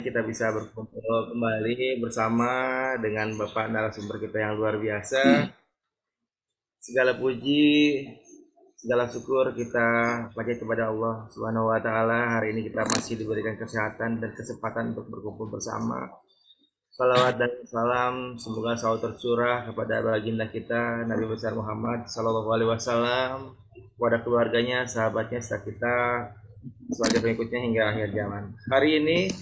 Kita bisa berkumpul kembali bersama dengan Bapak narasumber kita yang luar biasa. Segala puji, segala syukur kita pakai kepada Allah Subhanahu wa taala. Hari ini kita masih diberikan kesehatan dan kesempatan untuk berkumpul bersama. Salawat dan salam semoga selalu tercurah kepada baginda kita Nabi besar Muhammad Sallallahu Alaihi Wasallam, kepada keluarganya, sahabatnya, serta kita sebagai pengikutnya hingga akhir zaman. Hari ini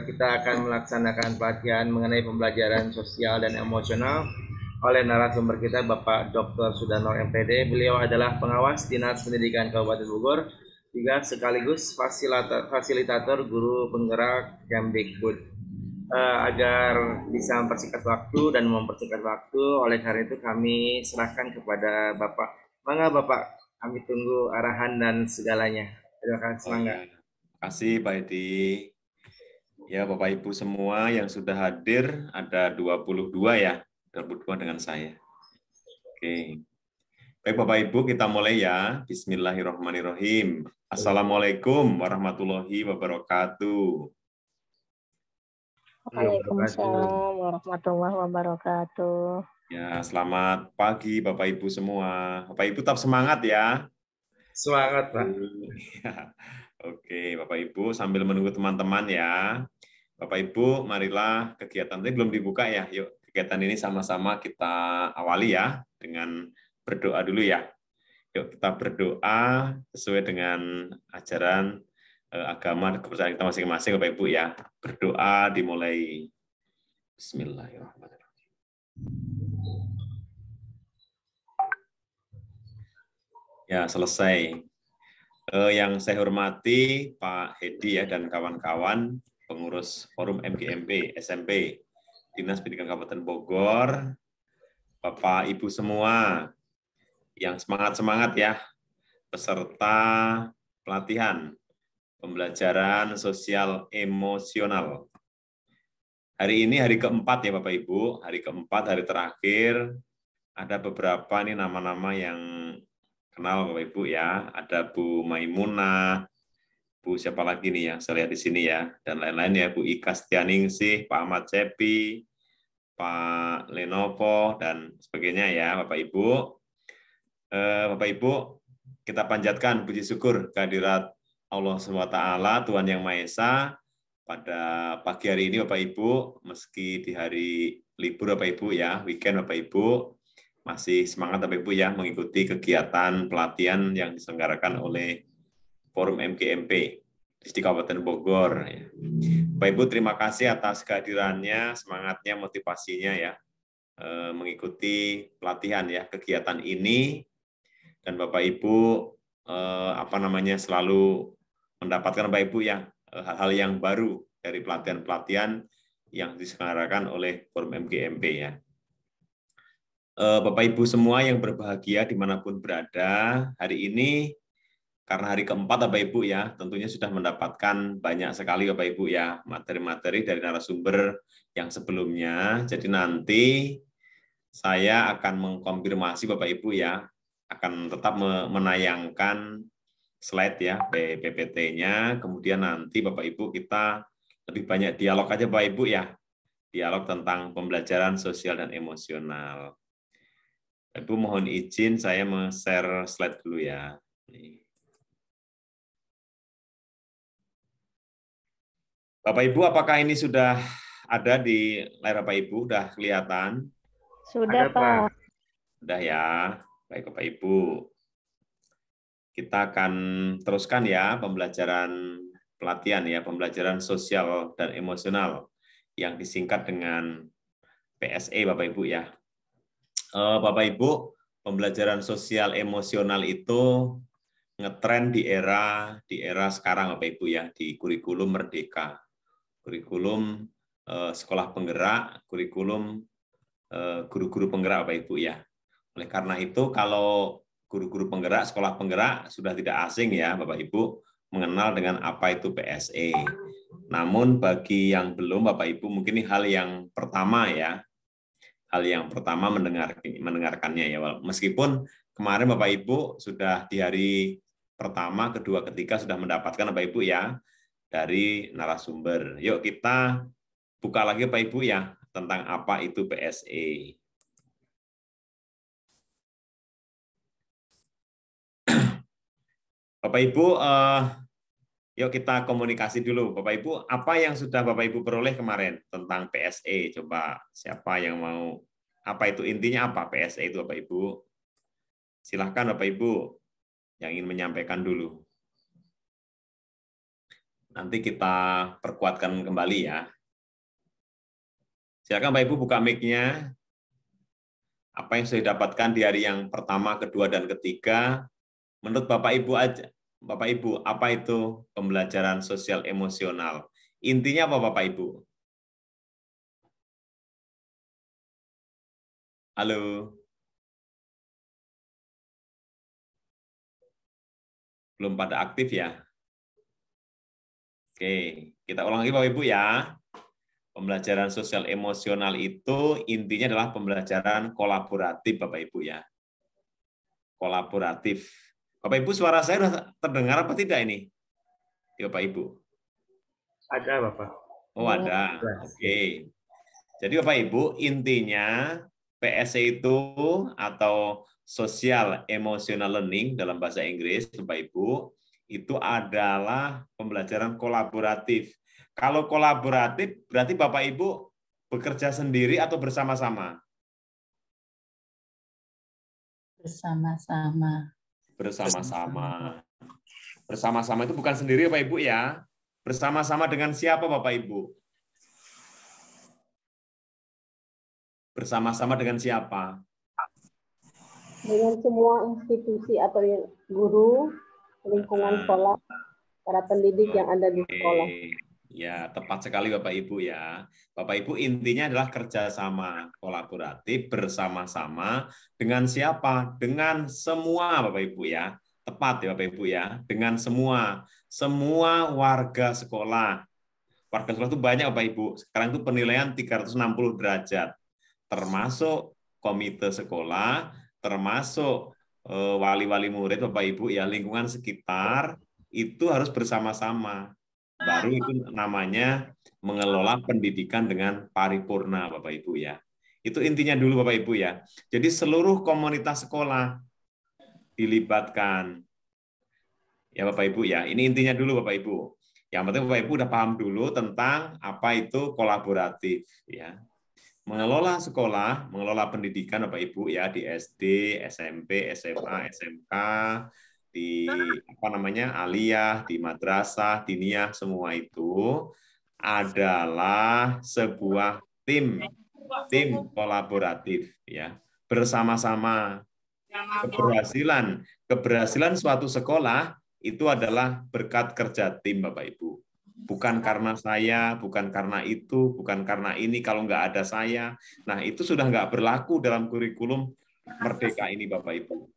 kita akan melaksanakan pelatihan mengenai pembelajaran sosial dan emosional oleh narasumber kita Bapak Dr. Sudarno MPD. Beliau adalah pengawas Dinas Pendidikan Kabupaten Bogor, juga sekaligus fasilitator guru penggerak Kemdikbud. Agar bisa mempersingkat waktu dan mempersingkat waktu, oleh karena itu kami serahkan kepada Bapak. Mangga Bapak, kami tunggu arahan dan segalanya. Terima kasih. Mangga. Terima kasih Pak Edi. Ya Bapak Ibu semua yang sudah hadir, ada 22 ya, 22 dengan saya. Oke. Baik Bapak Ibu, kita mulai ya. Bismillahirrahmanirrahim. Assalamualaikum warahmatullahi wabarakatuh. Waalaikumsalam warahmatullahi wabarakatuh. Ya, selamat pagi Bapak Ibu semua. Bapak Ibu tetap semangat ya. Semangat Pak. Oke, Bapak Ibu sambil menunggu teman-teman ya. Bapak Ibu, marilah kegiatan ini belum dibuka ya. Yuk, kegiatan ini sama-sama kita awali ya dengan berdoa dulu ya. Yuk kita berdoa sesuai dengan ajaran agama kepercayaan kita masing-masing Bapak Ibu ya. Berdoa dimulai. Bismillahirrahmanirrahim. Ya, selesai. Yang saya hormati Pak Hedi ya dan kawan-kawan pengurus Forum MGMP SMP Dinas Pendidikan Kabupaten Bogor, Bapak Ibu semua yang semangat-semangat ya, peserta pelatihan pembelajaran sosial emosional. Hari ini hari keempat ya Bapak Ibu, hari keempat, hari terakhir. Ada beberapa nih nama-nama yang kenal Bapak Ibu ya, ada Bu Maimunah, Bu siapa lagi nih yang saya lihat di sini ya, dan lain-lain ya, Bu Ika Setianingsih, Pak Ahmad Cepi, Pak Lenovo, dan sebagainya ya Bapak Ibu. Bapak Ibu, kita panjatkan puji syukur kehadirat Allah SWT, Tuhan Yang Maha Esa, pada pagi hari ini Bapak Ibu, meski di hari libur Bapak Ibu ya, weekend Bapak Ibu, masih semangat Bapak Ibu ya mengikuti kegiatan pelatihan yang diselenggarakan oleh Forum MGMP di Kabupaten Bogor. Bapak Ibu, terima kasih atas kehadirannya, semangatnya, motivasinya ya mengikuti pelatihan ya kegiatan ini, dan Bapak Ibu selalu mendapatkan Bapak Ibu ya hal-hal yang baru dari pelatihan-pelatihan yang diselenggarakan oleh Forum MGMP ya. Bapak Ibu semua yang berbahagia dimanapun berada, hari ini karena hari keempat Bapak Ibu ya, tentunya sudah mendapatkan banyak sekali Bapak Ibu ya materi-materi dari narasumber yang sebelumnya. Jadi nanti saya akan mengkonfirmasi Bapak Ibu ya, akan tetap menayangkan slide ya PPT-nya, kemudian nanti Bapak Ibu kita lebih banyak dialog aja Bapak Ibu ya, dialog tentang pembelajaran sosial dan emosional. Ibu mohon izin saya share slide dulu ya. Bapak Ibu, apakah ini sudah ada di layar Bapak Ibu? Sudah kelihatan? Sudah Pak. Sudah ya. Baik Bapak Ibu. Kita akan teruskan ya pembelajaran pelatihan ya, pembelajaran sosial dan emosional yang disingkat dengan PSE Bapak Ibu ya. Bapak Ibu, pembelajaran sosial emosional itu ngetren di era sekarang Bapak Ibu ya, di kurikulum Merdeka, kurikulum sekolah penggerak, kurikulum guru-guru penggerak Bapak Ibu ya. Oleh karena itu kalau guru-guru penggerak, sekolah penggerak sudah tidak asing ya Bapak Ibu mengenal dengan apa itu PSE. Namun bagi yang belum Bapak Ibu mungkin ini hal yang pertama ya. Hal yang pertama mendengarkannya ya. Meskipun kemarin Bapak Ibu sudah di hari pertama, kedua, ketiga sudah mendapatkan Bapak Ibu ya dari narasumber. Yuk kita buka lagi Bapak Ibu ya, tentang apa itu PSE. Bapak Ibu, yuk kita komunikasi dulu. Bapak Ibu, apa yang sudah Bapak Ibu peroleh kemarin tentang PSE? Coba siapa yang mau, apa itu intinya apa PSE itu Bapak Ibu? Silahkan Bapak Ibu yang ingin menyampaikan dulu. Nanti kita perkuatkan kembali ya. Silakan Bapak Ibu buka mic-nya. Apa yang sudah didapatkan di hari yang pertama, kedua, dan ketiga. Menurut Bapak Ibu aja, Bapak Ibu, apa itu pembelajaran sosial emosional? Intinya apa Bapak Ibu? Halo. Belum pada aktif ya? Oke, kita ulang lagi Bapak Ibu ya. Pembelajaran sosial emosional itu intinya adalah pembelajaran kolaboratif Bapak Ibu ya. Kolaboratif. Bapak Ibu, suara saya sudah terdengar apa tidak ini? Ya, Bapak Ibu. Ada Bapak. Oh ada, oke. Jadi Bapak Ibu, intinya PSE itu atau Social Emotional Learning dalam bahasa Inggris, Bapak Ibu, itu adalah pembelajaran kolaboratif. Kalau kolaboratif, berarti Bapak Ibu bekerja sendiri atau bersama-sama? Bersama-sama. Bersama-sama. Bersama-sama itu bukan sendiri Bapak Ibu ya. Bersama-sama dengan siapa Bapak Ibu? Bersama-sama dengan siapa? Dengan semua institusi atau guru, lingkungan sekolah, para pendidik yang ada di sekolah. Ya, tepat sekali Bapak Ibu ya. Bapak Ibu, intinya adalah kerjasama kolaboratif bersama-sama dengan siapa? Dengan semua Bapak Ibu ya. Tepat ya Bapak Ibu ya. Dengan semua warga sekolah. Warga sekolah itu banyak Bapak Ibu. Sekarang itu penilaian 360 derajat. Termasuk komite sekolah, termasuk wali-wali murid Bapak Ibu ya, lingkungan sekitar itu harus bersama-sama. Baru itu namanya mengelola pendidikan dengan paripurna Bapak Ibu ya. Itu intinya dulu Bapak Ibu ya. Jadi seluruh komunitas sekolah dilibatkan. Ya Bapak Ibu ya. Ini intinya dulu Bapak Ibu. Yang penting Bapak Ibu udah paham dulu tentang apa itu kolaboratif ya. Mengelola sekolah, mengelola pendidikan Bapak Ibu ya di SD, SMP, SMA, SMK, di apa namanya aliyah, di madrasah, diniyah, semua itu adalah sebuah tim kolaboratif ya, bersama-sama. Keberhasilan suatu sekolah itu adalah berkat kerja tim Bapak Ibu. Bukan karena saya, bukan karena itu, bukan karena ini, kalau nggak ada saya. Nah, itu sudah nggak berlaku dalam kurikulum Merdeka ini, Bapak Ibu.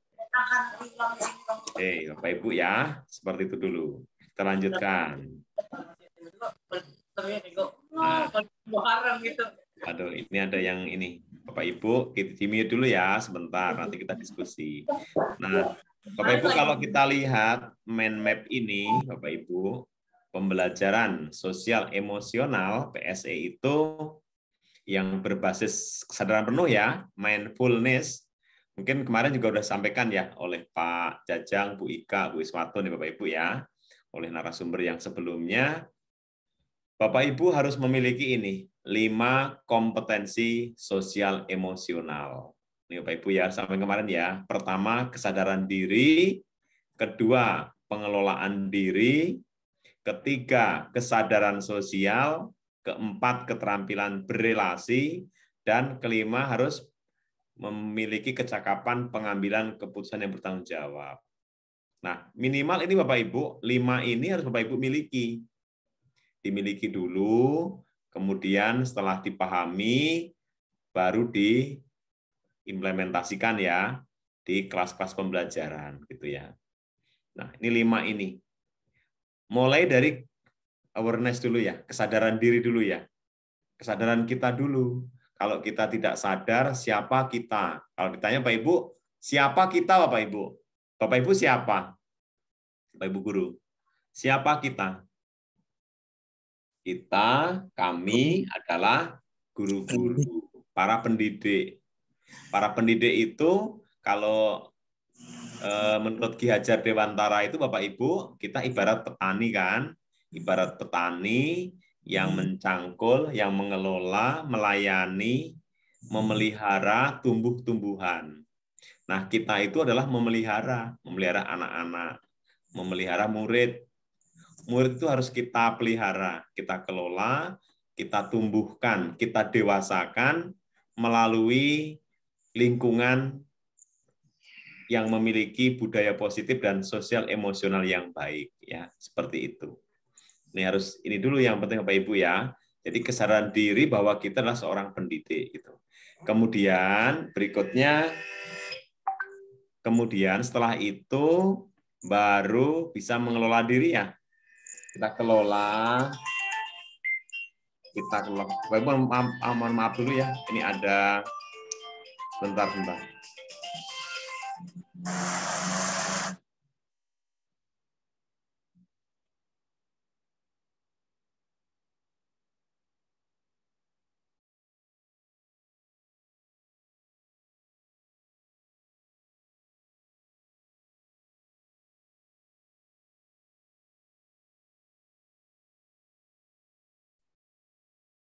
Oke, Bapak Ibu ya, seperti itu dulu. Kita lanjutkan. Aduh, ini ada yang ini. Bapak Ibu, kita di-mute dulu ya, sebentar, nanti kita diskusi. Nah, Bapak Ibu, kalau kita lihat mind map ini, Bapak Ibu, pembelajaran sosial emosional PSE itu yang berbasis kesadaran penuh ya, mindfulness. Mungkin kemarin juga sudah sampaikan ya oleh Pak Jajang, Bu Ika, Bu Iswato nih Bapak Ibu ya, oleh narasumber yang sebelumnya. Bapak Ibu harus memiliki ini 5 kompetensi sosial emosional. Ini Bapak Ibu ya, sampai kemarin ya. Pertama, kesadaran diri. Kedua, pengelolaan diri. Ketiga, kesadaran sosial. Keempat, keterampilan berelasi. Dan kelima, harus memiliki kecakapan pengambilan keputusan yang bertanggung jawab. Nah, minimal ini Bapak Ibu, 5 ini harus Bapak Ibu miliki. Dimiliki dulu, kemudian setelah dipahami, baru diimplementasikan ya di kelas-kelas pembelajaran gitu ya. Nah, ini 5 ini. Mulai dari awareness dulu ya, kesadaran diri dulu ya. Kesadaran kita dulu. Kalau kita tidak sadar, siapa kita? Kalau ditanya Bapak Ibu, siapa kita Bapak Ibu? Bapak Ibu siapa? Bapak Ibu guru. Siapa kita? kami adalah guru-guru, para pendidik. Para pendidik itu kalau menurut Ki Hajar Dewantara itu Bapak Ibu, kita ibarat petani kan, ibarat petani yang mencangkul, yang mengelola, melayani, memelihara tumbuh-tumbuhan. Nah, kita itu adalah memelihara anak-anak, memelihara murid. Murid itu harus kita pelihara, kita kelola, kita tumbuhkan, kita dewasakan melalui lingkungan yang memiliki budaya positif dan sosial emosional yang baik, ya seperti itu. Ini dulu yang penting Bapak Ibu ya. Jadi kesadaran diri bahwa kita adalah seorang pendidik gitu. Kemudian berikutnya, setelah itu baru bisa mengelola diri ya. Kita kelola. Bapak Ibu, mohon maaf dulu ya. Ini ada bentar.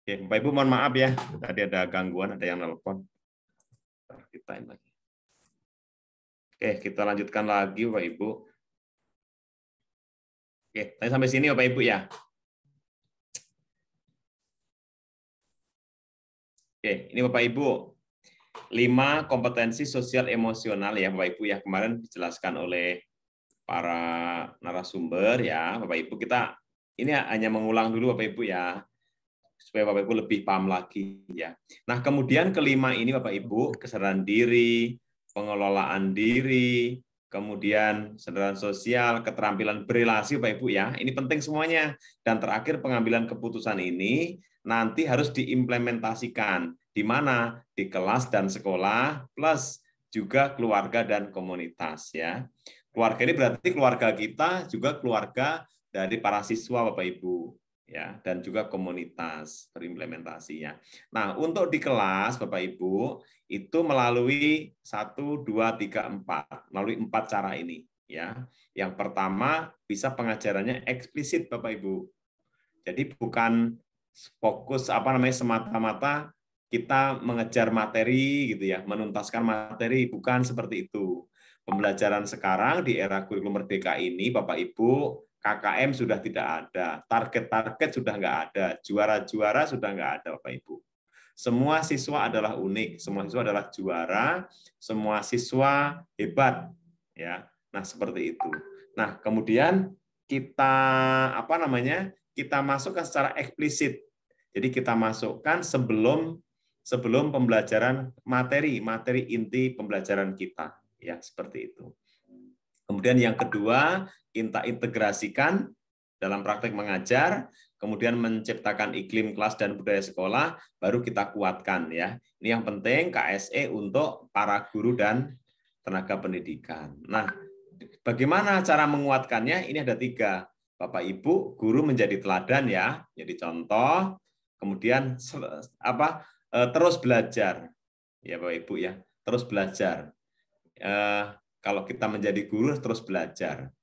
Oke, Bapak Ibu mohon maaf ya, tadi ada gangguan, ada yang nelpon. Kita lagi. Oke, kita lanjutkan lagi Bapak Ibu. Oke, saya sampai sini Bapak Ibu ya. Oke, ini Bapak Ibu. 5 kompetensi sosial emosional ya Bapak Ibu ya, kemarin dijelaskan oleh para narasumber ya Bapak Ibu. Kita ini hanya mengulang dulu Bapak Ibu ya, supaya Bapak Ibu lebih paham lagi ya. Nah, kemudian kelima ini Bapak Ibu, kesadaran diri, pengelolaan diri, kemudian kesadaran sosial, keterampilan berelasi Bapak Ibu ya. Ini penting semuanya. Dan terakhir pengambilan keputusan ini nanti harus diimplementasikan di mana? Di kelas dan sekolah plus juga keluarga dan komunitas ya. Keluarga ini berarti keluarga kita juga keluarga dari para siswa Bapak Ibu. Ya, dan juga komunitas berimplementasinya. Nah, untuk di kelas Bapak Ibu itu melalui 1, 2, 3, 4, melalui 4 cara ini ya. Yang pertama bisa pengajarannya eksplisit Bapak Ibu. Jadi bukan fokus semata-mata kita mengejar materi gitu ya, menuntaskan materi, bukan seperti itu. Pembelajaran sekarang di era kurikulum merdeka ini Bapak Ibu, KKM sudah tidak ada, target-target sudah nggak ada, juara-juara sudah nggak ada, Bapak Ibu. Semua siswa adalah unik, semua siswa adalah juara, semua siswa hebat, ya. Nah seperti itu. Nah kemudian kita kita masukkan secara eksplisit. Jadi kita masukkan sebelum pembelajaran materi inti pembelajaran kita, ya seperti itu. Kemudian yang kedua, kita integrasikan dalam praktek mengajar, kemudian menciptakan iklim kelas dan budaya sekolah, baru kita kuatkan ya. Ini yang penting KSE untuk para guru dan tenaga pendidikan. Nah, bagaimana cara menguatkannya? Ini ada 3. Bapak Ibu, guru menjadi teladan ya, jadi contoh, kemudian terus belajar. Ya Bapak Ibu ya, terus belajar. Kalau kita menjadi guru terus belajar.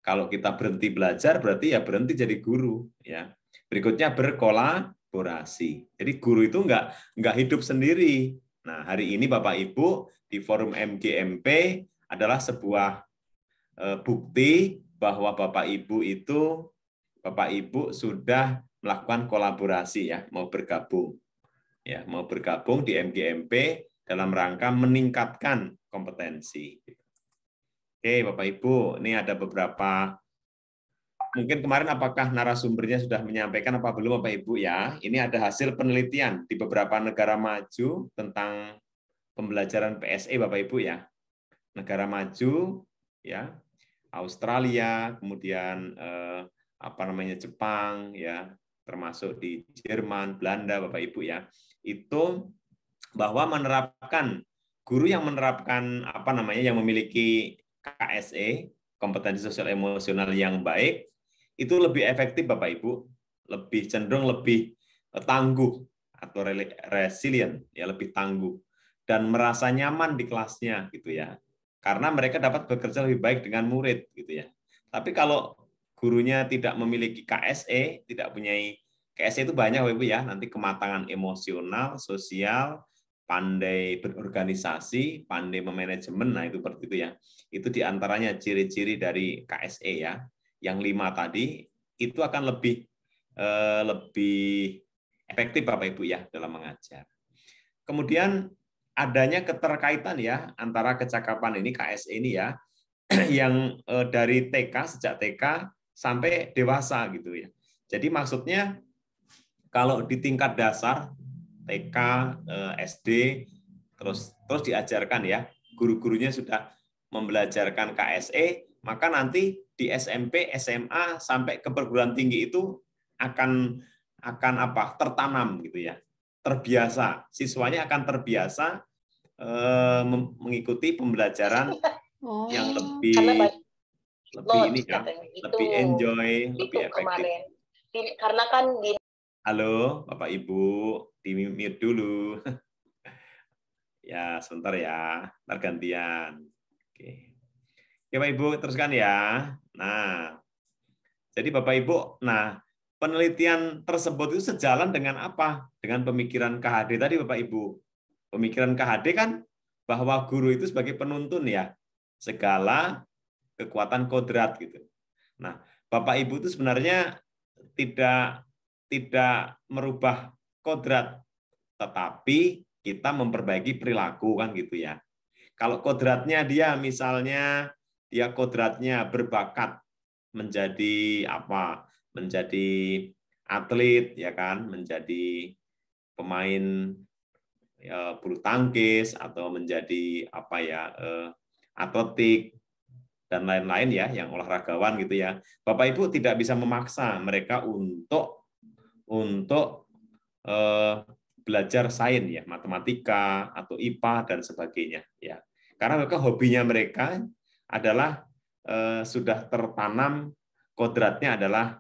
Kalau kita berhenti belajar berarti ya berhenti jadi guru ya. Berikutnya berkolaborasi. Jadi guru itu nggak hidup sendiri. Nah, hari ini Bapak Ibu di forum MGMP adalah sebuah bukti bahwa Bapak Ibu sudah melakukan kolaborasi ya, mau bergabung. Ya, mau bergabung di MGMP dalam rangka meningkatkan kompetensi. Oke, Bapak Ibu, ini ada beberapa, mungkin kemarin apakah narasumbernya sudah menyampaikan apa belum Bapak Ibu ya. Ini ada hasil penelitian di beberapa negara maju tentang pembelajaran PSE Bapak Ibu ya. Negara maju ya, Australia, kemudian Jepang ya, termasuk di Jerman, Belanda Bapak Ibu ya. Itu bahwa menerapkan guru yang menerapkan yang memiliki KSE, kompetensi sosial emosional yang baik, itu lebih efektif Bapak Ibu, lebih cenderung lebih tangguh atau resilient, ya lebih tangguh dan merasa nyaman di kelasnya gitu ya. Karena mereka dapat bekerja lebih baik dengan murid gitu ya. Tapi kalau gurunya tidak memiliki KSE, tidak punya KSE itu banyak Bapak Ibu ya, nanti kematangan emosional, sosial, pandai berorganisasi, pandai memanajemen, nah itu seperti itu ya. Itu diantaranya ciri-ciri dari KSE ya. Yang 5 tadi itu akan lebih efektif Bapak Ibu ya dalam mengajar. Kemudian adanya keterkaitan ya antara kecakapan ini KSE ini ya yang dari TK sejak TK sampai dewasa gitu ya. Jadi maksudnya kalau di tingkat dasar TK, SD terus diajarkan ya, guru-gurunya sudah membelajarkan KSE, maka nanti di SMP, SMA sampai ke perguruan tinggi itu akan tertanam gitu ya, terbiasa, siswanya akan terbiasa mengikuti pembelajaran yang lebih ini kan, lebih enjoy, lebih efektif. Karena kan di Halo Bapak Ibu, di mute dulu. Ya sebentar ya, ntar gantian. Oke. Oke Bapak Ibu teruskan ya. Nah, jadi Bapak Ibu, penelitian tersebut itu sejalan dengan apa? Dengan pemikiran KHD tadi Bapak Ibu. Pemikiran KHD kan bahwa guru itu sebagai penuntun ya, segala kekuatan kodrat gitu. Nah, Bapak Ibu itu sebenarnya tidak merubah kodrat, tetapi kita memperbaiki perilaku kan gitu ya. Kalau kodratnya dia misalnya dia kodratnya berbakat menjadi apa? Menjadi atlet ya kan, menjadi pemain bulu tangkis atau menjadi atletik dan lain-lain ya, yang olahragawan gitu ya. Bapak Ibu tidak bisa memaksa mereka untuk belajar sains ya, matematika atau IPA dan sebagainya ya. Karena mereka adalah sudah tertanam kodratnya adalah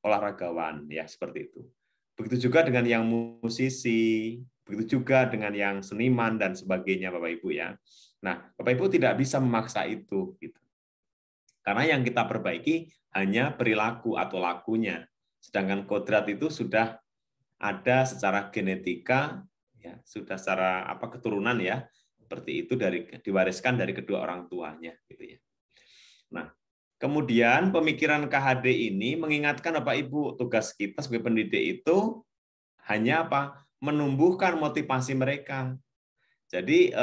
olahragawan ya, seperti itu. Begitu juga dengan yang musisi, begitu juga dengan yang seniman dan sebagainya Bapak Ibu ya. Nah, Bapak Ibu tidak bisa memaksa itu gitu. Karena yang kita perbaiki hanya perilaku atau lakunya. Sedangkan kodrat itu sudah ada secara genetika ya, sudah secara keturunan ya. Seperti itu diwariskan dari kedua orang tuanya gitu ya. Nah, kemudian pemikiran KHD ini mengingatkan Bapak Ibu, tugas kita sebagai pendidik itu hanya menumbuhkan motivasi mereka. Jadi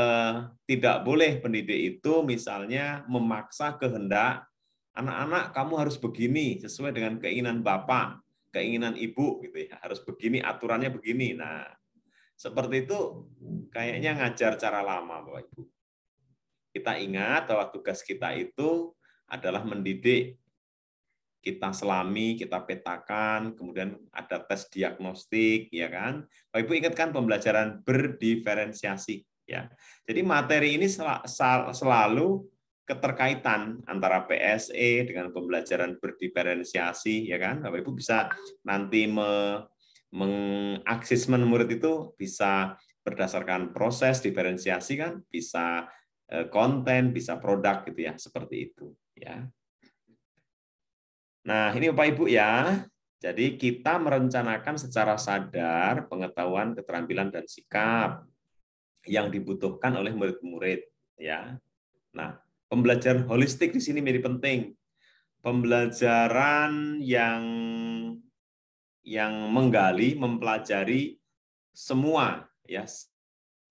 tidak boleh pendidik itu misalnya memaksa kehendak anak-anak kamu harus begini sesuai dengan keinginan Bapak, keinginan Ibu gitu ya. Harus begini, aturannya begini. Nah, seperti itu kayaknya ngajar cara lama Bapak Ibu. Kita ingat bahwa tugas kita itu adalah mendidik, kita selami, kita petakan, kemudian ada tes diagnostik, ya kan? Bapak Ibu ingat kan pembelajaran berdiferensiasi, ya. Jadi materi ini selalu keterkaitan antara PSE dengan pembelajaran berdiferensiasi, ya kan? Bapak Ibu bisa nanti mengaksesmen murid itu bisa berdasarkan proses diferensiasi kan, bisa konten, bisa produk gitu ya, seperti itu, ya. Nah, ini Bapak Ibu ya. Jadi kita merencanakan secara sadar pengetahuan, keterampilan dan sikap yang dibutuhkan oleh murid-murid ya. Nah, pembelajaran holistik di sini menjadi penting. Pembelajaran yang menggali, mempelajari semua ya,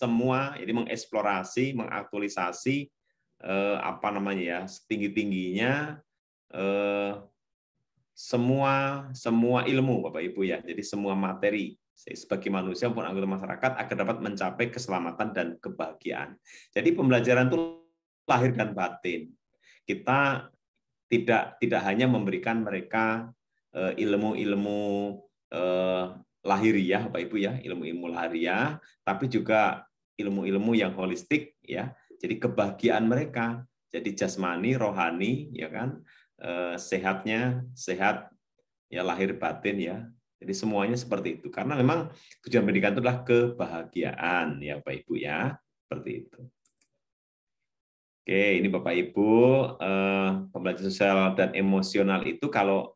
semua, jadi mengeksplorasi, mengaktualisasi setinggi-tingginya semua ilmu Bapak Ibu ya. Jadi semua materi sebagai manusia maupun anggota masyarakat agar dapat mencapai keselamatan dan kebahagiaan. Jadi pembelajaran itu lahir dan batin. Kita tidak hanya memberikan mereka ilmu-ilmu lahiriah Bapak Ibu ya, ilmu-ilmu lahiriah, tapi juga ilmu-ilmu yang holistik ya. Jadi kebahagiaan mereka, jadi jasmani, rohani ya kan, sehat ya lahir batin ya. Jadi semuanya seperti itu. Karena memang tujuan pendidikan itu adalah kebahagiaan ya Bapak Ibu ya. Seperti itu. Oke, ini Bapak Ibu, pembelajaran sosial dan emosional itu kalau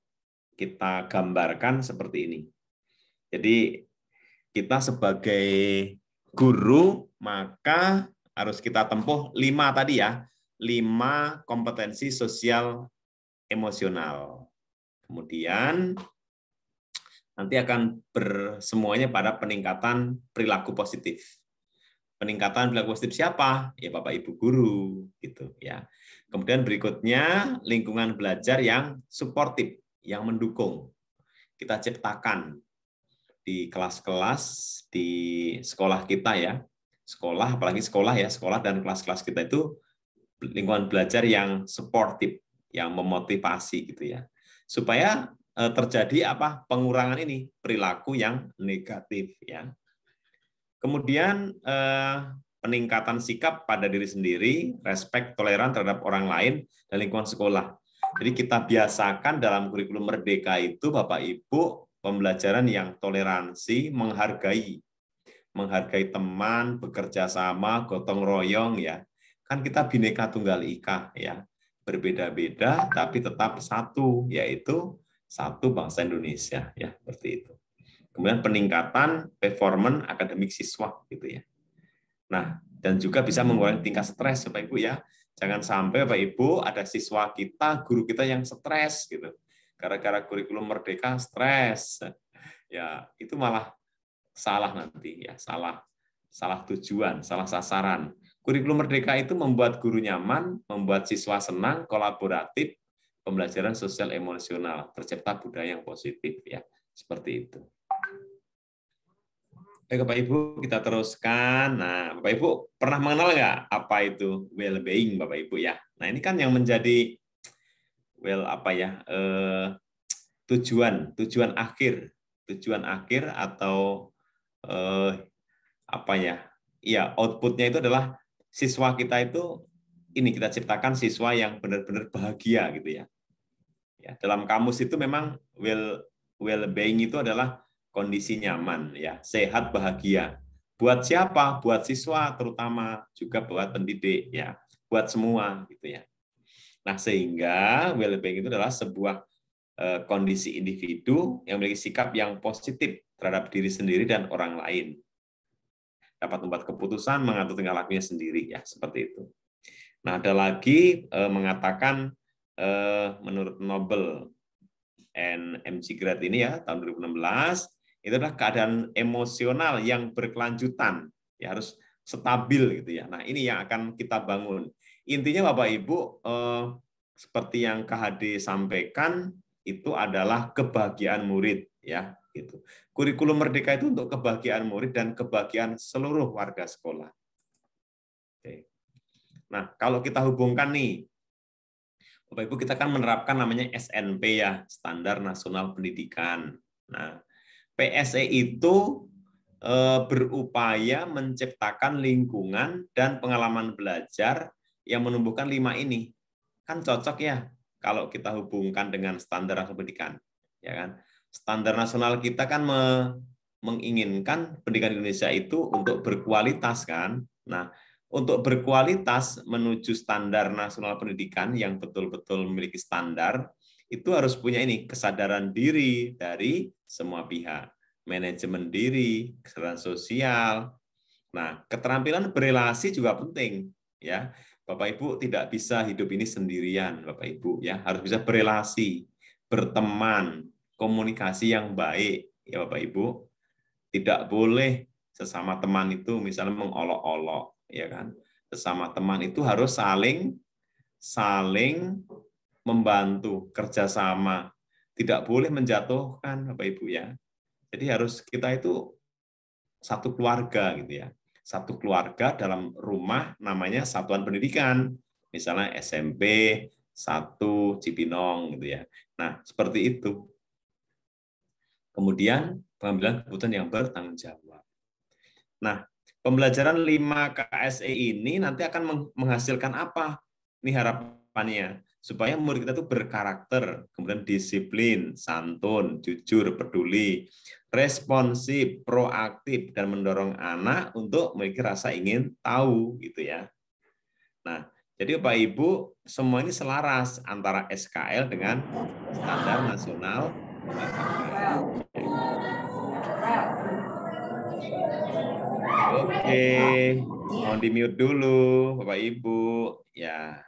kita gambarkan seperti ini. Jadi kita sebagai guru maka harus kita tempuh 5 tadi ya, 5 kompetensi sosial emosional. Kemudian nanti akan bersemuanya pada peningkatan perilaku positif. Peningkatan perilaku positif siapa? Ya Bapak Ibu guru gitu ya. Kemudian berikutnya lingkungan belajar yang suportif, yang mendukung. Kita ciptakan di kelas-kelas di sekolah kita ya. Sekolah, apalagi sekolah ya, sekolah dan kelas-kelas kita itu lingkungan belajar yang suportif, yang memotivasi gitu ya. Supaya terjadi apa? Pengurangan ini perilaku yang negatif ya. Kemudian peningkatan sikap pada diri sendiri, respek, toleran terhadap orang lain dan lingkungan sekolah. Jadi kita biasakan dalam kurikulum Merdeka itu Bapak Ibu pembelajaran yang toleransi, menghargai teman, bekerja sama, gotong royong ya. Kan kita Bhinneka Tunggal Ika ya. Berbeda-beda tapi tetap satu, yaitu satu bangsa Indonesia ya, seperti itu. Kemudian peningkatan performan akademik siswa gitu ya. Nah, dan juga bisa mengurangi tingkat stres Bapak Ibu ya. Jangan sampai Bapak Ibu ada siswa kita, guru kita yang stres gitu. Gara-gara kurikulum Merdeka stres. Ya, itu malah salah nanti ya, salah tujuan, salah sasaran. Kurikulum Merdeka itu membuat guru nyaman, membuat siswa senang, kolaboratif, pembelajaran sosial emosional, tercipta budaya yang positif ya. Seperti itu. Baik Bapak Ibu, kita teruskan. Nah, Bapak Ibu pernah mengenal nggak apa itu well-being Bapak Ibu ya? Nah, ini kan yang menjadi tujuan akhir atau outputnya itu adalah siswa kita itu ini kita ciptakan siswa yang benar-benar bahagia gitu ya. Ya, dalam kamus itu memang well-being itu adalah kondisi nyaman ya, sehat, bahagia. Buat siapa? Buat siswa terutama, juga buat pendidik ya, buat semua gitu ya. Nah, sehingga well-being itu adalah sebuah kondisi individu yang memiliki sikap yang positif terhadap diri sendiri dan orang lain. Dapat membuat keputusan, mengatur tingkah lakunya sendiri ya, seperti itu. Nah, ada lagi mengatakan menurut Nobel and MG Grad ini ya tahun 2016 itu adalah keadaan emosional yang berkelanjutan ya, harus stabil gitu ya. Nah, ini yang akan kita bangun. Intinya Bapak Ibu seperti yang KHD sampaikan itu adalah kebahagiaan murid ya gitu. Kurikulum Merdeka itu untuk kebahagiaan murid dan kebahagiaan seluruh warga sekolah. Oke. Nah, kalau kita hubungkan nih Bapak Ibu, kita kan menerapkan namanya SNP ya, Standar Nasional Pendidikan. Nah, PSE itu berupaya menciptakan lingkungan dan pengalaman belajar yang menumbuhkan 5 ini. Kan cocok ya kalau kita hubungkan dengan standar nasional pendidikan, ya kan? Standar nasional kita kan menginginkan pendidikan Indonesia itu untuk berkualitas kan. Nah, untuk berkualitas menuju standar nasional pendidikan yang betul-betul memiliki standar, itu harus punya ini kesadaran diri dari semua pihak, manajemen diri, kesadaran sosial. Nah, keterampilan berelasi juga penting, ya. Bapak Ibu tidak bisa hidup ini sendirian, Bapak Ibu ya, harus bisa berelasi, berteman, komunikasi yang baik, ya Bapak Ibu. Tidak boleh sesama teman itu misalnya mengolok-olok, ya kan? Sesama teman itu harus saling membantu, kerjasama. Tidak boleh menjatuhkan, Bapak Ibu ya. Jadi harus kita itu satu keluarga gitu ya. Satu keluarga dalam rumah namanya satuan pendidikan. Misalnya SMP 1 Cipinong gitu ya. Nah, seperti itu. Kemudian pengambilan keputusan yang bertanggung jawab. Nah, pembelajaran 5 KSE ini nanti akan menghasilkan apa? Ini harapannya. supaya murid kita itu berkarakter, kemudian disiplin, santun, jujur, peduli, responsif, proaktif, dan mendorong anak untuk memiliki rasa ingin tahu, gitu ya. Nah, jadi Bapak Ibu, semua ini selaras antara SKL dengan standar nasional. Oke, mohon di-mute dulu Bapak Ibu. Ya.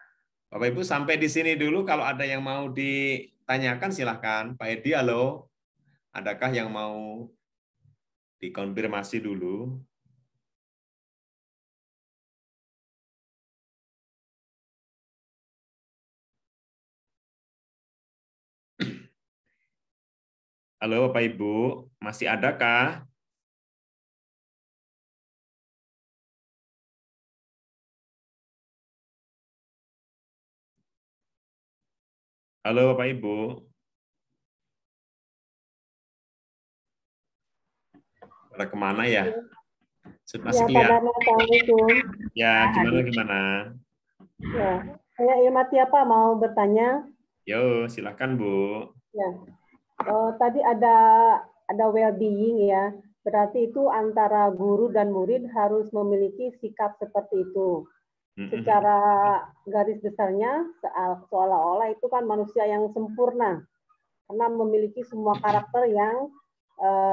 Bapak Ibu sampai di sini dulu, kalau ada yang mau ditanyakan silahkan. Pak Edi, halo. Adakah yang mau dikonfirmasi dulu? Halo Bapak Ibu, masih adakah? Halo Bapak Ibu. Pada kemana ya? Masih kelihatan. Ya, gimana? Ya, saya Ilma Tiapa mau bertanya. Yo, silakan Bu. Ya, tadi ada well-being ya. Berarti itu antara guru dan murid harus memiliki sikap seperti itu. Secara garis besarnya, seolah-olah itu kan manusia yang sempurna. Karena memiliki semua karakter yang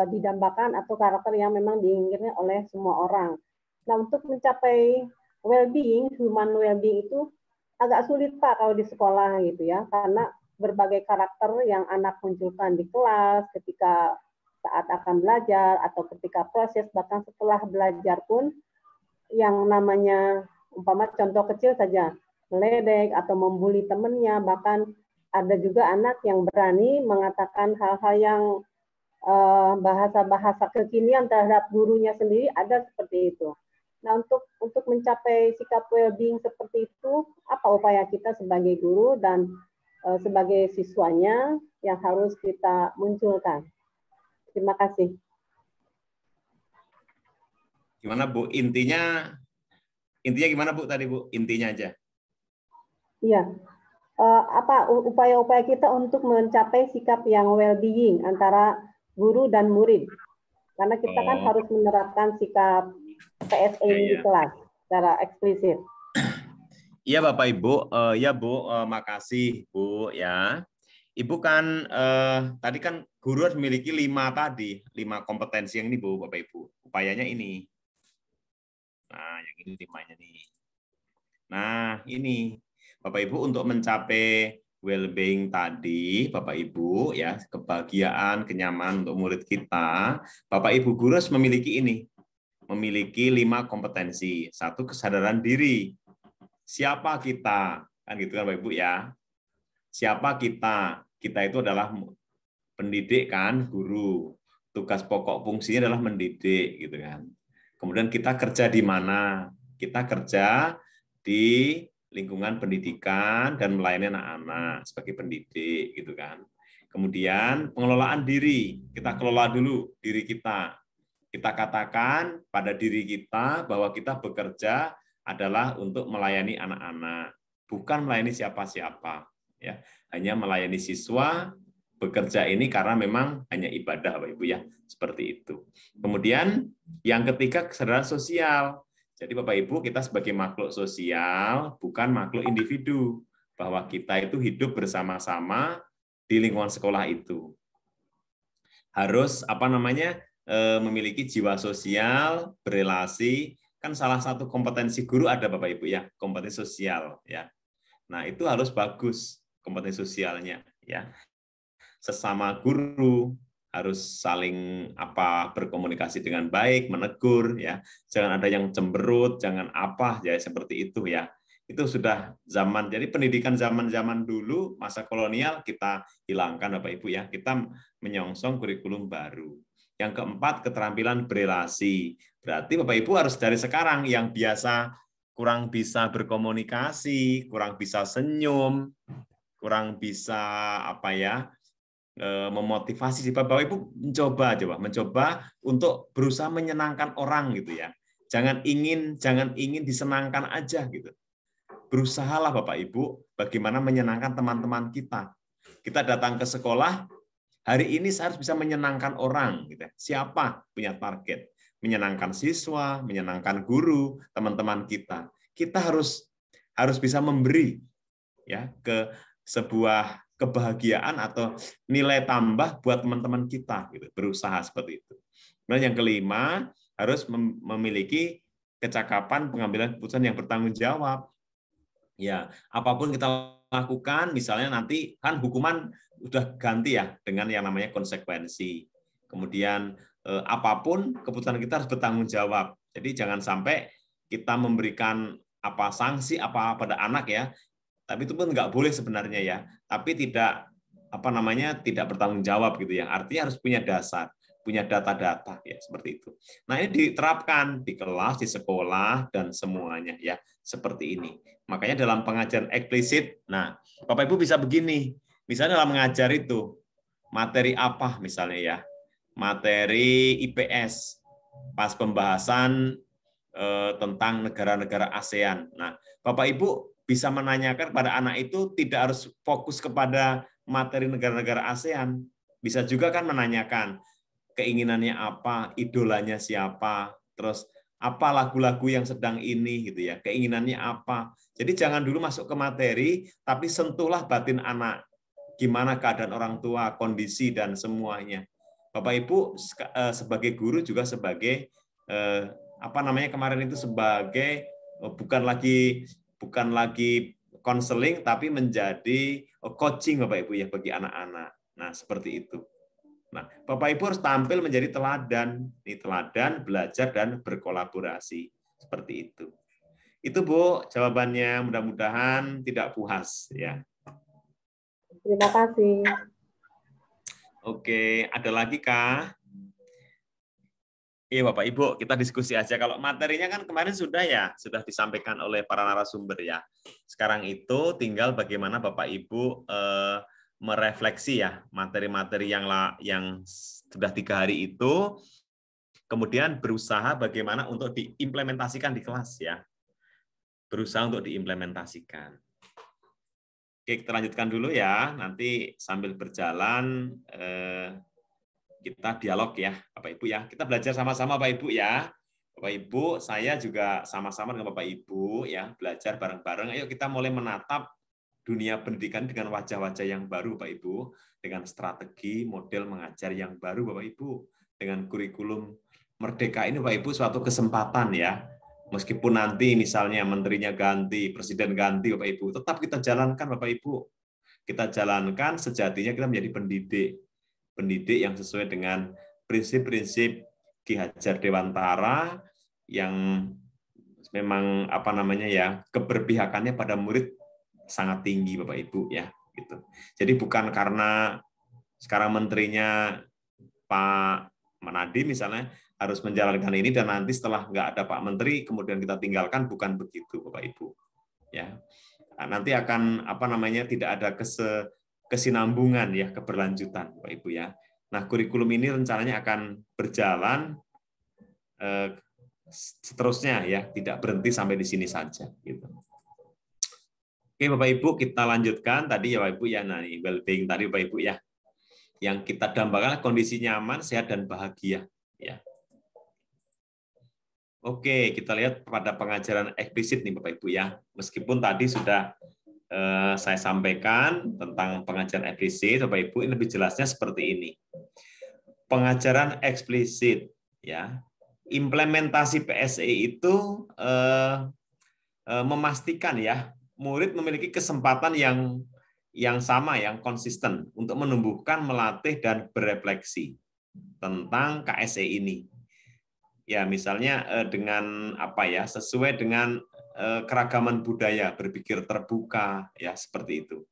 didambakan atau karakter yang memang diinginkan oleh semua orang. Nah, untuk mencapai well-being, human well-being itu agak sulit Pak kalau di sekolah gitu ya, karena berbagai karakter yang anak munculkan di kelas, ketika saat akan belajar, atau ketika proses, bahkan setelah belajar pun, yang namanya, umpama contoh kecil saja, meledek atau membuli temannya, bahkan ada juga anak yang berani mengatakan hal-hal yang bahasa-bahasa kekinian terhadap gurunya sendiri, ada seperti itu. Nah, untuk mencapai sikap well-being seperti itu, apa upaya kita sebagai guru dan sebagai siswanya yang harus kita munculkan? Terima kasih. Gimana Bu? Intinya gimana Bu tadi Bu? Intinya aja. Iya. Apa upaya-upaya kita untuk mencapai sikap yang well-being antara guru dan murid? Karena kita kan harus menerapkan sikap PSE di kelas secara eksplisit. Iya Bapak Ibu, ya Bu, makasih Bu ya. Ibu kan tadi kan guru harus memiliki 5 kompetensi yang ini Bu, Bapak Ibu. Upayanya ini. Nah, yang ini 5-nya nih. Nah, ini Bapak Ibu untuk mencapai well-being tadi, Bapak Ibu ya, kebahagiaan, kenyamanan untuk murid kita, Bapak Ibu guru harus memiliki ini. Memiliki 5 kompetensi. 1, kesadaran diri. Siapa kita? Kan gitu kan Bapak Ibu ya. Siapa kita? Kita itu adalah pendidik kan, guru. Tugas pokok fungsinya adalah mendidik gitu kan. Kemudian kita kerja di mana? Kita kerja di lingkungan pendidikan dan melayani anak-anak sebagai pendidik gitu kan. Kemudian pengelolaan diri, kita kelola dulu diri kita. Kita katakan pada diri kita bahwa kita bekerja adalah untuk melayani anak-anak, bukan melayani siapa-siapa. Ya, hanya melayani siswa. Bekerja ini karena memang hanya ibadah, Bapak Ibu ya, seperti itu. Kemudian yang ketiga kesadaran sosial. Jadi Bapak Ibu kita sebagai makhluk sosial bukan makhluk individu, bahwa kita itu hidup bersama-sama di lingkungan sekolah itu. Harus memiliki jiwa sosial, berelasi. Kan salah satu kompetensi guru ada Bapak Ibu ya, kompetensi sosial ya. Nah, itu harus bagus kompetensi sosialnya ya. Sesama guru harus saling berkomunikasi dengan baik, menegur ya. Jangan ada yang cemberut, jangan ya seperti itu ya. Itu sudah zaman. Jadi pendidikan zaman-zaman dulu masa kolonial kita hilangkan Bapak Ibu ya. Kita menyongsong kurikulum baru. Yang keempat, keterampilan berelasi. Berarti Bapak Ibu harus dari sekarang yang biasa kurang bisa berkomunikasi, kurang bisa senyum, kurang bisa memotivasi si Bapak Ibu mencoba untuk berusaha menyenangkan orang gitu ya. Jangan ingin disenangkan aja gitu. berusahalah Bapak Ibu bagaimana menyenangkan teman-teman kita. Kita datang ke sekolah, hari ini saya harus bisa menyenangkan orang. Gitu. Siapa punya target? Menyenangkan siswa, menyenangkan guru, teman-teman kita. Kita harus bisa memberi ya ke sebuah kebahagiaan atau nilai tambah buat teman-teman kita. Gitu. Berusaha seperti itu. Kemudian yang kelima, harus memiliki kecakapan pengambilan keputusan yang bertanggung jawab. Ya, apapun kita lakukan, misalnya nanti kan hukuman udah ganti ya dengan yang namanya konsekuensi. Kemudian apapun keputusan kita harus bertanggung jawab. Jadi jangan sampai kita memberikan apa sanksi apa pada anak ya, tapi itu pun nggak boleh sebenarnya ya. Tapi tidak tidak bertanggung jawab gitu ya. Artinya harus punya dasar, punya data-data ya seperti itu. Nah ini diterapkan di kelas, di sekolah dan semuanya ya seperti ini. Makanya dalam pengajaran eksplisit, nah Bapak Ibu bisa begini, misalnya dalam mengajar itu materi apa misalnya ya, materi IPS pas pembahasan tentang negara-negara ASEAN. Nah Bapak Ibu bisa menanyakan pada anak itu tidak harus fokus kepada materi negara-negara ASEAN, bisa juga kan menanyakan keinginannya apa, idolanya siapa, terus apa lagu-lagu yang sedang ini gitu ya, keinginannya apa. Jadi jangan dulu masuk ke materi, tapi sentuhlah batin anak. Gimana keadaan orang tua, kondisi dan semuanya. Bapak Ibu sebagai guru juga sebagai kemarin itu sebagai bukan lagi konseling tapi menjadi coaching Bapak Ibu ya bagi anak-anak. Nah, seperti itu. Nah, Bapak Ibu harus tampil menjadi teladan. Ini teladan, belajar, dan berkolaborasi. Seperti itu. Itu, Bu, jawabannya. Mudah-mudahan tidak puas. Ya. Terima kasih. Oke, ada lagi, Kak? Iya, Bapak Ibu, kita diskusi aja. Kalau materinya kan kemarin sudah disampaikan oleh para narasumber ya. Sekarang itu tinggal bagaimana Bapak Ibu merefleksi ya materi-materi yang sudah 3 hari itu, kemudian berusaha bagaimana untuk diimplementasikan di kelas ya, berusaha untuk diimplementasikan. Oke, kita lanjutkan dulu ya, nanti sambil berjalan kita dialog ya Bapak Ibu ya, kita belajar sama-sama Bapak Ibu ya. Bapak Ibu, saya juga sama-sama dengan Bapak Ibu ya, belajar bareng-bareng. Ayo kita mulai menatap dunia pendidikan dengan wajah-wajah yang baru, Bapak Ibu, dengan strategi model mengajar yang baru, Bapak Ibu, dengan kurikulum merdeka ini, Bapak Ibu, suatu kesempatan ya. Meskipun nanti misalnya menterinya ganti, presiden ganti, Bapak Ibu, tetap kita jalankan, Bapak Ibu. Kita jalankan sejatinya kita menjadi pendidik yang sesuai dengan prinsip-prinsip Ki Hajar Dewantara yang memang keberpihakannya pada murid sangat tinggi Bapak Ibu ya gitu. Jadi bukan karena sekarang menterinya Pak Manadi misalnya harus menjalankan ini dan nanti setelah nggak ada Pak Menteri kemudian kita tinggalkan, bukan begitu Bapak Ibu ya. Nanti akan tidak ada kesinambungan ya, keberlanjutan Bapak Ibu ya. Nah kurikulum ini rencananya akan berjalan seterusnya ya, tidak berhenti sampai di sini saja gitu. Oke Bapak Ibu, kita lanjutkan tadi ya Bapak Ibu ya, nah well-being tadi Bapak Ibu ya. Yang kita dambakan kondisi nyaman, sehat dan bahagia ya. Oke, kita lihat pada pengajaran eksplisit nih Bapak Ibu ya. Meskipun tadi sudah saya sampaikan tentang pengajaran eksplisit, Bapak Ibu ini lebih jelasnya seperti ini. Pengajaran eksplisit ya. Implementasi PSE itu memastikan ya murid memiliki kesempatan yang sama, yang konsisten untuk menumbuhkan, melatih, dan berefleksi tentang KSE ini. Ya, misalnya dengan sesuai dengan keragaman budaya, berpikir terbuka, ya seperti itu.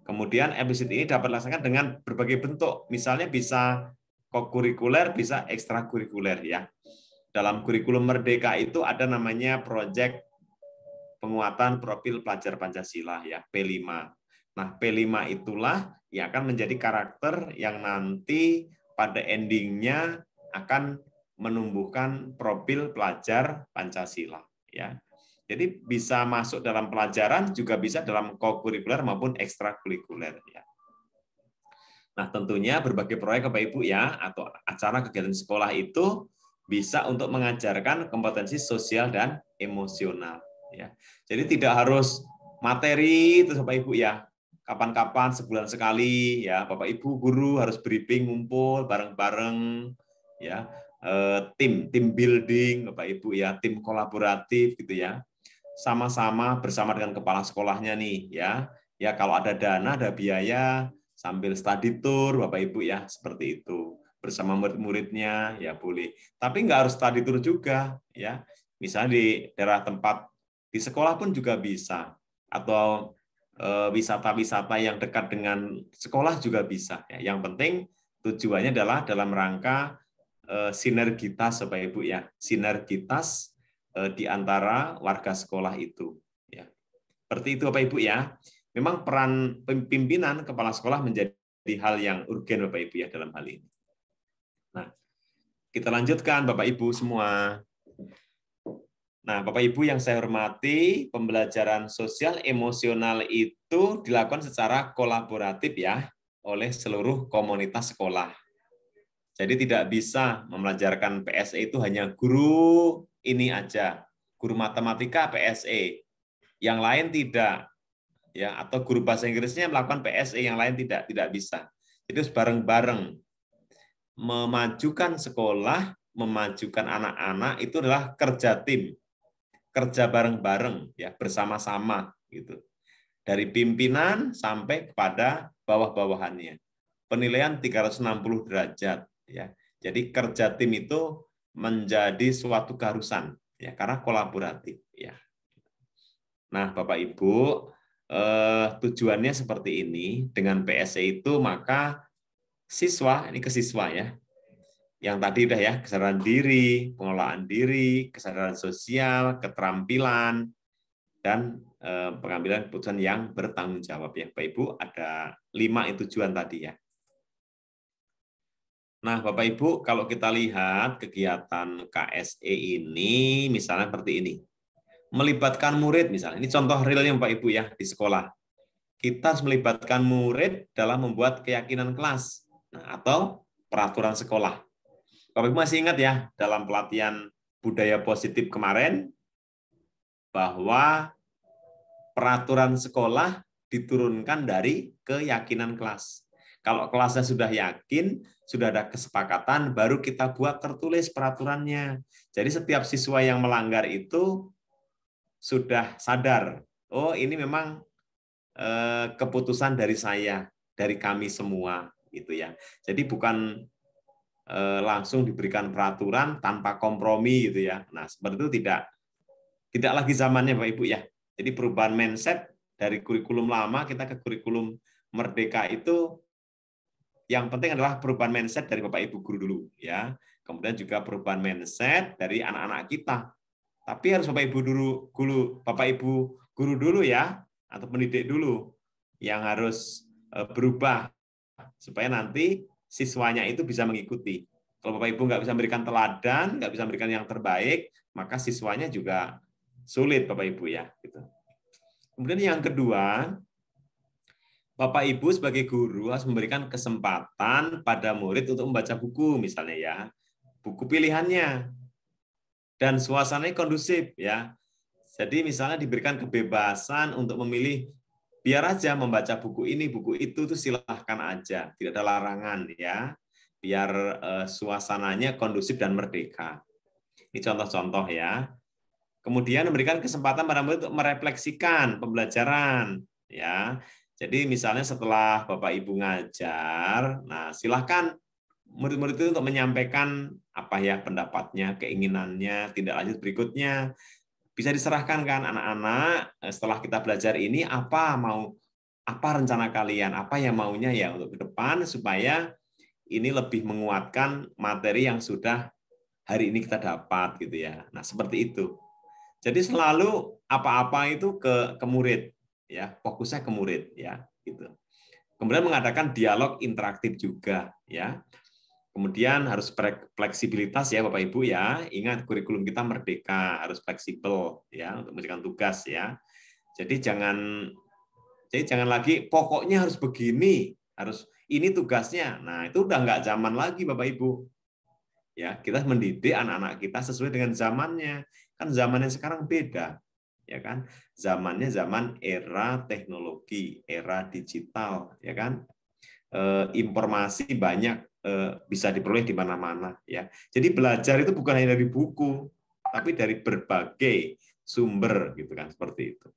Kemudian eksplisit ini dapat dilaksanakan dengan berbagai bentuk, misalnya bisa kokurikuler, bisa ekstrakurikuler ya. Dalam kurikulum Merdeka itu ada namanya proyek penguatan profil pelajar Pancasila ya, P5. Nah, P5 itulah yang akan menjadi karakter yang nanti pada endingnya akan menumbuhkan profil pelajar Pancasila ya. Jadi bisa masuk dalam pelajaran, juga bisa dalam kokurikuler maupun ekstrakurikuler. Ya. Nah, tentunya berbagai proyek Bapak Ibu ya, atau acara kegiatan sekolah itu bisa untuk mengajarkan kompetensi sosial dan emosional. Ya. Jadi tidak harus materi itu Bapak Ibu ya. Kapan-kapan sebulan sekali ya, Bapak Ibu guru harus briefing, ngumpul bareng-bareng ya. Tim building Bapak Ibu ya, tim kolaboratif gitu ya. Sama-sama bersama dengan kepala sekolahnya nih ya. Ya kalau ada dana, ada biaya, sambil study tour Bapak Ibu ya, seperti itu. Bersama murid-muridnya ya boleh. Tapi nggak harus study tour juga ya. Misalnya di daerah tempat di sekolah pun juga bisa, atau wisata-wisata yang dekat dengan sekolah juga bisa. Ya. Yang penting tujuannya adalah dalam rangka sinergitas Bapak Ibu ya, sinergitas di antara warga sekolah itu. Ya. Seperti itu Bapak Ibu ya. Memang peran pimpinan kepala sekolah menjadi hal yang urgen Bapak Ibu ya dalam hal ini. Nah, kita lanjutkan Bapak Ibu semua. Nah, Bapak Ibu yang saya hormati, pembelajaran sosial emosional itu dilakukan secara kolaboratif ya oleh seluruh komunitas sekolah. Jadi tidak bisa membelajarkan PSE itu hanya guru ini aja, guru matematika PSE, yang lain tidak, ya, atau guru bahasa Inggrisnya melakukan PSE, yang lain tidak bisa. Jadi harus bareng-bareng. Memajukan sekolah, memajukan anak-anak itu adalah kerja tim, kerja bareng-bareng, ya, bersama-sama gitu. Dari pimpinan sampai kepada bawah-bawahannya. Penilaian 360 derajat, ya. Jadi kerja tim itu menjadi suatu keharusan, ya, karena kolaboratif, ya. Nah, Bapak Ibu, tujuannya seperti ini. Dengan PSE itu maka siswa, ini ke siswa ya, yang tadi udah ya, kesadaran diri, pengelolaan diri, kesadaran sosial, keterampilan, dan pengambilan keputusan yang bertanggung jawab ya. Bapak Ibu, ada 5 tujuan tadi ya. Nah, Bapak Ibu, kalau kita lihat kegiatan KSE ini, misalnya seperti ini. Melibatkan murid misalnya, ini contoh realnya Bapak Ibu ya di sekolah. Kita harus melibatkan murid dalam membuat keyakinan kelas, nah, atau peraturan sekolah. Bapak Ibu masih ingat ya dalam pelatihan budaya positif kemarin bahwa peraturan sekolah diturunkan dari keyakinan kelas. Kalau kelasnya sudah yakin, sudah ada kesepakatan, baru kita buat tertulis peraturannya. Jadi setiap siswa yang melanggar itu sudah sadar, oh ini memang keputusan dari saya, dari kami semua, gitu ya. Jadi bukan langsung diberikan peraturan tanpa kompromi, gitu ya. Nah seperti itu tidak lagi zamannya, Bapak Ibu ya. Jadi perubahan mindset dari kurikulum lama kita ke kurikulum merdeka itu, yang penting adalah perubahan mindset dari Bapak Ibu guru dulu, ya. Kemudian juga perubahan mindset dari anak-anak kita. Tapi harus Bapak Ibu Bapak Ibu guru dulu ya, atau pendidik dulu yang harus berubah supaya nanti siswanya itu bisa mengikuti. Kalau Bapak Ibu nggak bisa memberikan teladan, nggak bisa memberikan yang terbaik, maka siswanya juga sulit Bapak Ibu ya. Gitu. Kemudian yang kedua, Bapak Ibu sebagai guru harus memberikan kesempatan pada murid untuk membaca buku misalnya ya, buku pilihannya, dan suasananya kondusif ya. Jadi misalnya diberikan kebebasan untuk memilih, biar aja membaca buku ini, buku itu tuh silahkan aja, tidak ada larangan ya, biar suasananya kondusif dan merdeka. Ini contoh-contoh ya. Kemudian memberikan kesempatan pada murid untuk merefleksikan pembelajaran ya. Jadi misalnya setelah Bapak Ibu ngajar, nah silahkan murid-murid itu untuk menyampaikan apa ya pendapatnya, keinginannya, tindak lanjut berikutnya. Bisa diserahkan kan anak-anak, setelah kita belajar ini apa rencana kalian, apa yang maunya ya untuk ke depan supaya ini lebih menguatkan materi yang sudah hari ini kita dapat gitu ya. Nah, seperti itu. Jadi selalu apa-apa itu ke murid ya, fokusnya ke murid ya gitu. Kemudian mengadakan dialog interaktif juga ya. Kemudian harus fleksibilitas ya Bapak Ibu ya. Ingat kurikulum kita merdeka, harus fleksibel ya untuk mengerjakan tugas ya. Jadi jangan lagi pokoknya harus begini, harus ini tugasnya. Nah, itu udah nggak zaman lagi Bapak Ibu. Ya, kita mendidik anak-anak kita sesuai dengan zamannya. Kan zamannya sekarang beda. Ya kan? Zamannya zaman era teknologi, era digital, ya kan? Informasi banyak bisa diperoleh di mana-mana ya. Jadi belajar itu bukan hanya dari buku, tapi dari berbagai sumber gitu kan, seperti itu.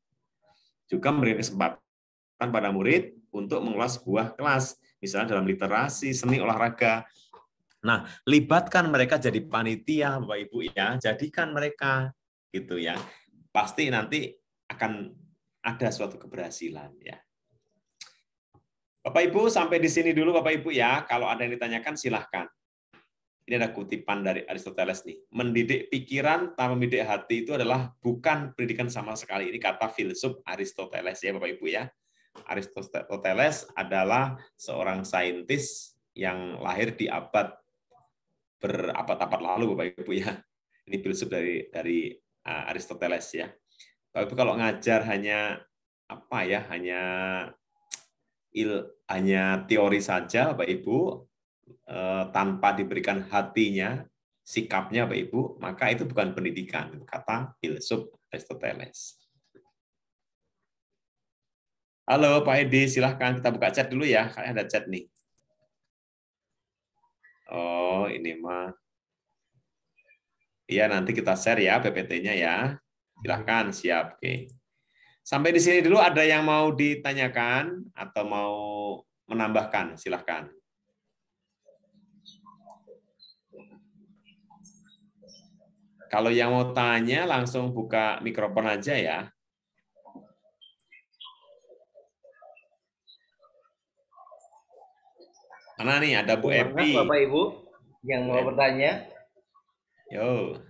Juga memberikan kesempatan pada murid untuk mengelola sebuah kelas, misalnya dalam literasi, seni, olahraga. Nah, libatkan mereka jadi panitia, Bapak Ibu ya, jadikan mereka gitu ya. Pasti nanti akan ada suatu keberhasilan ya. Bapak Ibu, sampai di sini dulu Bapak Ibu ya. Kalau ada yang ditanyakan silahkan. Ini ada kutipan dari Aristoteles nih. Mendidik pikiran tanpa mendidik hati itu adalah bukan pendidikan sama sekali. Ini kata filsuf Aristoteles ya Bapak Ibu ya. Aristoteles adalah seorang saintis yang lahir di abad berabad-abad lalu Bapak Ibu ya. Ini filsuf dari Aristoteles ya. Bapak Ibu kalau ngajar hanya apa ya, hanya teori saja, Bapak Ibu, tanpa diberikan hatinya, sikapnya, Bapak Ibu, maka itu bukan pendidikan, kata filsuf Aristoteles. Halo Pak Edi, silahkan kita buka chat dulu ya, kayaknya ada chat nih. Oh, ini mah. Iya, nanti kita share ya PPT-nya ya. Silahkan, siap. Oke. Sampai di sini dulu ada yang mau ditanyakan atau mau menambahkan, silahkan. Kalau yang mau tanya langsung buka mikrofon aja ya. Mana nih ada Bu Epi. Bapak Ibu yang mau bertanya. Yo.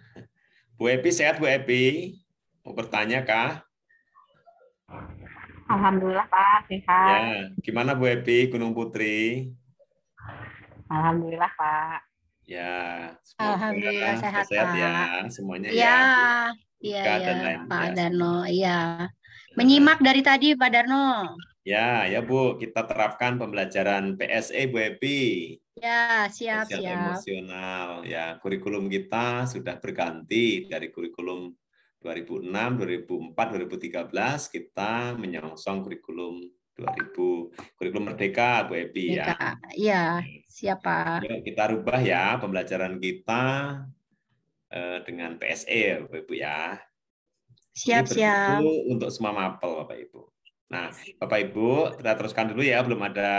Bu Epi sehat Bu Epi? Mau bertanya kah? Alhamdulillah Pak, sehat. Ya, gimana Bu Epi, Gunung Putri? Alhamdulillah Pak. Ya, Alhamdulillah sehat sehat Pak. ya semuanya Iya, ya. iya, Dan iya, lain-lain Pak ya. Darno, iya. Menyimak dari tadi Pak Darno. Ya, ya Bu, kita terapkan pembelajaran PSE Bu Epi. Ya, siap, Sosial siap. emosional. Ya, kurikulum kita sudah berganti dari kurikulum 2006, 2004, 2013 kita menyongsong kurikulum 2000, kurikulum merdeka Bu Epi ya. Iya, siap Pak. Yuk, kita rubah ya pembelajaran kita dengan PSE ya Bapak Ibu ya. Siap, Ini siap. berlaku untuk semua mapel Bapak Ibu. Nah, Bapak Ibu, kita teruskan dulu ya, belum ada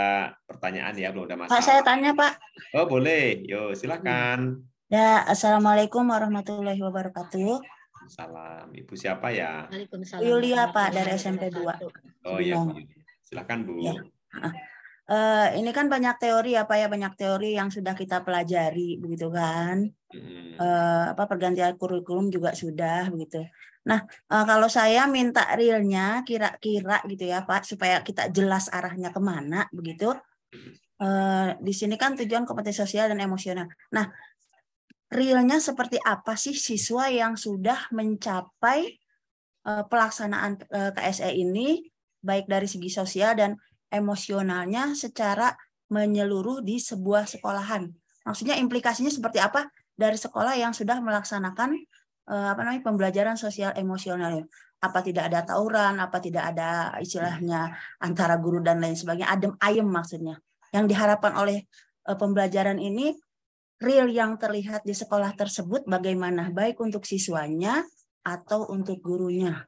pertanyaan ya, belum ada masalah. Pak, saya tanya Pak. Oh boleh, yo silakan. Ya, Assalamualaikum warahmatullahi wabarakatuh. Salam, Ibu siapa ya? Waalaikumsalam. Yulia Pak dari SMP 2. Oh iya, Bu. Silakan Bu. Ya. Ini kan banyak teori ya Pak ya, banyak teori yang sudah kita pelajari begitu kan. Pergantian kurikulum juga sudah begitu. Nah, kalau saya minta realnya kira-kira gitu ya Pak, supaya kita jelas arahnya kemana begitu. Di sini kan tujuan kompetensi sosial dan emosional. Nah, realnya seperti apa sih siswa yang sudah mencapai pelaksanaan KSE ini, baik dari segi sosial dan emosionalnya secara menyeluruh di sebuah sekolahan. Maksudnya implikasinya seperti apa dari sekolah yang sudah melaksanakan pembelajaran sosial emosional. Apa tidak ada tawuran, apa tidak ada istilahnya antara guru dan lain sebagainya, adem ayem maksudnya. Yang diharapkan oleh pembelajaran ini real yang terlihat di sekolah tersebut bagaimana, baik untuk siswanya atau untuk gurunya,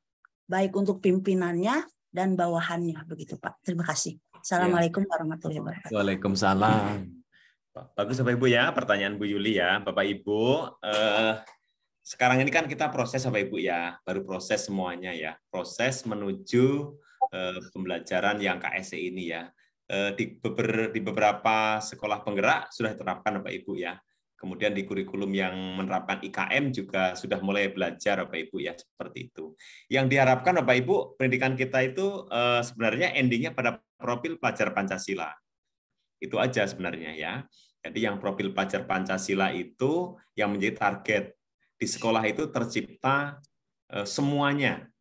baik untuk pimpinannya dan bawahannya, begitu Pak. Terima kasih. Assalamualaikum warahmatullahi wabarakatuh. Waalaikumsalam. Bagus Bapak Ibu ya, pertanyaan Bu Yuli ya. Bapak Ibu, sekarang ini kan kita proses Bapak Ibu ya, baru proses semuanya ya. Proses menuju pembelajaran yang KSE ini ya. Di beberapa sekolah penggerak sudah diterapkan Bapak Ibu ya. Kemudian di kurikulum yang menerapkan IKM juga sudah mulai belajar Bapak Ibu ya, seperti itu. Yang diharapkan Bapak Ibu, pendidikan kita itu sebenarnya endingnya pada profil pelajar Pancasila. Itu aja sebenarnya ya. Jadi yang profil pelajar Pancasila itu yang menjadi target. Di sekolah itu tercipta semuanya.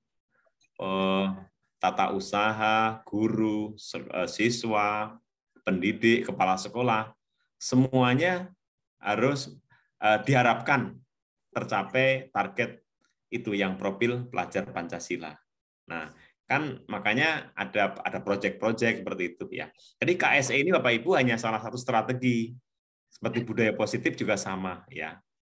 Tata usaha, guru, siswa, pendidik, kepala sekolah, semuanya harus diharapkan tercapai target itu yang profil pelajar Pancasila. Nah, kan makanya ada proyek-proyek seperti itu ya. Jadi KSE ini Bapak Ibu hanya salah satu strategi. Seperti budaya positif juga sama ya.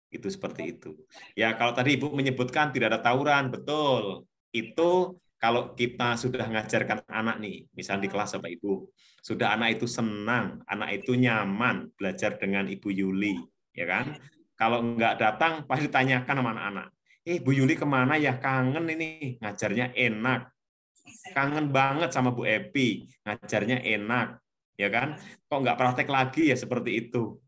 Itu seperti itu. Ya, kalau tadi Ibu menyebutkan tidak ada tawuran, betul. Itu kalau kita sudah mengajarkan anak nih, misalnya di kelas Bapak Ibu, sudah anak itu senang, anak itu nyaman belajar dengan Ibu Yuli, ya kan? Kalau nggak datang, pasti tanyakan sama anak-anak. Bu Yuli kemana ya? Kangen ini, ngajarnya enak. Kangen banget sama Bu Epi, ngajarnya enak. Ya kan? Kok nggak praktek lagi ya seperti itu.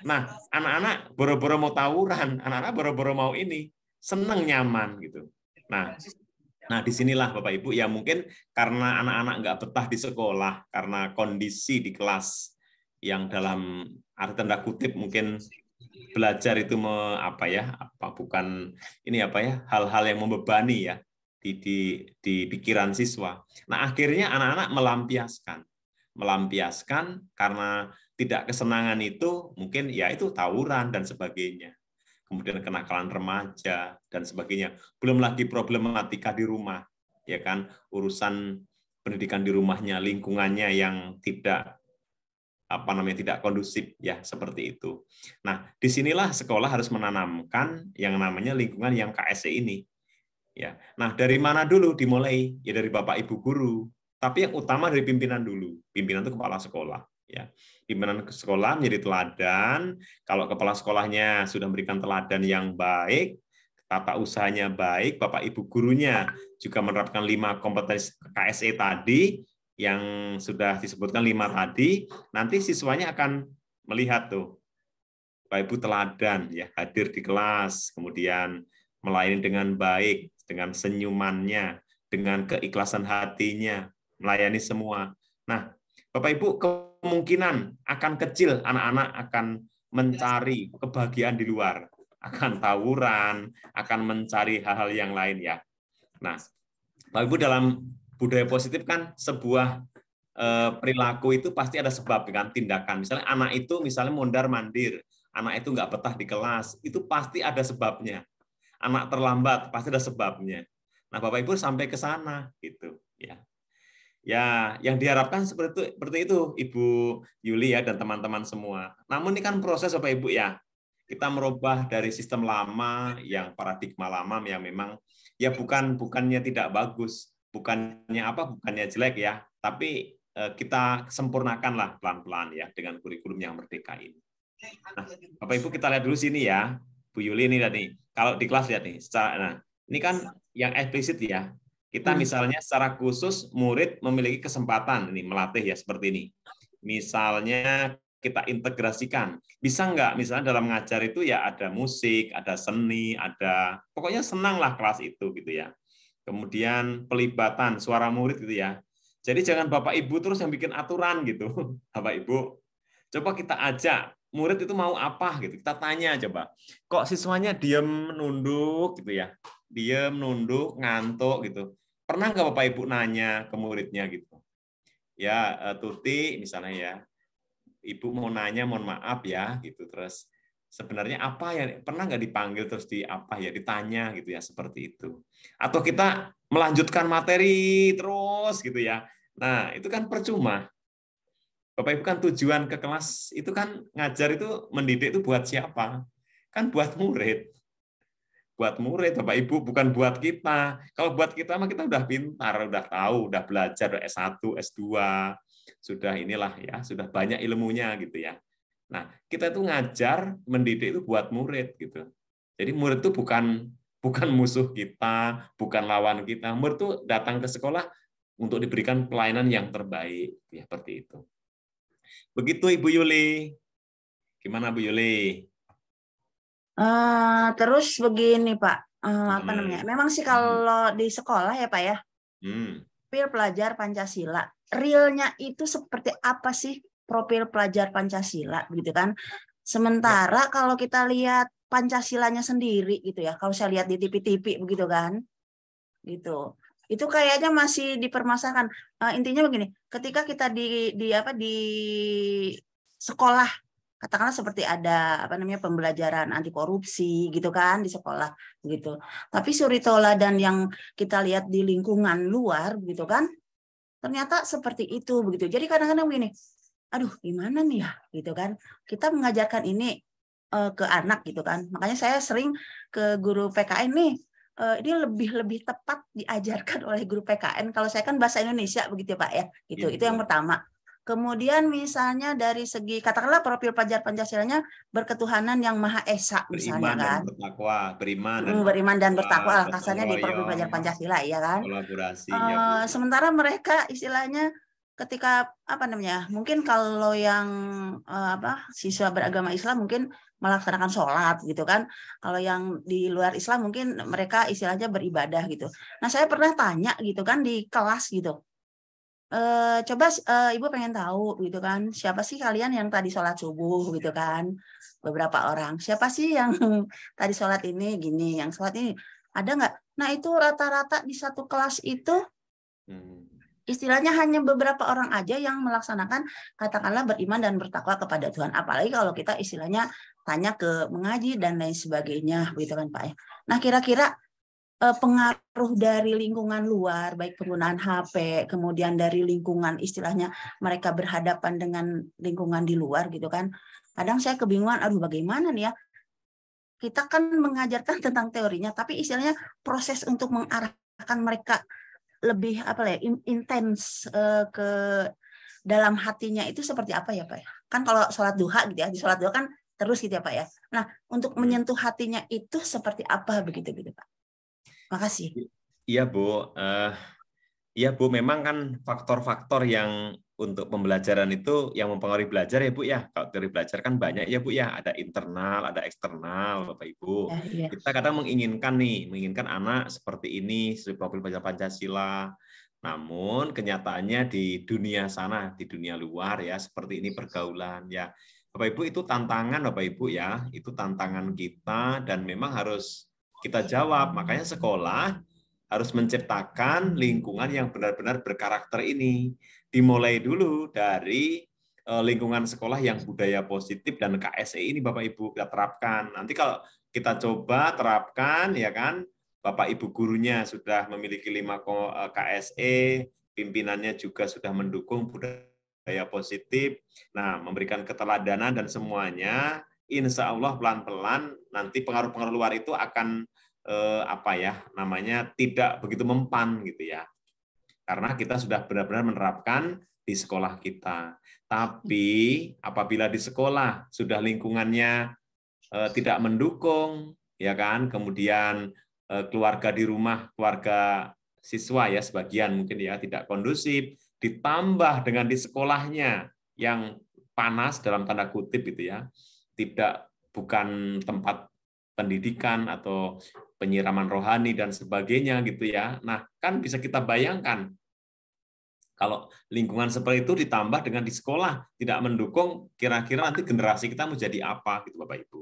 Nah, anak-anak boro-boro mau tawuran, anak-anak boro-boro mau ini, seneng nyaman gitu. Nah, disinilah Bapak Ibu ya mungkin karena anak-anak nggak betah di sekolah, karena kondisi di kelas yang dalam arti tanda kutip mungkin belajar itu bukan hal-hal yang membebani ya di pikiran siswa. Nah, akhirnya anak-anak melampiaskan karena tidak kesenangan itu mungkin ya itu tawuran dan sebagainya. Kemudian kenakalan remaja dan sebagainya. Belum lagi problematika di rumah, ya kan, urusan pendidikan di rumahnya, lingkungannya yang tidak kondusif ya seperti itu. Nah, disinilah sekolah harus menanamkan yang namanya lingkungan yang KSE ini. Ya. Nah, dari mana dulu dimulai? Ya dari Bapak Ibu guru. Tapi yang utama dari pimpinan dulu. Pimpinan itu kepala sekolah. Ya. Pimpinan sekolah menjadi teladan. Kalau kepala sekolahnya sudah memberikan teladan yang baik, tata usahanya baik, Bapak Ibu gurunya juga menerapkan 5 kompetensi KSE tadi, yang sudah disebutkan 5 tadi, nanti siswanya akan melihat tuh, Bapak Ibu teladan, ya hadir di kelas, kemudian melayani dengan baik, dengan senyumannya, dengan keikhlasan hatinya, melayani semua. Nah, Bapak Ibu kemungkinan akan kecil anak-anak akan mencari kebahagiaan di luar, akan tawuran, akan mencari hal-hal yang lain ya. Nah, Bapak Ibu dalam budaya positif kan sebuah perilaku itu pasti ada sebab kan, tindakan. Misalnya anak itu misalnya mondar-mandir, anak itu nggak betah di kelas, itu pasti ada sebabnya. Anak terlambat pasti ada sebabnya. Nah, Bapak Ibu sampai ke sana gitu ya. Ya, yang diharapkan seperti itu Ibu Yuli ya dan teman-teman semua. Namun ini kan proses Bapak Ibu ya. Kita merubah dari sistem lama yang paradigma lama yang memang ya bukannya tidak bagus, bukannya jelek ya, tapi kita sempurnakanlah pelan-pelan ya dengan kurikulum yang merdeka ini. Nah, Bapak Ibu kita lihat dulu sini ya, Bu Yuli ini tadi. Kalau di kelas lihat nih, nah ini kan yang eksplisit ya. Kita misalnya secara khusus murid memiliki kesempatan ini melatih ya seperti ini. Misalnya kita integrasikan, bisa nggak misalnya dalam mengajar itu ya ada musik, ada seni, ada pokoknya senanglah kelas itu gitu ya. Kemudian pelibatan suara murid gitu ya. Jadi jangan Bapak Ibu terus yang bikin aturan gitu. Bapak Ibu, coba kita ajak murid itu mau apa gitu. Kita tanya coba. Kok siswanya diam nunduk gitu ya. Diam nunduk, ngantuk gitu. Pernah nggak Bapak Ibu nanya ke muridnya gitu? Ya, Tuti misalnya ya. Ibu mau nanya, mohon maaf ya gitu. Terus sebenarnya apa ya, pernah nggak dipanggil terus ditanya gitu ya, seperti itu. Atau kita melanjutkan materi terus gitu ya. Nah, itu kan percuma. Bapak Ibu kan tujuan ke kelas itu kan ngajar itu mendidik itu buat siapa? Kan buat murid. Buat murid Bapak Ibu, bukan buat kita. Kalau buat kita mah kita udah pintar, udah tahu, udah belajar S1, S2, sudah inilah ya, sudah banyak ilmunya gitu ya. Nah, kita itu ngajar, mendidik itu buat murid gitu. Jadi murid itu bukan musuh kita, bukan lawan kita. Murid itu datang ke sekolah untuk diberikan pelayanan yang terbaik, ya seperti itu. Begitu Ibu Yuli. Gimana Bu Yuli? Terus begini Pak, memang sih kalau di sekolah ya Pak ya, pelajar Pancasila, realnya itu seperti apa sih profil pelajar Pancasila gitu kan. Sementara kalau kita lihat Pancasilanya sendiri gitu ya, kalau saya lihat di TV-TV begitu kan, gitu. Itu kayaknya masih dipermasalahkan. Intinya begini, ketika kita di sekolah, katakanlah seperti ada pembelajaran anti korupsi gitu kan di sekolah gitu. Tapi suri tauladan yang kita lihat di lingkungan luar gitu kan, ternyata seperti itu begitu. Jadi kadang-kadang begini, aduh gimana nih ya gitu kan. Kita mengajarkan ini ke anak gitu kan. Makanya saya sering ke guru PKN nih, ini lebih tepat diajarkan oleh guru PKN. Kalau saya kan bahasa Indonesia begitu ya Pak ya. Gitu. Itu yang pertama. Kemudian misalnya dari segi katakanlah profil pelajar Pancasilanya berketuhanan yang Maha Esa misalnya kan. Beriman dan bertakwa. Kasarnya di profil pelajar Pancasila ya kan. Kolaborasi. Sementara mereka istilahnya ketika mungkin kalau yang siswa beragama Islam mungkin melaksanakan sholat gitu kan, kalau yang di luar Islam mungkin mereka istilahnya beribadah gitu. Nah saya pernah tanya gitu kan di kelas gitu, coba ibu pengen tahu gitu kan, siapa sih kalian yang tadi sholat subuh gitu kan, beberapa orang, siapa sih yang tadi sholat ini gini, yang sholat ini ada nggak? Nah itu rata-rata di satu kelas itu istilahnya hanya beberapa orang aja yang melaksanakan katakanlah beriman dan bertakwa kepada Tuhan. Apalagi kalau kita istilahnya tanya ke mengaji dan lain sebagainya, begitu kan Pak ya. Nah kira-kira pengaruh dari lingkungan luar, baik penggunaan HP, kemudian dari lingkungan istilahnya mereka berhadapan dengan lingkungan di luar gitu kan. Kadang saya kebingungan, aduh bagaimana nih ya. Kita kan mengajarkan tentang teorinya, tapi istilahnya proses untuk mengarahkan mereka lebih intens ke dalam hatinya itu seperti apa ya Pak ya? Kan kalau sholat duha gitu ya, di sholat duha kan terus gitu ya Pak ya. Nah untuk menyentuh hatinya itu seperti apa begitu Pak? Makasih. Iya Bu, memang kan faktor-faktor yang untuk pembelajaran itu yang mempengaruhi belajar ya Bu ya. Kalau teori belajar kan banyak ya Bu ya, ada internal, ada eksternal Bapak Ibu. Ya. Kita kadang menginginkan anak seperti ini, seperti profil belajar Pancasila. Namun kenyataannya di dunia sana, di dunia luar ya, seperti ini pergaulan ya. Bapak Ibu itu tantangan Bapak Ibu ya, itu tantangan kita dan memang harus kita jawab. Makanya sekolah harus menciptakan lingkungan yang benar-benar berkarakter ini. Dimulai dulu dari lingkungan sekolah yang budaya positif dan KSE ini Bapak Ibu kita terapkan. Nanti kalau kita coba terapkan ya kan, Bapak Ibu gurunya sudah memiliki 5 KSE, pimpinannya juga sudah mendukung budaya positif, nah memberikan keteladanan dan semuanya, insya Allah pelan-pelan nanti pengaruh-pengaruh luar itu akan tidak begitu mempan gitu ya, karena kita sudah benar-benar menerapkan di sekolah kita. Tapi apabila di sekolah sudah lingkungannya tidak mendukung ya kan, kemudian keluarga di rumah, keluarga siswa ya sebagian mungkin ya tidak kondusif, ditambah dengan di sekolahnya yang panas dalam tanda kutip gitu ya, bukan tempat pendidikan atau penyiraman rohani dan sebagainya gitu ya. Nah, kan bisa kita bayangkan kalau lingkungan seperti itu ditambah dengan di sekolah tidak mendukung, kira-kira nanti generasi kita mau jadi apa gitu Bapak Ibu.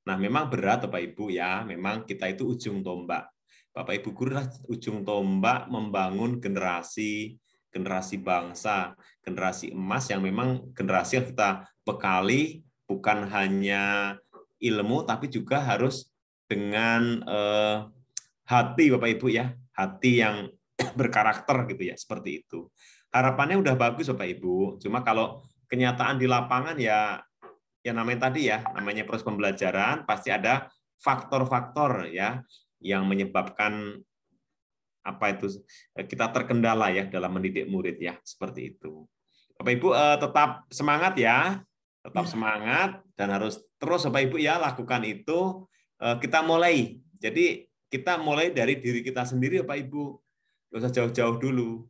Nah, memang berat Bapak Ibu ya, memang kita itu ujung tombak. Bapak Ibu guru adalah ujung tombak membangun generasi bangsa, generasi emas yang memang generasi yang kita bekali bukan hanya ilmu tapi juga harus dengan hati Bapak Ibu ya, hati yang berkarakter gitu ya, seperti itu. Harapannya udah bagus Bapak Ibu, cuma kalau kenyataan di lapangan ya namanya tadi ya, namanya proses pembelajaran pasti ada faktor-faktor ya yang menyebabkan kita terkendala ya dalam mendidik murid ya, seperti itu. Bapak Ibu tetap semangat ya. Tetap semangat dan harus terus Bapak Ibu ya lakukan itu. Kita mulai. Jadi kita mulai dari diri kita sendiri Bapak Ibu. Nggak usah jauh-jauh dulu.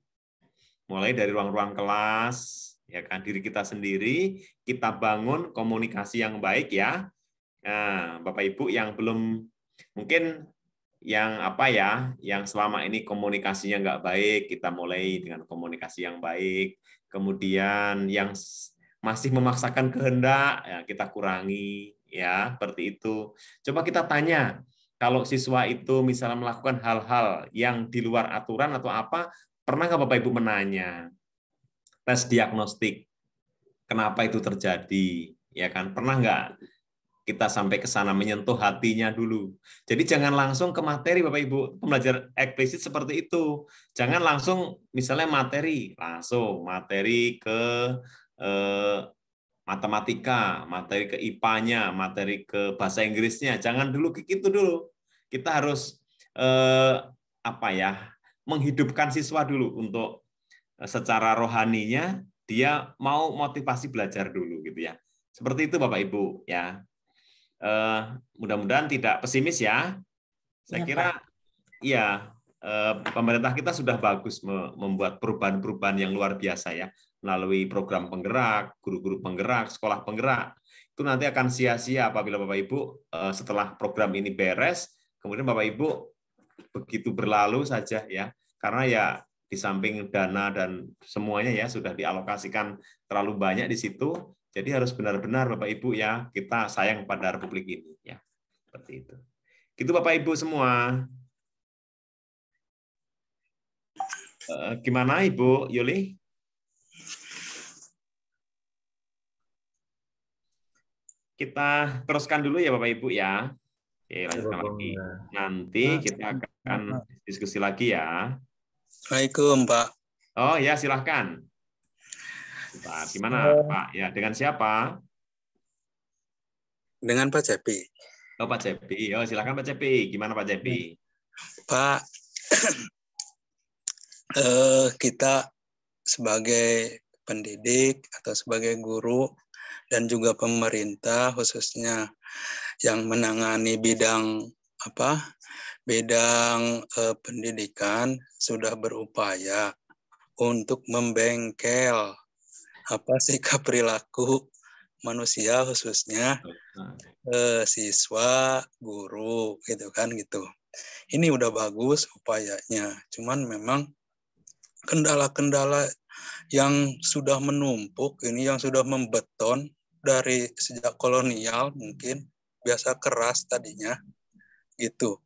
Mulai dari ruang-ruang kelas, ya kan, diri kita sendiri, kita bangun komunikasi yang baik ya. Nah, Bapak Ibu yang belum mungkin yang yang selama ini komunikasinya nggak baik, kita mulai dengan komunikasi yang baik. Kemudian yang masih memaksakan kehendak, ya kita kurangi, ya seperti itu. Coba kita tanya, kalau siswa itu misalnya melakukan hal-hal yang di luar aturan atau apa, pernah nggak Bapak Ibu menanya? Tes diagnostik, kenapa itu terjadi? Ya kan, pernah nggak kita sampai ke sana menyentuh hatinya dulu. Jadi jangan langsung ke materi Bapak Ibu. Pembelajaran eksplisit seperti itu. Jangan langsung misalnya materi, langsung materi ke matematika, materi ke IPA-nya, materi ke bahasa Inggrisnya. Jangan dulu ke itu dulu. Kita harus menghidupkan siswa dulu untuk secara rohaninya dia mau motivasi belajar dulu gitu ya. Seperti itu Bapak Ibu ya. Mudah-mudahan tidak pesimis ya. Saya kira ya pemerintah kita sudah bagus membuat perubahan-perubahan yang luar biasa ya, melalui program penggerak, guru-guru penggerak, sekolah penggerak. Itu nanti akan sia-sia apabila Bapak Ibu setelah program ini beres, kemudian Bapak Ibu begitu berlalu saja ya, karena ya di samping dana dan semuanya ya sudah dialokasikan terlalu banyak di situ. Jadi harus benar-benar Bapak Ibu ya, kita sayang pada Republik ini ya. Seperti itu. Gitu Bapak Ibu semua. Gimana Ibu Yuli? Kita teruskan dulu ya Bapak Ibu ya. Oke, lanjutkan lagi. Nanti kita akan diskusi lagi ya. Assalamualaikum Pak. Oh ya, silahkan. Pak, gimana Pak? Ya, dengan siapa? Dengan Pak Cepi. Oh Pak Cepi. Oh silakan Pak Cepi. Gimana Pak Cepi? Pak, kita sebagai pendidik atau sebagai guru dan juga pemerintah khususnya yang menangani bidang pendidikan sudah berupaya untuk membengkel sikap perilaku manusia khususnya siswa, guru gitu kan gitu. Ini udah bagus upayanya. Cuman memang kendala-kendala yang sudah menumpuk ini, yang sudah membeton dari sejak kolonial, mungkin biasa keras tadinya gitu.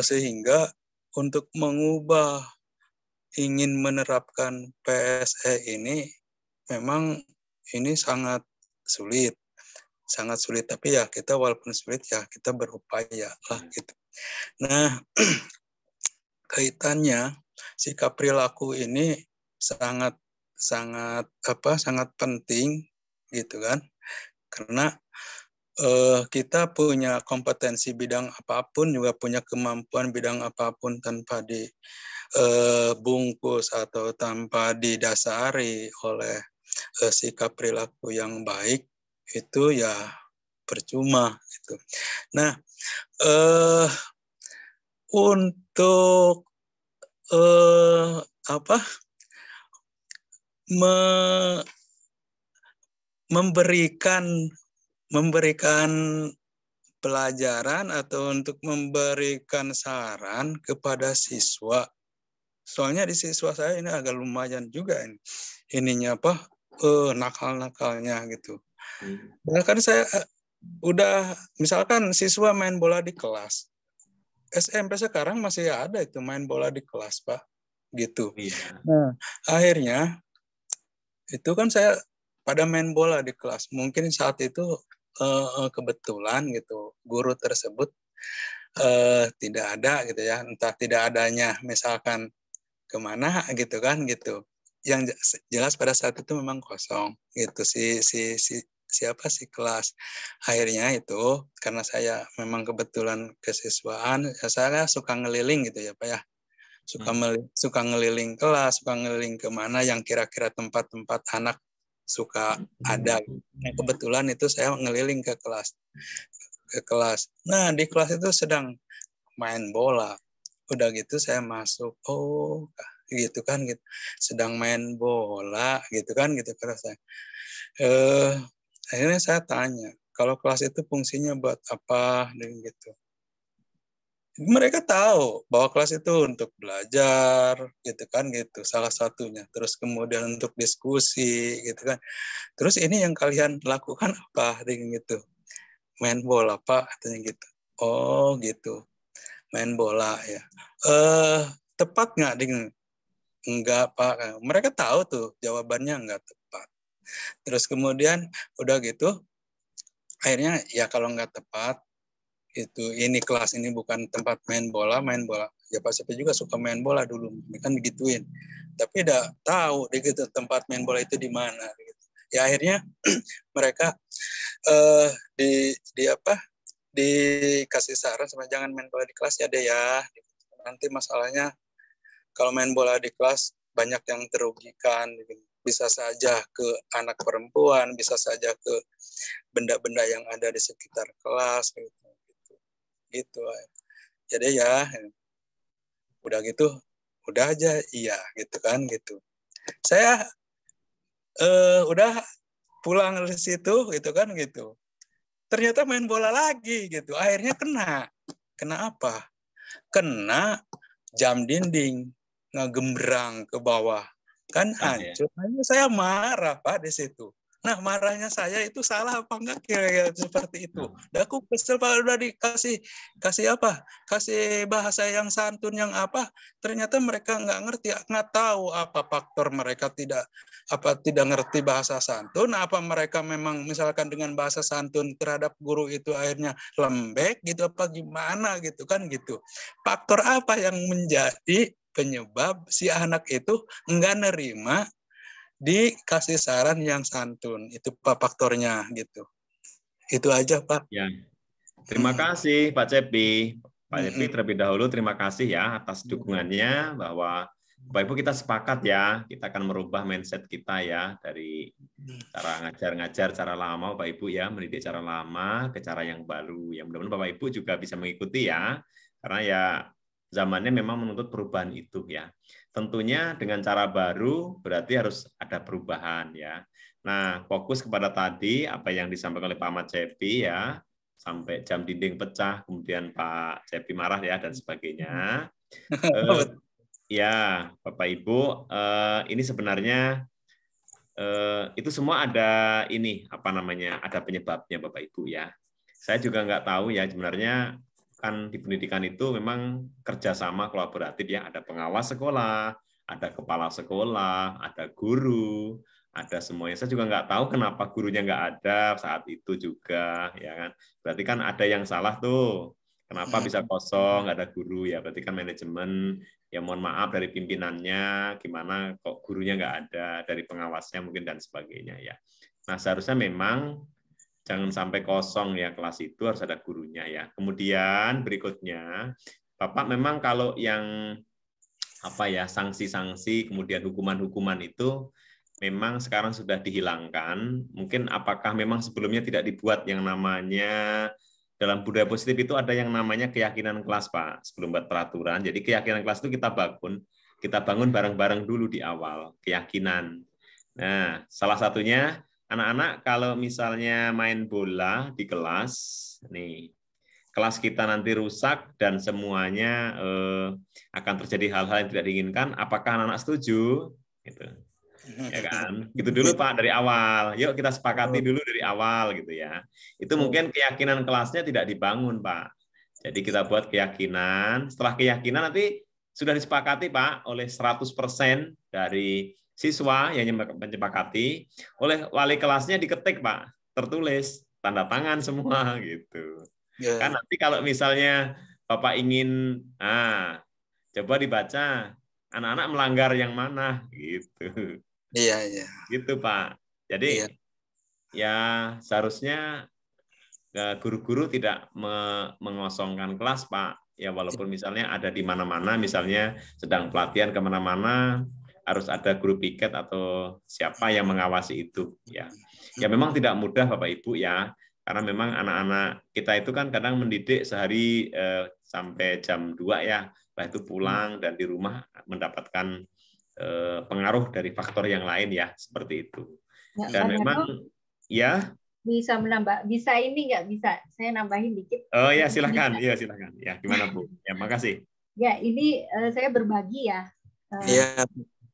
Sehingga untuk mengubah, ingin menerapkan PSE ini memang ini sangat sulit, tapi ya kita walaupun sulit ya kita berupaya lah gitu. Nah, kaitannya sikap perilaku ini sangat penting gitu kan, karena kita punya kompetensi bidang apapun, juga punya kemampuan bidang apapun tanpa dibungkus atau tanpa didasari oleh sikap perilaku yang baik, itu ya percuma gitu. Nah, untuk memberikan pelajaran atau untuk memberikan saran kepada siswa. Soalnya di siswa saya ini agak lumayan juga ininya nakal-nakalnya gitu. Bahkan saya udah, misalkan siswa main bola di kelas, SMP sekarang masih ada itu main bola di kelas Pak, gitu. Nah, akhirnya itu kan saya pada main bola di kelas. Mungkin saat itu kebetulan gitu guru tersebut tidak ada gitu ya, entah tidak adanya misalkan kemana gitu kan gitu. Yang jelas pada saat itu memang kosong gitu siapa sih kelas. Akhirnya itu karena saya memang kebetulan kesiswaan, saya suka ngeliling gitu ya Pak ya. Suka ngeliling kelas, suka ngeliling kemana yang kira-kira tempat-tempat anak suka ada. Nah, kebetulan itu saya ngeliling ke kelas. Nah, di kelas itu sedang main bola. Udah gitu saya masuk, oh gitu kan gitu. Sedang main bola gitu kan gitu terus saya. Akhirnya saya tanya, kalau kelas itu fungsinya buat apa dan gitu. Mereka tahu bahwa kelas itu untuk belajar, gitu kan, gitu. Salah satunya. Terus kemudian untuk diskusi, gitu kan. Terus ini yang kalian lakukan apa, gitu? Main bola, Pak, katanya gitu. Oh, gitu. Main bola ya. Tepat nggak, Ding? Enggak, Pak. Mereka tahu tuh jawabannya enggak tepat. Terus kemudian udah gitu, akhirnya ya kalau nggak tepat, ini kelas ini bukan tempat main bola ya Pak Sepi juga suka main bola dulu kan digituin, tapi udah tahu gitu tempat main bola itu di mana gitu. Ya akhirnya mereka dikasih saran sama jangan main bola di kelas ya deh ya, nanti masalahnya kalau main bola di kelas banyak yang terugikan gitu. Bisa saja ke anak perempuan, bisa saja ke benda-benda yang ada di sekitar kelas gitu. Jadi ya udah gitu, udah aja iya gitu kan gitu. Saya udah pulang dari situ gitu kan gitu. Ternyata main bola lagi gitu. Akhirnya kena apa? Kena jam dinding ngegembrang ke bawah. Kan hancur. Hanya saya marah Pak di situ. Nah, marahnya saya itu salah apa enggak kira-kira seperti itu. Dan aku kesel Pak udah kasih apa? Kasih bahasa yang santun yang apa? Ternyata mereka nggak tahu apa faktor mereka tidak ngerti bahasa santun, apa mereka memang misalkan dengan bahasa santun terhadap guru itu akhirnya lembek gitu apa gimana gitu kan gitu. Faktor apa yang menjadi penyebab si anak itu enggak nerima dikasih saran yang santun, itu Pak faktornya gitu. Itu aja Pak. Ya. Terima kasih Pak Cepi. Pak Cepi terlebih dahulu terima kasih ya atas dukungannya, bahwa Bapak Ibu kita sepakat ya, kita akan merubah mindset kita ya dari cara ngajar cara lama Bapak Ibu ya, mendidik cara lama ke cara yang baru. Yang mudah-mudahan Bapak Ibu juga bisa mengikuti ya, karena ya zamannya memang menuntut perubahan itu ya. Tentunya dengan cara baru berarti harus ada perubahan ya. Nah, fokus kepada tadi apa yang disampaikan oleh Pak Ahmad Cepi ya, sampai jam dinding pecah, kemudian Pak Cepi marah ya dan sebagainya. Ya, Bapak Ibu, ini sebenarnya itu semua ada ada penyebabnya Bapak Ibu ya. Saya juga nggak tahu ya sebenarnya. Kan di pendidikan itu memang kerjasama kolaboratif ya, ada pengawas sekolah, ada kepala sekolah, ada guru, ada semuanya. Saya juga nggak tahu kenapa gurunya nggak ada saat itu juga, ya kan? Berarti kan ada yang salah tuh. Kenapa bisa kosong, nggak ada guru ya? Berarti kan manajemen, ya mohon maaf dari pimpinannya, gimana kok gurunya nggak ada, dari pengawasnya mungkin dan sebagainya ya. Nah seharusnya memang jangan sampai kosong ya kelas itu, harus ada gurunya ya. Kemudian berikutnya, Bapak memang kalau yang sanksi-sanksi, kemudian hukuman-hukuman itu memang sekarang sudah dihilangkan. Mungkin apakah memang sebelumnya tidak dibuat yang namanya dalam budaya positif itu ada yang namanya keyakinan kelas Pak, sebelum buat peraturan. Jadi keyakinan kelas itu kita bangun bareng-bareng dulu di awal, keyakinan. Nah, salah satunya anak-anak kalau misalnya main bola di kelas, kelas kita nanti rusak dan semuanya akan terjadi hal-hal yang tidak diinginkan, apakah anak-anak setuju? Gitu. Ya kan? Gitu dulu Pak dari awal. Yuk kita sepakati dulu dari awal gitu ya. Itu mungkin keyakinan kelasnya tidak dibangun Pak. Jadi kita buat keyakinan, setelah keyakinan nanti sudah disepakati Pak oleh 100% dari siswa yang menyepakati, oleh wali kelasnya diketik Pak, tertulis, tanda tangan semua gitu. Kan nanti kalau misalnya Bapak ingin, coba dibaca anak-anak melanggar yang mana gitu. Iya. Gitu Pak. Jadi ya seharusnya guru-guru tidak mengosongkan kelas Pak. Ya walaupun misalnya ada di mana-mana, misalnya sedang pelatihan kemana-mana, harus ada guru piket atau siapa yang mengawasi itu ya. Ya memang tidak mudah Bapak Ibu ya, karena memang anak-anak kita itu kan kadang mendidik sehari sampai jam 2 ya, setelah itu pulang dan di rumah mendapatkan pengaruh dari faktor yang lain ya, seperti itu. Dan memang ya bisa menambah, bisa ini nggak bisa saya nambahin dikit? Oh ya, silakan. Iya, silakan. Ya, gimana Bu? Ya, makasih. Ya, ini saya berbagi ya. Iya.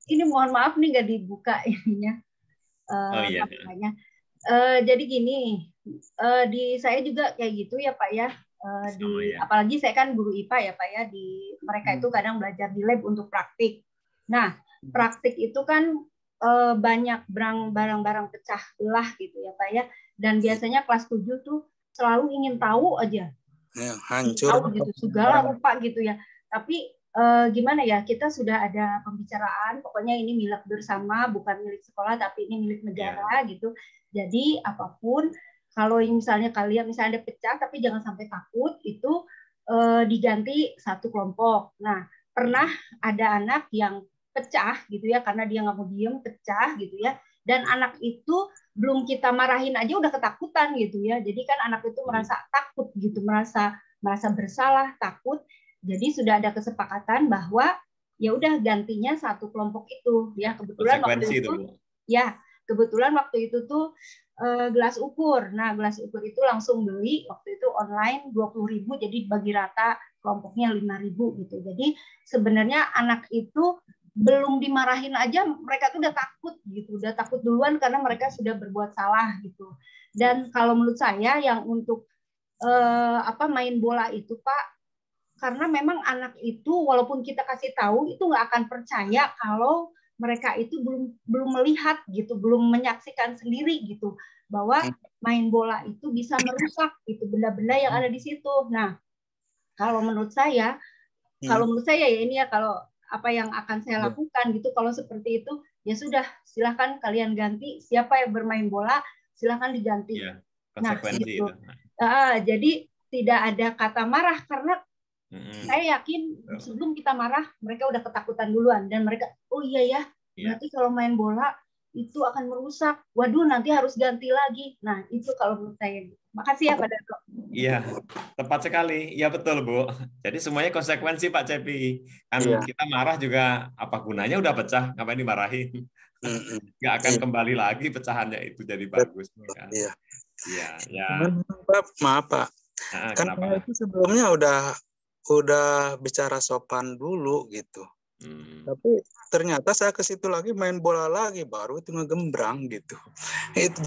Ini mohon maaf nih nggak dibuka ininya. Oh iya. Jadi gini, di saya juga kayak gitu ya Pak ya. Apalagi saya kan guru IPA ya Pak ya. Di mereka itu kadang belajar di lab untuk praktik. Nah, praktik itu kan banyak barang-barang pecah belah gitu ya Pak ya. Dan biasanya kelas 7 tuh selalu ingin tahu aja. Ya, hancur. Tahu gitu, segala rupa gitu ya. Tapi gimana ya, kita sudah ada pembicaraan, pokoknya ini milik bersama, bukan milik sekolah, tapi ini milik negara gitu. Jadi apapun, kalau misalnya kalian misalnya ada pecah, tapi jangan sampai takut, itu diganti satu kelompok. Nah, pernah ada anak yang pecah gitu ya, karena dia nggak mau diem, pecah gitu ya. Dan anak itu belum kita marahin aja udah ketakutan gitu ya. Jadi kan anak itu merasa takut gitu, merasa bersalah, takut. Jadi sudah ada kesepakatan bahwa ya udah gantinya satu kelompok itu ya. Kebetulan waktu itu tuh gelas ukur. Nah, gelas ukur itu langsung beli waktu itu online 20.000, jadi bagi rata kelompoknya 5.000 gitu. Jadi sebenarnya anak itu belum dimarahin aja mereka tuh udah takut gitu, udah takut duluan karena mereka sudah berbuat salah gitu. Dan kalau menurut saya yang untuk main bola itu Pak, karena memang anak itu walaupun kita kasih tahu itu nggak akan percaya kalau mereka itu belum melihat gitu, belum menyaksikan sendiri gitu bahwa main bola itu bisa merusak gitu benda-benda yang ada di situ. Nah, kalau menurut saya ya ini ya, kalau apa yang akan saya lakukan gitu, kalau seperti itu ya sudah, silahkan kalian ganti, siapa yang bermain bola silahkan diganti. Nah, gitu. Jadi tidak ada kata marah, karena saya yakin sebelum kita marah mereka udah ketakutan duluan, dan mereka oh iya ya, berarti kalau main bola itu akan merusak, waduh nanti harus ganti lagi. Nah, itu kalau menurut saya. Makasih ya Pak Darto. Iya, tepat sekali. Iya betul Bu. Jadi semuanya konsekuensi Pak Cepi. Kan kita marah juga apa gunanya, udah pecah, ngapain dimarahin? Nggak akan kembali lagi pecahannya itu jadi bagus. Kan? Iya. Iya. Maaf Pak. Kan itu sebelumnya udah bicara sopan dulu gitu. Tapi ternyata saya ke situ lagi main bola lagi, baru itu ngegembrang gitu.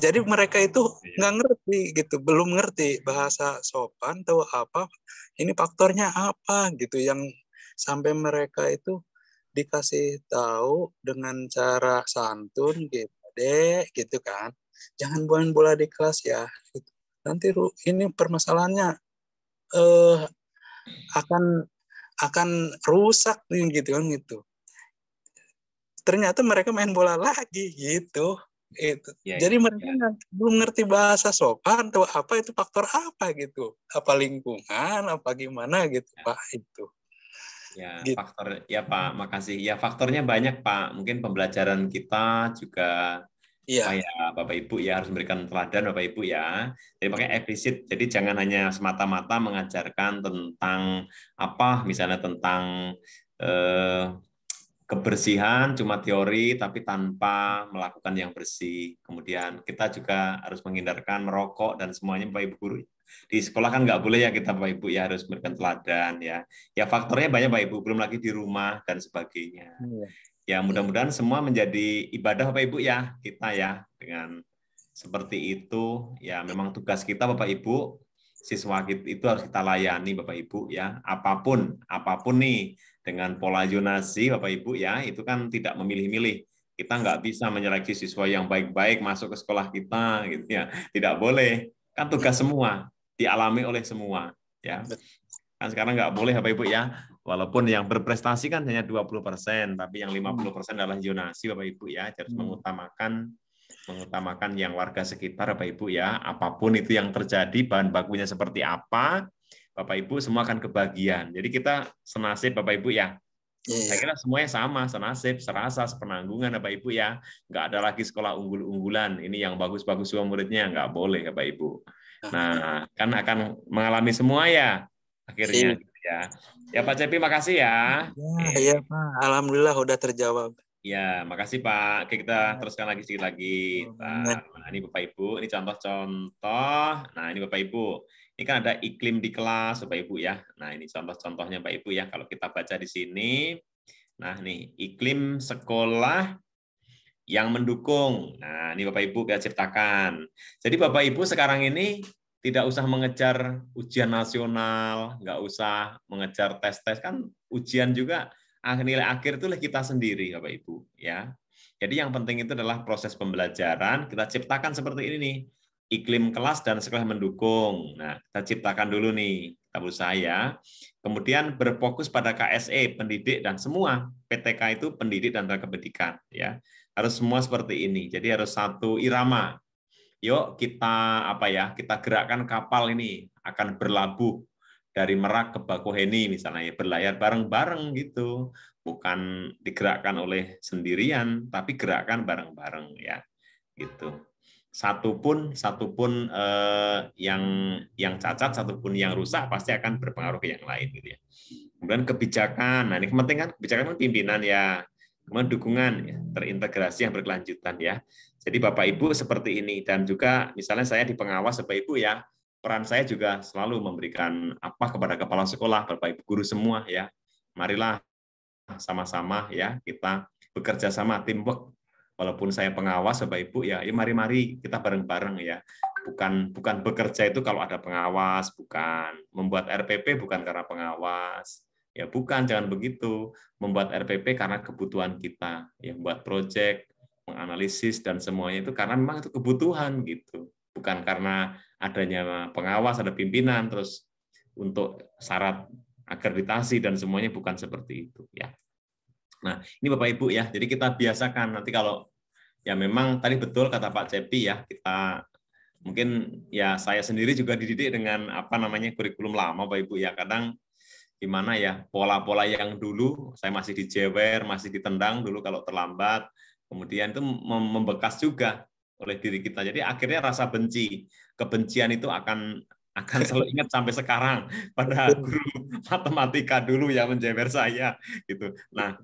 Jadi mereka itu nggak ngerti gitu, belum ngerti bahasa sopan atau apa. Ini faktornya apa gitu yang sampai mereka itu dikasih tahu dengan cara santun gitu, Dek, gitu kan. Jangan main bola di kelas ya. Gitu. Nanti ini permasalahannya akan rusak nih gitu kan gitu. Ternyata mereka main bola lagi gitu. Jadi mereka belum ngerti bahasa sopan atau apa, itu faktor apa gitu. Apa lingkungan, apa gimana gitu Pak itu. Ya, gitu. Faktor ya Pak, makasih. Ya faktornya banyak Pak. Mungkin pembelajaran kita juga Bapak Ibu ya harus memberikan teladan Bapak Ibu ya. Jadi makanya eksplisit. Jadi jangan hanya semata-mata mengajarkan tentang apa, misalnya tentang kebersihan cuma teori tapi tanpa melakukan yang bersih. Kemudian kita juga harus menghindarkan merokok dan semuanya Bapak Ibu guru. Di sekolah kan nggak boleh ya kita Bapak Ibu ya, harus memberikan teladan ya. Ya faktornya banyak Bapak Ibu, belum lagi di rumah dan sebagainya. Ya mudah-mudahan semua menjadi ibadah Bapak Ibu ya, kita ya dengan seperti itu. Ya memang tugas kita Bapak Ibu, siswa kita itu harus kita layani Bapak Ibu ya, apapun nih dengan pola zonasi Bapak Ibu ya, itu kan tidak memilih-milih. Kita nggak bisa menyeleksi siswa yang baik-baik masuk ke sekolah kita gitu ya, tidak boleh. Kan tugas semua dialami oleh semua ya. Kan sekarang nggak boleh Bapak Ibu ya, walaupun yang berprestasi kan hanya 20%, tapi yang 50% adalah zonasi Bapak Ibu ya, harus mengutamakan yang warga sekitar Bapak Ibu ya, apapun itu yang terjadi, bahan bakunya seperti apa, Bapak Ibu semua akan kebagian. Jadi kita senasib Bapak Ibu ya. Saya kira semuanya sama, senasib, serasa, sepenanggungan Bapak Ibu ya. Nggak ada lagi sekolah unggul-unggulan, ini yang bagus-bagus semua muridnya, nggak boleh Bapak Ibu. Nah, kan akan mengalami semua ya akhirnya ya. Ya Pak Cepi, makasih ya. Iya Pak, alhamdulillah udah terjawab. Ya, makasih Pak. Oke, kita teruskan lagi sedikit lagi. Nah, ini Bapak Ibu, ini contoh-contoh. Nah, ini Bapak Ibu. Ini kan ada iklim di kelas, Bapak Ibu ya. Nah, ini contoh-contohnya Bapak Ibu ya. Kalau kita baca di sini, nah nih, iklim sekolah yang mendukung. Nah, ini Bapak Ibu kita ciptakan. Jadi Bapak Ibu sekarang ini tidak usah mengejar ujian nasional, nggak usah mengejar tes-tes, kan ujian juga nilai akhir itu kita sendiri, Bapak Ibu, ya. Jadi yang penting itu adalah proses pembelajaran, kita ciptakan seperti ini nih, iklim kelas dan sekolah mendukung. Nah, kita ciptakan dulu nih, kita berusaha ya. Kemudian berfokus pada KSE, pendidik dan semua. PTK itu pendidik dan tenaga pendidikan, ya. Harus semua seperti ini. Jadi harus satu irama. Yuk kita kita gerakkan kapal ini akan berlabuh dari Merak ke Bakauheni misalnya, ya berlayar bareng-bareng gitu, bukan digerakkan oleh sendirian, tapi gerakkan bareng-bareng ya, gitu. Satupun yang cacat, satupun yang rusak pasti akan berpengaruh ke yang lain gitu ya. Kemudian kebijakan, nah ini penting kan, kebijakan pimpinan ya, kemudian dukungan ya, terintegrasi yang berkelanjutan ya. Jadi Bapak Ibu seperti ini, dan juga misalnya saya di pengawas Bapak Ibu ya, peran saya juga selalu memberikan kepada kepala sekolah, Bapak Ibu guru semua ya. Marilah sama-sama ya kita bekerja sama, teamwork. Walaupun saya pengawas Bapak Ibu ya, mari-mari kita bareng-bareng ya. Bukan bekerja itu kalau ada pengawas, bukan membuat RPP bukan karena pengawas. Ya bukan, jangan begitu. Membuat RPP karena kebutuhan kita, ya membuat proyek, menganalisis dan semuanya itu karena memang itu kebutuhan gitu. Bukan karena adanya pengawas, ada pimpinan, terus untuk syarat akreditasi dan semuanya bukan seperti itu ya. Nah, ini Bapak Ibu ya. Jadi kita biasakan nanti kalau ya memang tadi betul kata Pak Cepi ya, kita mungkin ya saya sendiri juga dididik dengan kurikulum lama Bapak Ibu ya. Kadang gimana ya, pola-pola yang dulu saya masih dijewer, masih ditendang dulu kalau terlambat, kemudian itu membekas juga oleh diri kita. Jadi akhirnya rasa benci, kebencian itu akan selalu ingat sampai sekarang pada guru matematika dulu yang menjewer saya gitu. Nah,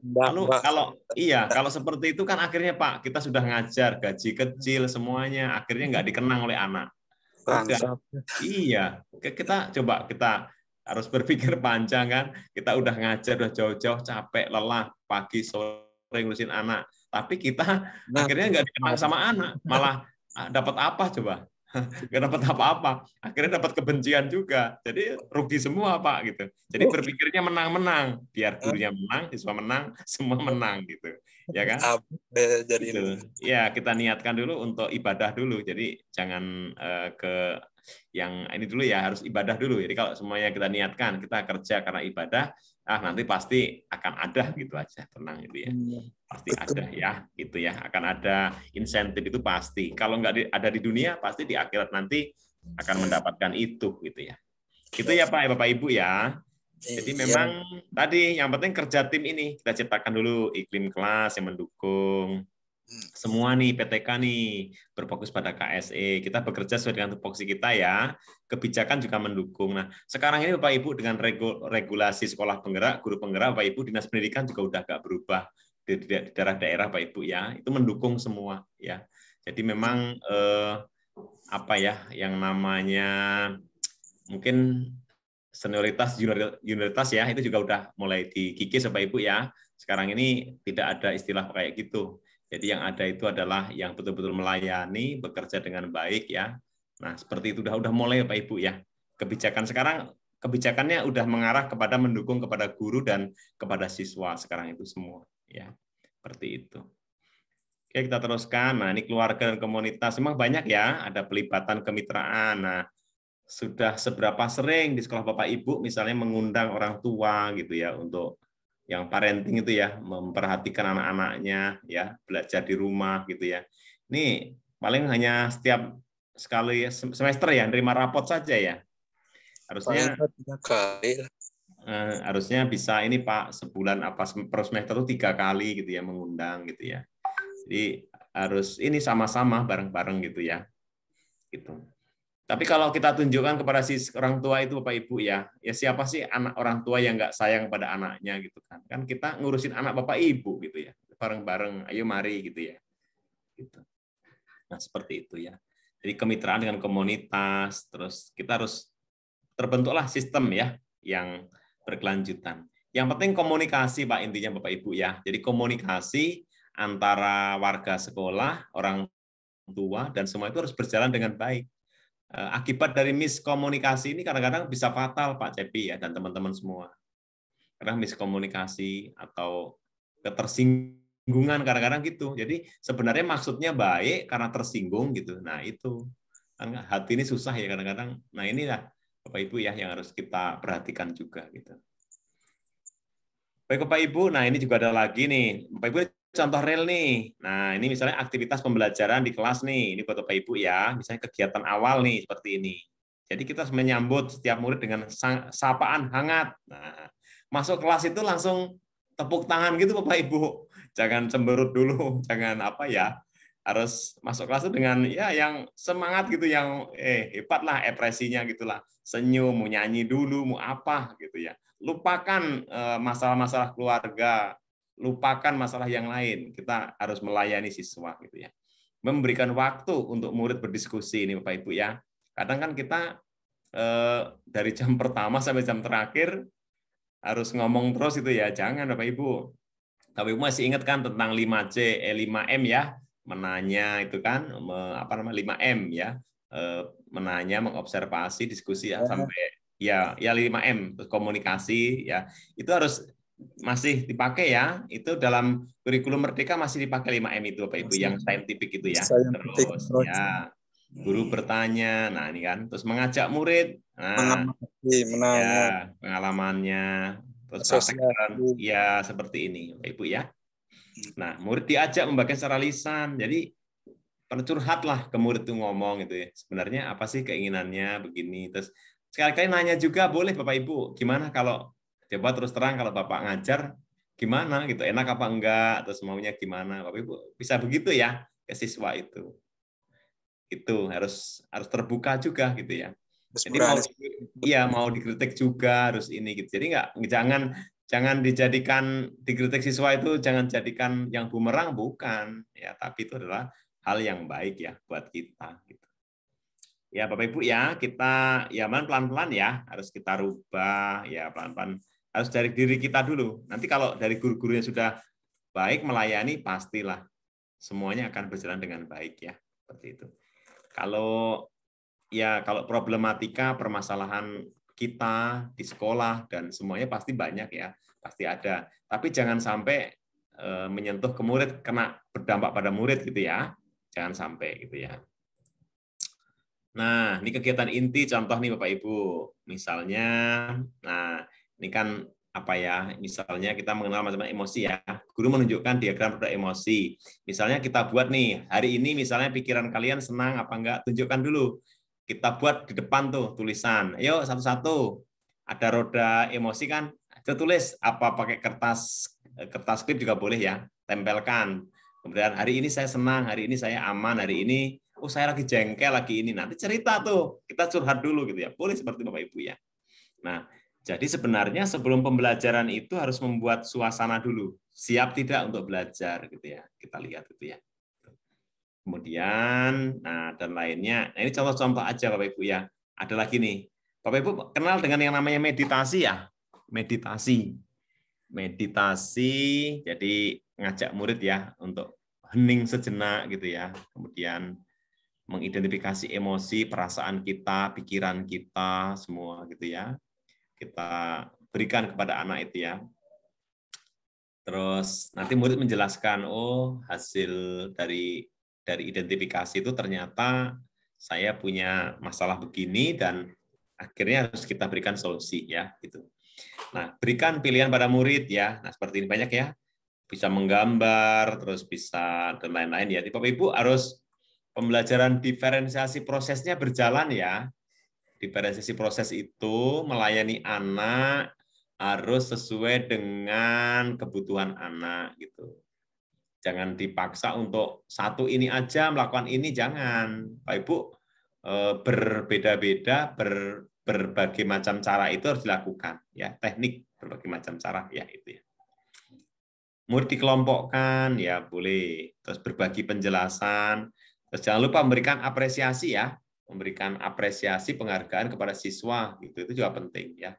kalau seperti itu kan akhirnya Pak, kita sudah ngajar gaji kecil semuanya, akhirnya nggak dikenang oleh anak. Udah. Iya, kita harus berpikir panjang kan. Kita udah ngajar udah jauh-jauh capek, lelah, pagi sore ngurusin anak. Tapi kita akhirnya nggak dikenang sama anak, malah dapat apa coba? Nggak dapat apa-apa. Akhirnya dapat kebencian juga. Jadi rugi semua Pak gitu. Jadi berpikirnya menang-menang, biar gurunya menang, siswa menang, semua menang gitu. Ya kan? Gitu. Ya kita niatkan dulu untuk ibadah dulu. Jadi jangan ke yang ini dulu ya, harus ibadah dulu. Jadi kalau semuanya kita niatkan, kita kerja karena ibadah, nanti pasti akan ada gitu aja, tenang itu ya. Pasti ada ya, gitu ya. Akan ada insentif itu pasti. Kalau nggak ada di dunia, pasti di akhirat nanti akan mendapatkan itu gitu ya. Itu ya Pak, Bapak Ibu ya. Jadi memang tadi yang penting kerja tim ini kita ciptakan dulu iklim kelas yang mendukung. Semua nih PTK nih berfokus pada KSE. Kita bekerja sesuai dengan tupoksi kita ya. Kebijakan juga mendukung. Nah, sekarang ini Bapak Ibu dengan regulasi sekolah penggerak, guru penggerak, Bapak Ibu Dinas Pendidikan juga udah nggak berubah di daerah-daerah Bapak Ibu ya. Itu mendukung semua ya. Jadi memang yang namanya mungkin senioritas, junioritas ya, itu juga udah mulai dikikis Bapak Ibu ya. Sekarang ini tidak ada istilah kayak gitu. Jadi yang ada itu adalah yang betul-betul melayani, bekerja dengan baik ya. Nah, seperti itu udah mulai Pak Ibu ya. Kebijakannya udah mengarah kepada mendukung kepada guru dan kepada siswa sekarang itu semua ya. Seperti itu. Oke, kita teruskan. Nah, ini keluarga dan komunitas memang banyak ya, ada pelibatan kemitraan. Nah, sudah seberapa sering di sekolah Bapak Ibu misalnya mengundang orang tua gitu ya untuk yang parenting itu ya, memperhatikan anak-anaknya ya, belajar di rumah gitu ya. Ini paling hanya setiap sekali semester ya, nerima rapot saja ya. Harusnya 3 kali. Harusnya bisa ini Pak, sebulan per semester itu 3 kali gitu ya, mengundang gitu ya. Jadi harus ini sama-sama bareng-bareng gitu ya. Gitu. Tapi kalau kita tunjukkan kepada si orang tua itu Bapak Ibu ya siapa sih anak orang tua yang nggak sayang pada anaknya gitu kan? Kan kita ngurusin anak Bapak Ibu gitu ya. bareng-bareng, ayo mari gitu ya. Gitu. Nah, seperti itu ya. Jadi kemitraan dengan komunitas, terus kita harus terbentuklah sistem ya yang berkelanjutan. Yang penting komunikasi Pak, intinya Bapak Ibu ya. Jadi komunikasi antara warga sekolah, orang tua, dan semua itu harus berjalan dengan baik. Akibat dari miskomunikasi ini kadang-kadang bisa fatal Pak Cepi ya dan teman-teman semua. Karena miskomunikasi atau ketersinggungan kadang-kadang gitu. Jadi sebenarnya maksudnya baik karena tersinggung gitu. Nah itu hati ini susah ya kadang-kadang. Nah inilah Bapak Ibu ya yang harus kita perhatikan juga gitu. Baik Bapak Ibu, nah ini juga ada lagi nih. Bapak Ibu contoh real nih. Nah, ini misalnya aktivitas pembelajaran di kelas nih. Ini buat Bapak Ibu ya, misalnya kegiatan awal nih seperti ini. Jadi kita harus menyambut setiap murid dengan sapaan hangat. Nah, masuk kelas itu langsung tepuk tangan gitu Bapak Ibu. Jangan cemberut dulu, jangan apa ya. Harus masuk kelas itu dengan ya yang semangat gitu, yang hebat lah ekspresinya gitulah. Senyum, mau nyanyi dulu, mau apa gitu ya. Lupakan masalah-masalah keluarga, lupakan masalah yang lain. Kita harus melayani siswa gitu ya. Memberikan waktu untuk murid berdiskusi ini Bapak Ibu ya. Kadang kan kita dari jam pertama sampai jam terakhir harus ngomong terus itu ya. Jangan Bapak Ibu. Bapak Ibu masih ingat kan tentang 5C, 5M ya? Menanya itu kan apa namanya 5M ya. Menanya, mengobservasi, diskusi ya sampai ya 5M, terus komunikasi ya. Itu harus masih dipakai ya, itu dalam kurikulum Merdeka masih dipakai 5M itu Bapak Ibu yang saintifik itu ya. Terus ya guru bertanya, nah ini kan, terus mengajak murid, nah menanya, ya pengalamannya, terus praktekkan, ya seperti ini Bapak Ibu ya. Nah murid diajak membagikan secara lisan, jadi curhatlah ke murid itu ngomong gitu ya. Sebenarnya apa sih keinginannya begini, terus sekali-kali nanya juga boleh Bapak Ibu, gimana kalau coba terus terang kalau Bapak ngajar gimana gitu, enak apa enggak, terus maunya gimana, Bapak Ibu bisa begitu ya ke siswa itu. Itu harus terbuka juga gitu ya. Jadi mau dikritik juga harus ini gitu. Jadi jangan dijadikan dikritik siswa itu jangan jadikan yang bumerang, bukan ya, tapi itu adalah hal yang baik ya buat kita gitu. Ya Bapak Ibu ya, kita ya pelan-pelan ya harus kita rubah ya, pelan-pelan harus dari diri kita dulu. Nanti kalau dari guru-gurunya sudah baik melayani, pastilah semuanya akan berjalan dengan baik ya, seperti itu. Kalau problematika permasalahan kita di sekolah dan semuanya pasti banyak ya, pasti ada. Tapi jangan sampai menyentuh ke murid, kena berdampak pada murid gitu ya. Jangan sampai gitu ya. Nah, ini kegiatan inti contoh nih Bapak Ibu. Misalnya, nah ini kan apa ya, misalnya kita mengenal macam-macam emosi ya. Guru menunjukkan diagram pada emosi. Misalnya kita buat nih, hari ini misalnya pikiran kalian senang apa enggak, tunjukkan dulu. Kita buat di depan tuh tulisan. Ayo satu-satu. Ada roda emosi kan, kita tulis apa pakai kertas klip juga boleh ya, tempelkan. Kemudian hari ini saya senang, hari ini saya aman, hari ini saya lagi jengkel, lagi ini. Nanti cerita tuh, kita curhat dulu gitu ya. Boleh seperti Bapak Ibu ya. Nah, jadi sebenarnya sebelum pembelajaran itu harus membuat suasana dulu. Siap tidak untuk belajar gitu ya. Kita lihat gitu ya. Kemudian, nah dan lainnya. Nah, ini contoh-contoh aja Bapak Ibu ya. Ada lagi nih. Bapak Ibu kenal dengan yang namanya meditasi ya? Meditasi. Meditasi, jadi ngajak murid ya untuk hening sejenak gitu ya. Kemudian mengidentifikasi emosi, perasaan kita, pikiran kita, semua gitu ya. Kita berikan kepada anak itu ya. Terus nanti murid menjelaskan, oh hasil dari identifikasi itu ternyata saya punya masalah begini dan akhirnya harus kita berikan solusi ya gitu. Nah, berikan pilihan pada murid ya. Nah, seperti ini banyak ya. Bisa menggambar, terus bisa dan lain-lain ya. Jadi Bapak Ibu harus pembelajaran diferensiasi prosesnya berjalan ya. Diferensiasi proses itu melayani anak harus sesuai dengan kebutuhan anak gitu. Jangan dipaksa untuk satu ini aja melakukan ini, jangan. Pak Ibu berbeda-beda, berbagai macam cara itu harus dilakukan ya, teknik berbagai macam cara ya itu ya. murid dikelompokkan, ya boleh. Terus berbagi penjelasan. Terus jangan lupa memberikan apresiasi ya, memberikan apresiasi penghargaan kepada siswa, gitu. Itu juga penting ya,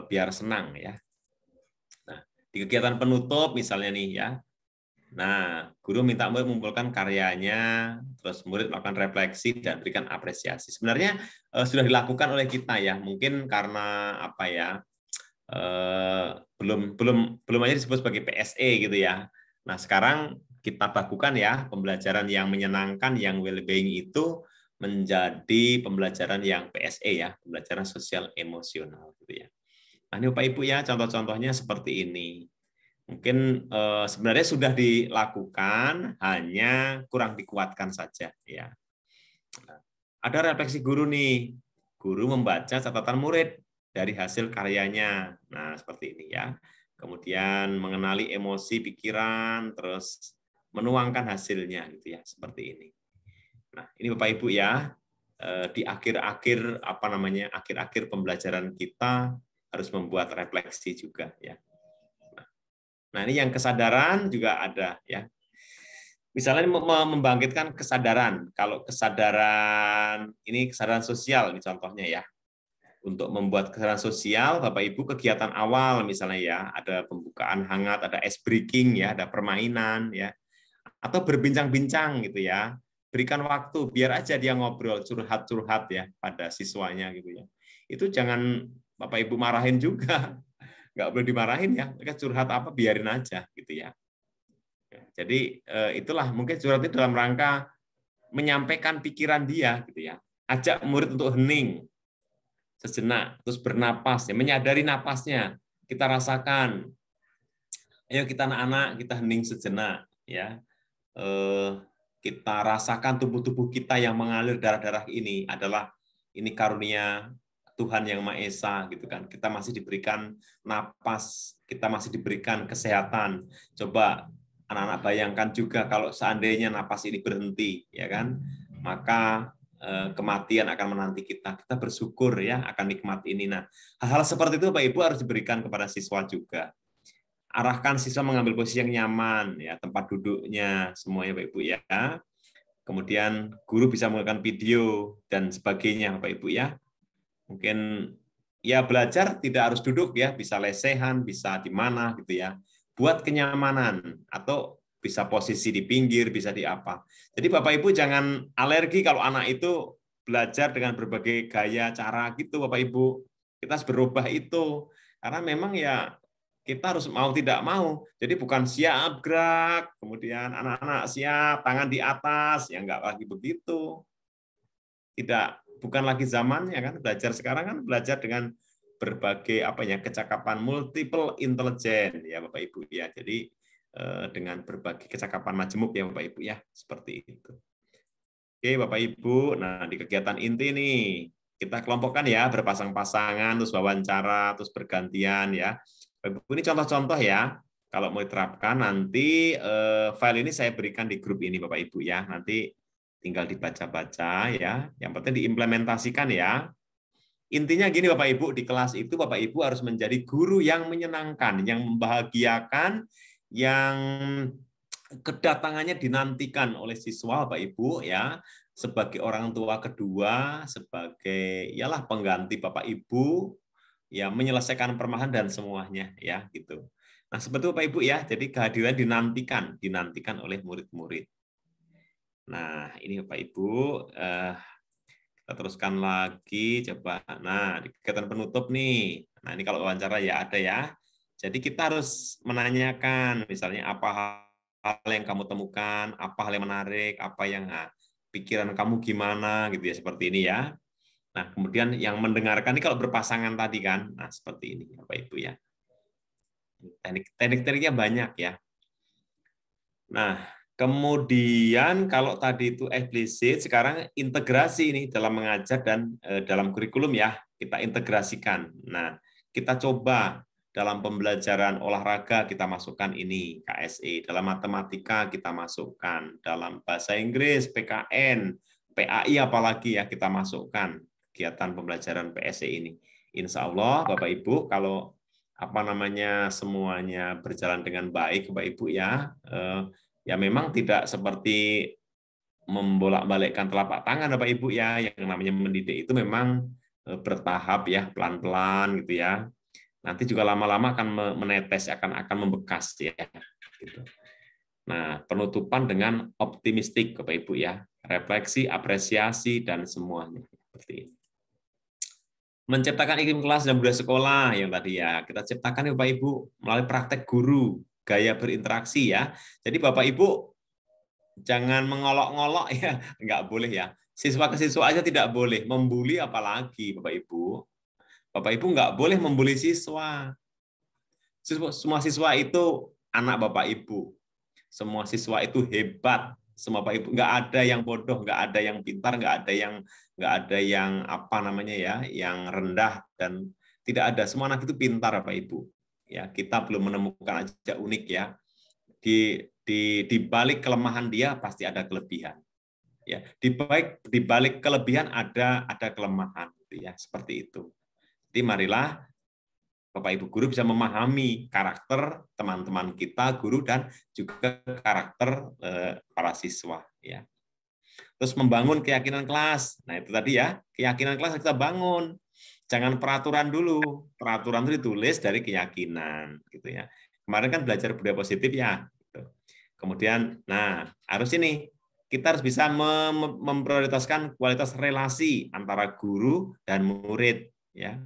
biar senang ya. Nah, di kegiatan penutup misalnya nih ya. Nah, guru minta murid mengumpulkan karyanya, terus murid melakukan refleksi dan berikan apresiasi. Sebenarnya sudah dilakukan oleh kita ya, mungkin karena apa ya? Belum aja disebut sebagai PSE gitu ya. Nah, sekarang kita bakukan ya pembelajaran yang menyenangkan, yang well-being itu menjadi pembelajaran yang PSE ya, pembelajaran sosial emosional gitu ya. Nah, ini Bapak Ibu ya, contoh-contohnya seperti ini. Mungkin sebenarnya sudah dilakukan, hanya kurang dikuatkan saja ya. Nah, ada refleksi guru nih. Guru membaca catatan murid dari hasil karyanya. Nah, seperti ini ya. Kemudian mengenali emosi, pikiran, terus menuangkan hasilnya gitu ya, seperti ini. Nah, ini Bapak Ibu ya, di akhir-akhir apa namanya? Akhir-akhir pembelajaran kita harus membuat refleksi juga ya. Nah, ini yang kesadaran juga ada ya. Misalnya membangkitkan kesadaran. Kalau kesadaran ini kesadaran sosial ini contohnya ya. Untuk membuat kesadaran sosial, Bapak Ibu kegiatan awal misalnya ya, ada pembukaan hangat, ada ice breaking ya, ada permainan ya. Atau berbincang-bincang gitu ya. Berikan waktu biar aja dia ngobrol curhat-curhat ya pada siswanya gitu ya. Itu jangan Bapak Ibu marahin juga. Nggak boleh dimarahin ya. Mereka curhat apa biarin aja gitu ya. Jadi itulah mungkin curhat itu dalam rangka menyampaikan pikiran dia gitu ya. Ajak murid untuk hening sejenak, terus bernapas, ya, menyadari napasnya, kita rasakan. Ayo kita anak-anak kita hening sejenak, ya. Kita rasakan tubuh-tubuh kita yang mengalir darah-darah ini adalah ini karunia Tuhan yang Maha Esa, gitu kan. Kita masih diberikan napas, kita masih diberikan kesehatan. Coba anak-anak bayangkan juga kalau seandainya napas ini berhenti, ya kan, maka kematian akan menanti kita. Kita bersyukur ya akan nikmat ini. Nah, hal-hal seperti itu Bapak Ibu harus diberikan kepada siswa juga. Arahkan siswa mengambil posisi yang nyaman, ya tempat duduknya semuanya Bapak Ibu ya. Kemudian guru bisa menggunakan video dan sebagainya Bapak Ibu ya. Mungkin ya belajar tidak harus duduk ya, bisa lesehan, bisa di mana gitu ya. Buat kenyamanan atau bisa posisi di pinggir, bisa di apa. Jadi Bapak Ibu jangan alergi kalau anak itu belajar dengan berbagai gaya cara gitu Bapak Ibu. Kita harus berubah itu. Karena memang ya kita harus mau tidak mau. Jadi bukan siap gerak, kemudian anak-anak siap, tangan di atas, ya enggak lagi begitu. Tidak, bukan lagi zamannya kan. Belajar sekarang kan belajar dengan berbagai apa ya kecakapan multiple intelligence ya Bapak Ibu ya. Jadi dengan berbagai kecakapan majemuk ya Bapak Ibu ya, seperti itu. Oke Bapak Ibu, nah di kegiatan inti nih kita kelompokkan ya berpasang-pasangan, terus wawancara, terus bergantian ya. Bapak Ibu ini contoh-contoh ya. Kalau mau diterapkan nanti file ini saya berikan di grup ini Bapak Ibu ya. Nanti tinggal dibaca-baca ya. Yang penting diimplementasikan ya. Intinya gini Bapak Ibu, di kelas itu Bapak Ibu harus menjadi guru yang menyenangkan, yang membahagiakan, yang kedatangannya dinantikan oleh siswa Bapak Ibu ya, sebagai orang tua kedua, sebagai ialah pengganti Bapak Ibu, ya menyelesaikan permasalahan dan semuanya ya gitu. Nah seperti itu Bapak Ibu ya, jadi kehadiran dinantikan oleh murid-murid. Nah ini Bapak Ibu. Kita teruskan lagi, coba. Nah, di kegiatan penutup nih. Nah, ini kalau wawancara ya ada ya. Jadi kita harus menanyakan, misalnya apa hal yang kamu temukan, apa hal yang menarik, apa yang pikiran kamu gimana, gitu ya, seperti ini ya. Nah, kemudian yang mendengarkan ini kalau berpasangan tadi kan, nah seperti ini, Bapak Ibu ya. Teknik-tekniknya banyak ya. Nah, kemudian kalau tadi itu eksplisit, sekarang integrasi ini dalam mengajar dan dalam kurikulum ya, kita integrasikan. Nah, kita coba dalam pembelajaran olahraga kita masukkan ini, KSE. Dalam matematika kita masukkan. Dalam bahasa Inggris, PKN, PAI apalagi ya kita masukkan kegiatan pembelajaran PSE ini. Insya Allah Bapak Ibu, kalau apa namanya semuanya berjalan dengan baik, Bapak Ibu ya. Ya memang tidak seperti membolak-balikkan telapak tangan, Bapak Ibu ya. Yang namanya mendidik itu memang bertahap ya, pelan-pelan gitu ya. Nanti juga lama-lama akan menetes, akan membekas ya. Gitu. Nah, penutupan dengan optimistik, Bapak Ibu ya. Refleksi, apresiasi, dan semuanya. Seperti ini. Menciptakan iklim kelas dan budaya sekolah yang tadi ya kita ciptakan ya Bapak Ibu melalui praktek guru, gaya berinteraksi ya. Jadi Bapak Ibu jangan mengolok-ngolok ya, nggak boleh ya. Siswa ke siswa aja tidak boleh, membuli apalagi Bapak Ibu. Bapak Ibu nggak boleh membuli siswa. Semua siswa itu anak Bapak Ibu. Semua siswa itu hebat. Semua Bapak Ibu nggak ada yang bodoh, nggak ada yang pintar, nggak ada yang apa namanya ya, yang rendah dan tidak ada. Semua anak itu pintar Bapak Ibu. Ya, kita belum menemukan aja unik ya. Di balik kelemahan dia pasti ada kelebihan. Ya, di balik kelebihan ada kelemahan ya, seperti itu. Jadi marilah Bapak Ibu guru bisa memahami karakter teman-teman kita, guru, dan juga karakter para siswa. Ya. Terus membangun keyakinan kelas. Nah itu tadi ya, keyakinan kelas kita bangun. Jangan peraturan dulu. Peraturan itu ditulis dari keyakinan. Gitu ya. Kemarin kan belajar budaya positif ya. Gitu. Kemudian, nah harus ini. Kita harus bisa memprioritaskan kualitas relasi antara guru dan murid. Ya.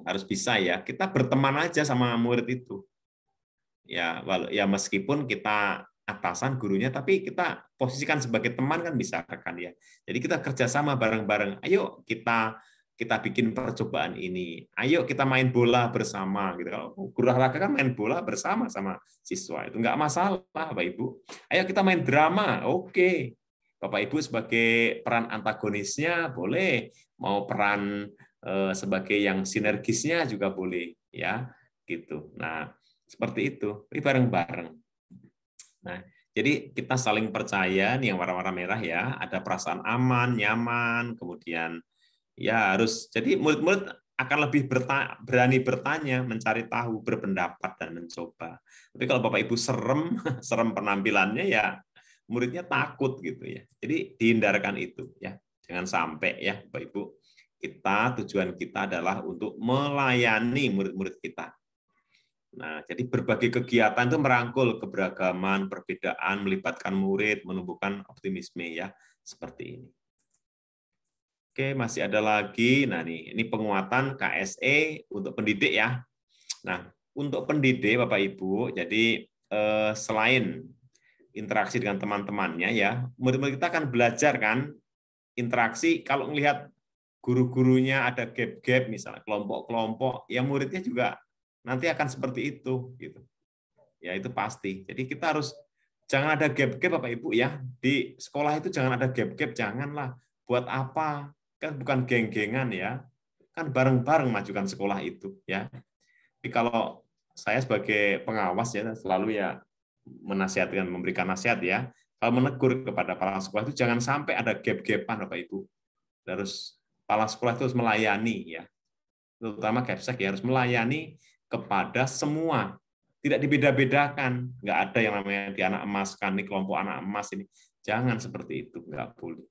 Harus bisa ya, kita berteman aja sama murid itu ya, meskipun kita atasan gurunya tapi kita posisikan sebagai teman kan bisa kan ya. Jadi kita kerjasama bareng-bareng, ayo kita bikin percobaan ini, ayo kita main bola bersama gitu. Kalau guru olahraga kan main bola bersama sama siswa itu nggak masalah Bapak Ibu. Ayo kita main drama, oke. Bapak Ibu sebagai peran antagonisnya boleh, mau peran sebagai yang sinergisnya juga boleh ya gitu. Nah seperti itu, ini bareng-bareng. Nah jadi kita saling percaya nih yang warna-warna merah ya, ada perasaan aman, nyaman, kemudian ya harus jadi murid-murid akan lebih berani bertanya, mencari tahu, berpendapat dan mencoba. Tapi kalau Bapak Ibu serem penampilannya ya muridnya takut gitu ya. Jadi dihindarkan itu ya, jangan sampai ya Bapak Ibu. Tujuan kita adalah untuk melayani murid-murid kita. Nah, jadi berbagai kegiatan itu merangkul keberagaman, perbedaan, melibatkan murid, menumbuhkan optimisme ya, seperti ini. Oke, masih ada lagi. Nah, ini penguatan KSE untuk pendidik ya. Nah, untuk pendidik Bapak Ibu, jadi selain interaksi dengan teman-temannya ya, murid-murid kita akan belajar kan interaksi kalau melihat guru-gurunya ada gap-gap misalnya kelompok-kelompok, ya muridnya juga nanti akan seperti itu gitu. Ya itu pasti. Jadi kita harus jangan ada gap-gap Bapak Ibu ya. Di sekolah itu jangan ada gap-gap, janganlah. Buat apa? Kan bukan geng-gengan ya. Kan bareng-bareng majukan sekolah itu ya. Tapi kalau saya sebagai pengawas ya selalu ya menasihatkan, memberikan nasihat ya. Kalau menegur kepada para sekolah itu jangan sampai ada gap-gapan Bapak Ibu. Terus kepala sekolah itu harus melayani ya, terutama Kepsek ya harus melayani kepada semua, tidak dibeda-bedakan, nggak ada yang namanya di anak emas kan, ini kelompok anak emas ini, jangan seperti itu, nggak boleh.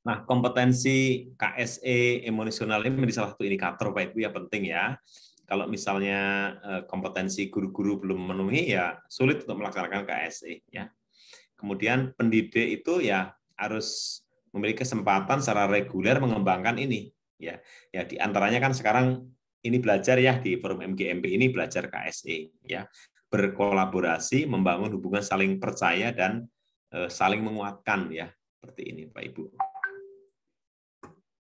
Nah kompetensi KSE emosional ini menjadi salah satu indikator Pak Ibu ya penting ya. Kalau misalnya kompetensi guru-guru belum memenuhi ya sulit untuk melaksanakan KSE ya. Kemudian pendidik itu ya harus memiliki kesempatan secara reguler mengembangkan ini ya. Ya di antaranya kan sekarang ini belajar ya di forum MGMP ini belajar KSE ya. Berkolaborasi, membangun hubungan saling percaya dan saling menguatkan ya. Seperti ini Pak Ibu.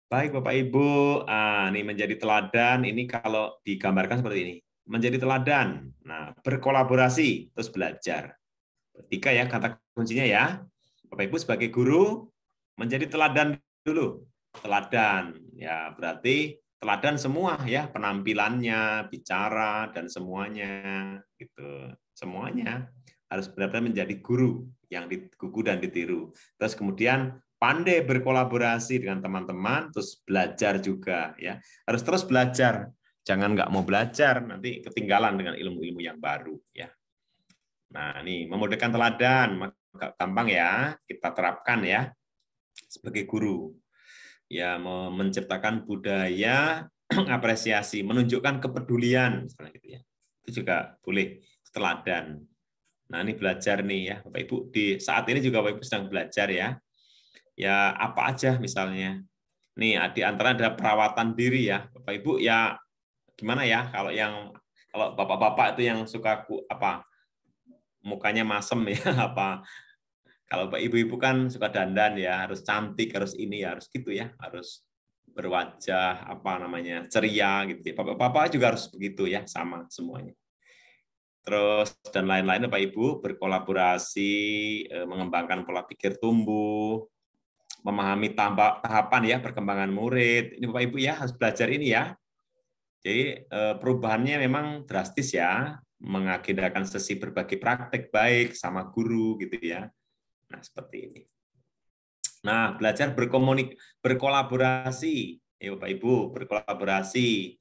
Baik Bapak Ibu, ini menjadi teladan ini kalau digambarkan seperti ini. Menjadi teladan. Nah, berkolaborasi terus belajar. 3 ya kata kuncinya ya. Bapak Ibu sebagai guru menjadi teladan dulu. Teladan ya berarti teladan semua ya, penampilannya, bicara dan semuanya gitu. Semuanya harus benar-benar menjadi guru yang digugu dan ditiru. Terus kemudian pandai berkolaborasi dengan teman-teman, terus belajar juga ya. Harus terus belajar. Jangan nggak mau belajar, nanti ketinggalan dengan ilmu-ilmu yang baru. Ya. Nah, ini memodelkan teladan, maka gampang ya, kita terapkan ya sebagai guru. Ya, menciptakan budaya apresiasi, menunjukkan kepedulian, misalnya gitu ya. Itu juga boleh teladan. Nah, ini belajar nih ya, Bapak Ibu. Di saat ini juga Bapak Ibu sedang belajar ya. Ya, apa aja misalnya. Nih, di antara ada perawatan diri ya, Bapak Ibu ya. Gimana ya kalau bapak-bapak itu yang suka mukanya masem ya apa, kalau ibu-ibu kan suka dandan ya, harus cantik, harus ini ya, harus gitu ya, harus berwajah ceria gitu ya. Bapak-bapak juga harus begitu ya, sama semuanya. Terus dan lain-lain Bapak Ibu berkolaborasi, mengembangkan pola pikir tumbuh, memahami tahapan ya perkembangan murid. Ini Bapak Ibu ya harus belajar ini ya. Jadi perubahannya memang drastis ya, mengagendakan sesi berbagi praktek baik sama guru gitu ya. Nah, seperti ini. Nah, belajar berkolaborasi, ya Bapak Ibu, berkolaborasi.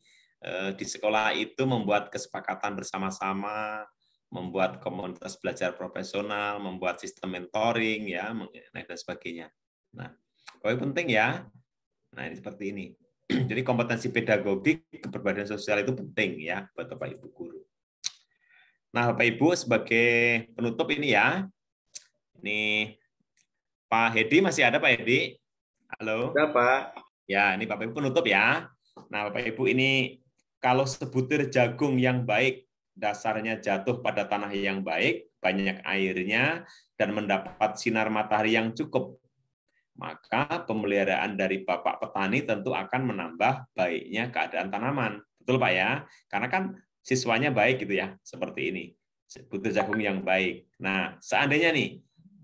Di sekolah itu membuat kesepakatan bersama-sama, membuat komunitas belajar profesional, membuat sistem mentoring ya, dan sebagainya. Nah, poin penting ya. Nah, ini seperti ini. Jadi kompetensi pedagogik keperbedaan sosial itu penting ya buat Bapak Ibu guru. Nah, Bapak Ibu sebagai penutup ini ya. Ini Pak Hedi masih ada Pak Hedi? Halo. Ada Pak. Ya, ini Bapak Ibu penutup ya. Nah, Bapak Ibu ini kalau sebutir jagung yang baik dasarnya jatuh pada tanah yang baik, banyak airnya dan mendapat sinar matahari yang cukup, maka pemeliharaan dari Bapak petani tentu akan menambah baiknya keadaan tanaman. Betul Pak ya? Karena kan siswanya baik gitu ya, seperti ini. Butir jagung yang baik. Nah, seandainya nih,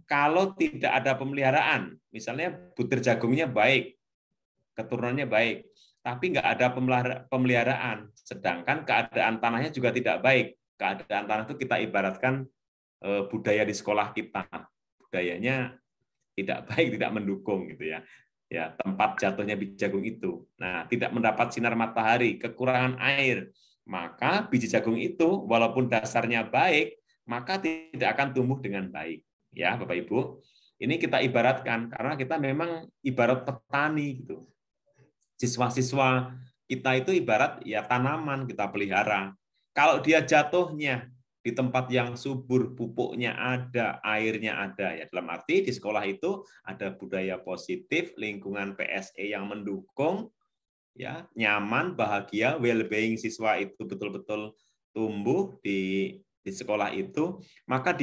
kalau tidak ada pemeliharaan, misalnya butir jagungnya baik, keturunannya baik, tapi nggak ada pemeliharaan, sedangkan keadaan tanahnya juga tidak baik. Keadaan tanah itu kita ibaratkan budaya di sekolah kita. Budayanya tidak baik, tidak mendukung gitu ya. Ya, tempat jatuhnya biji jagung itu. Nah, tidak mendapat sinar matahari, kekurangan air, maka biji jagung itu walaupun dasarnya baik, maka tidak akan tumbuh dengan baik. Ya, Bapak Ibu. Ini kita ibaratkan karena kita memang ibarat petani gitu. Siswa-siswa kita itu ibarat ya tanaman kita pelihara. Kalau dia jatuhnya di tempat yang subur, pupuknya ada, airnya ada. Ya, dalam arti di sekolah itu ada budaya positif, lingkungan PSE yang mendukung, ya nyaman, bahagia, well-being siswa itu betul-betul tumbuh di sekolah itu, maka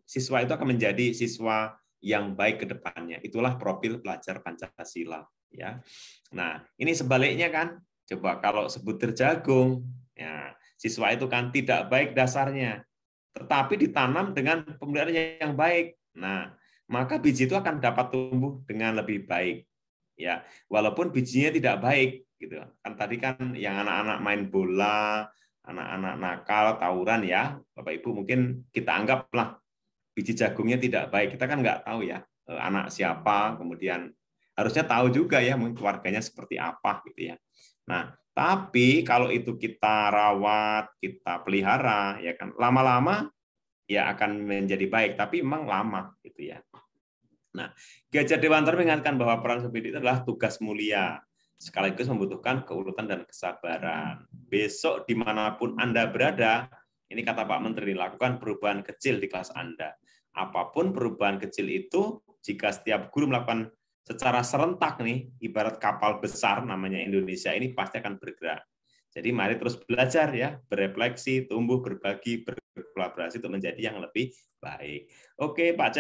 siswa itu akan menjadi siswa yang baik ke depannya. Itulah profil pelajar Pancasila. Ya, nah ini sebaliknya kan. Coba kalau sebutir jagung, ya siswa itu kan tidak baik dasarnya, tetapi ditanam dengan pemeliharaan yang baik. Nah, maka biji itu akan dapat tumbuh dengan lebih baik. Ya, walaupun bijinya tidak baik, gitu. Kan tadi kan yang anak-anak main bola, anak-anak nakal, tawuran ya, Bapak Ibu mungkin kita anggaplah biji jagungnya tidak baik. Kita kan nggak tahu ya anak siapa, kemudian harusnya tahu juga ya mungkin keluarganya seperti apa gitu ya. Nah, tapi kalau itu kita rawat, kita pelihara, ya kan lama-lama ya akan menjadi baik. Tapi memang lama, gitu ya. Nah, Ki Hajar Dewantara mengingatkan bahwa peran seperti itu adalah tugas mulia, sekaligus membutuhkan keuletan dan kesabaran. Besok dimanapun Anda berada, ini kata Pak Menteri, lakukan perubahan kecil di kelas Anda. Apapun perubahan kecil itu, jika setiap guru melakukan secara serentak nih, ibarat kapal besar namanya Indonesia ini pasti akan bergerak. Jadi mari terus belajar ya, berefleksi, tumbuh, berbagi, berkolaborasi untuk menjadi yang lebih baik. Oke, Pak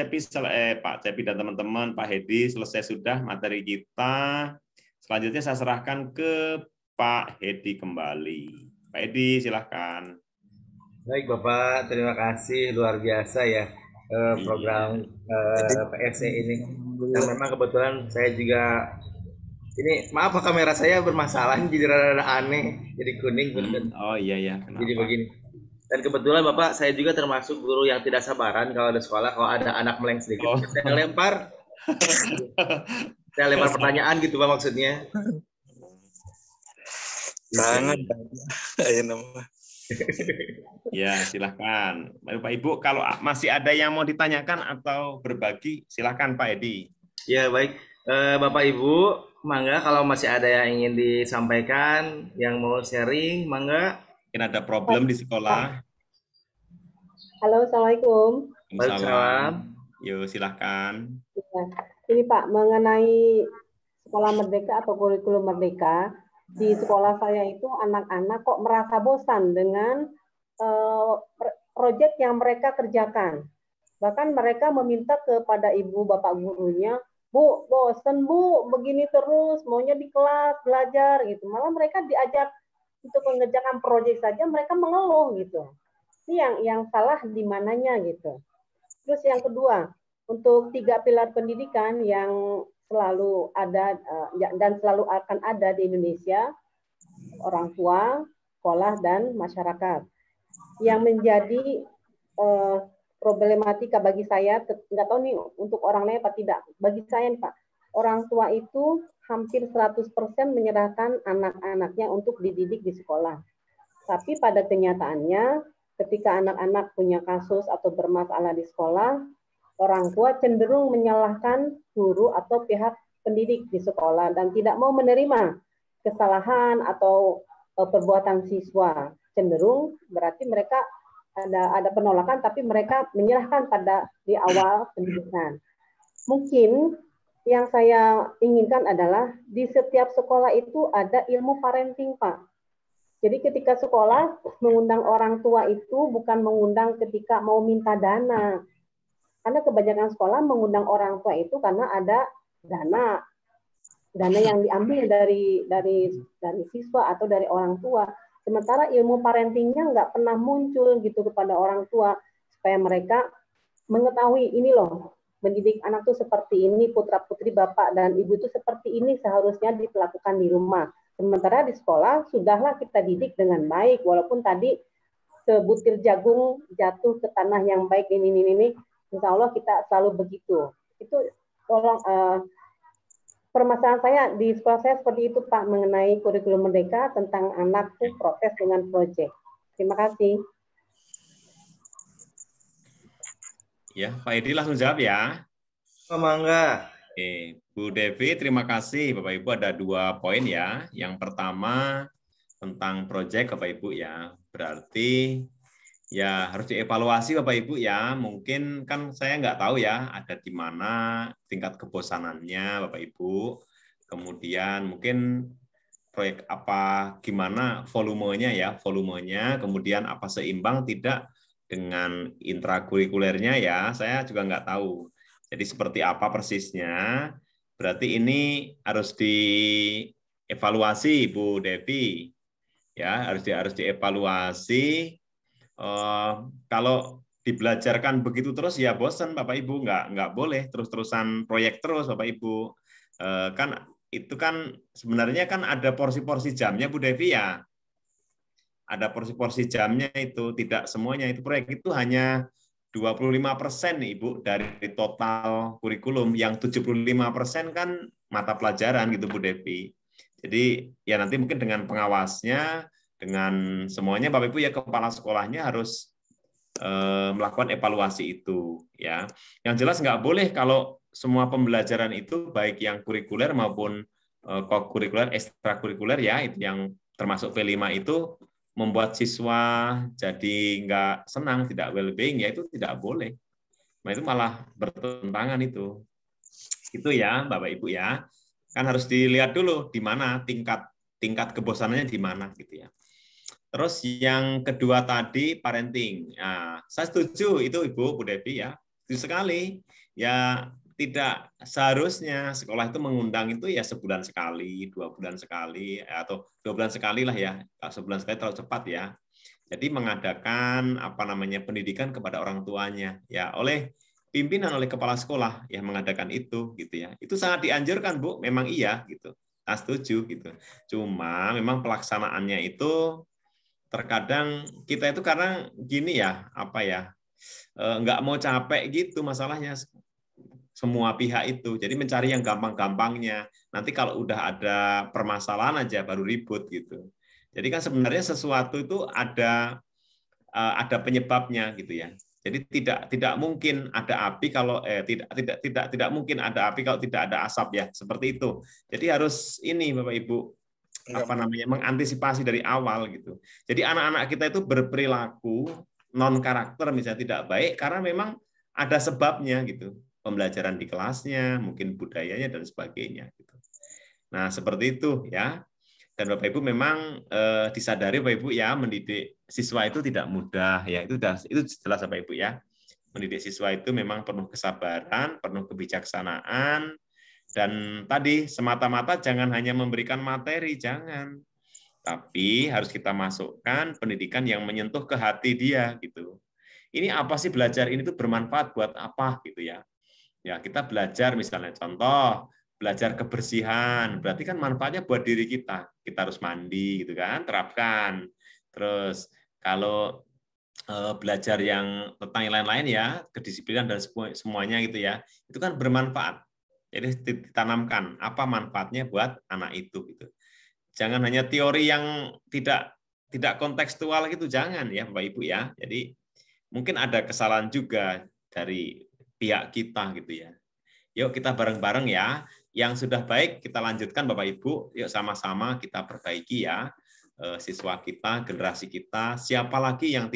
Cepi dan teman-teman, Pak Hedi selesai sudah materi kita. Selanjutnya saya serahkan ke Pak Hedi kembali. Pak Hedi silahkan. Baik Bapak, terima kasih luar biasa ya program PSE ini. Dan memang kebetulan saya juga ini maaf kamera saya bermasalah jadi rada aneh, jadi kuning. Oh iya. Kenapa? Jadi begini. Dan kebetulan Bapak saya juga termasuk guru yang tidak sabaran kalau ada sekolah, kalau ada anak meleng sedikit saya lempar. Saya lempar pertanyaan gitu Pak maksudnya. Sangat. Ya, silahkan. Bapak Ibu, kalau masih ada yang mau ditanyakan atau berbagi, silahkan Pak Edi. Ya, baik. Bapak Ibu, mangga kalau masih ada yang ingin disampaikan, yang mau sharing, mangga. Mungkin ada problem di sekolah. Halo, Assalamualaikum. Waalaikumsalam. Yuk, silahkan. Ini Pak, mengenai sekolah merdeka atau kurikulum merdeka, di sekolah saya itu anak-anak kok merasa bosan dengan proyek yang mereka kerjakan. Bahkan mereka meminta kepada ibu bapak gurunya, Bu, bosan Bu, begini terus, maunya di kelas belajar gitu. Malah mereka diajak untuk mengerjakan proyek saja mereka mengeluh gitu. Ini yang salah di mananya gitu. Terus yang kedua, untuk 3 pilar pendidikan yang selalu ada dan selalu akan ada di Indonesia, orang tua, sekolah, dan masyarakat. Yang menjadi problematika bagi saya, nggak tahu nih untuk orang lain apa tidak, bagi saya nih Pak, orang tua itu hampir 100% menyerahkan anak-anaknya untuk dididik di sekolah. Tapi pada kenyataannya, ketika anak-anak punya kasus atau bermasalah di sekolah, orang tua cenderung menyalahkan guru atau pihak pendidik di sekolah dan tidak mau menerima kesalahan atau perbuatan siswa. Cenderung berarti mereka ada penolakan, tapi mereka menyerahkan pada di awal pendidikan. Mungkin yang saya inginkan adalah di setiap sekolah itu ada ilmu parenting, Pak. Jadi ketika sekolah mengundang orang tua itu bukan mengundang ketika mau minta dana. Karena kebanyakan sekolah mengundang orang tua itu karena ada dana yang diambil dari siswa atau dari orang tua. Sementara ilmu parentingnya nggak pernah muncul gitu kepada orang tua supaya mereka mengetahui ini loh, mendidik anak tuh seperti ini, putra putri bapak dan ibu itu seperti ini seharusnya dilakukan di rumah. Sementara di sekolah sudahlah kita didik dengan baik, walaupun tadi sebutir jagung jatuh ke tanah yang baik ini. Insya Allah kita selalu begitu. Itu tolong permasalahan saya di sekolah saya seperti itu Pak, mengenai kurikulum merdeka tentang anak tuh protes dengan proyek. Terima kasih. Ya, Pak Edi langsung jawab ya. Mangga. Oke, Bu Devi, terima kasih. Bapak Ibu ada 2 poin ya. Yang pertama tentang proyek Bapak Ibu ya. Berarti ya harus dievaluasi Bapak Ibu ya. Mungkin kan saya nggak tahu ya ada di mana tingkat kebosanannya Bapak Ibu. Kemudian mungkin proyek apa, gimana volumenya ya, kemudian apa seimbang tidak dengan intrakurikulernya ya. Saya juga nggak tahu. Jadi seperti apa persisnya. Berarti ini harus dievaluasi Bu Devi. Ya, harus dievaluasi. Kalau dibelajarkan begitu terus ya bosan Bapak Ibu, nggak boleh terus-terusan proyek terus Bapak Ibu. Kan itu kan sebenarnya kan ada porsi-porsi jamnya Bu Devi ya. Ada porsi-porsi jamnya itu, tidak semuanya itu proyek itu hanya 25% nih Ibu dari total kurikulum, yang 75% kan mata pelajaran gitu Bu Devi. Jadi ya nanti mungkin dengan pengawasnya, dengan semuanya Bapak Ibu ya kepala sekolahnya harus melakukan evaluasi itu ya. Yang jelas nggak boleh kalau semua pembelajaran itu baik yang kurikuler maupun kokurikuler, ekstrakurikuler ya, itu yang termasuk P5 itu membuat siswa jadi nggak senang, tidak well-being ya, itu tidak boleh. Nah itu malah bertentangan itu. Itu ya Bapak Ibu ya. Kan harus dilihat dulu di mana tingkat kebosanannya di mana gitu ya. Terus yang kedua tadi parenting. Nah, saya setuju itu Ibu Bu Devi ya. Setuju sekali. Ya tidak seharusnya sekolah itu mengundang itu ya sebulan sekali, 2 bulan sekali, atau 2 bulan sekali lah ya. Sebulan sekali terlalu cepat ya. Jadi mengadakan pendidikan kepada orang tuanya ya, oleh pimpinan, oleh kepala sekolah ya, mengadakan itu gitu ya. Itu sangat dianjurkan Bu, memang iya gitu. Saya setuju gitu. Cuma memang pelaksanaannya itu terkadang kita itu karena gini ya, nggak mau capek gitu masalahnya semua pihak itu. Jadi mencari yang gampang-gampangnya. Nanti kalau udah ada permasalahan aja baru ribut gitu. Jadi kan sebenarnya sesuatu itu ada penyebabnya gitu ya. Jadi tidak mungkin ada api kalau tidak mungkin ada api kalau tidak ada asap ya, seperti itu. Jadi harus ini Bapak Ibu mengantisipasi dari awal gitu. Jadi anak-anak kita itu berperilaku non karakter misalnya tidak baik karena memang ada sebabnya gitu. Pembelajaran di kelasnya, mungkin budayanya dan sebagainya gitu. Nah, seperti itu ya. Dan Bapak Ibu memang disadari Bapak Ibu ya, mendidik siswa itu tidak mudah ya, itu jelas Bapak Ibu ya. Mendidik siswa itu memang penuh kesabaran, penuh kebijaksanaan, dan tadi semata-mata jangan hanya memberikan materi, jangan. Tapi harus kita masukkan pendidikan yang menyentuh ke hati dia gitu. Ini apa sih belajar ini tuh bermanfaat buat apa gitu ya. Ya, kita belajar misalnya contoh belajar kebersihan, berarti kan manfaatnya buat diri kita. Kita harus mandi gitu kan, terapkan. Terus kalau belajar yang tentang yang lain-lain ya, kedisiplinan dan semuanya gitu ya, itu kan bermanfaat. Jadi ditanamkan apa manfaatnya buat anak itu gitu. Jangan hanya teori yang tidak kontekstual gitu, jangan ya Bapak Ibu ya. Jadi mungkin ada kesalahan juga dari pihak kita gitu ya. Yuk kita bareng-bareng ya. Yang sudah baik kita lanjutkan Bapak Ibu. Yuk sama-sama kita perbaiki ya siswa kita, generasi kita. Siapa lagi yang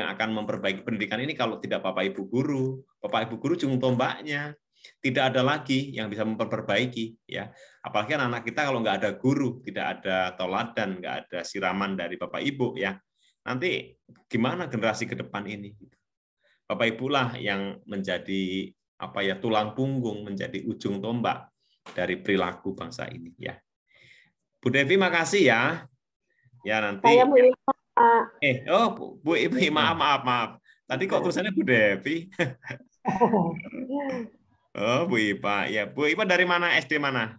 akan memperbaiki pendidikan ini kalau tidak Bapak Ibu guru? Bapak Ibu guru ujung tombaknya. Tidak ada lagi yang bisa memperbaiki ya. Apalagi anak kita kalau nggak ada guru, tidak ada teladan, nggak ada siraman dari Bapak Ibu ya. Nanti gimana generasi ke depan ini? Bapak Ibulah yang menjadi tulang punggung, menjadi ujung tombak dari perilaku bangsa ini ya. Bu Devi makasih ya. Ya nanti. Saya Bu Ilma. Bu Ibu maaf. Tadi kok tulisannya Bu Devi? Oh, Bu Ipa. Ya, Bu Ipa dari mana? SD mana?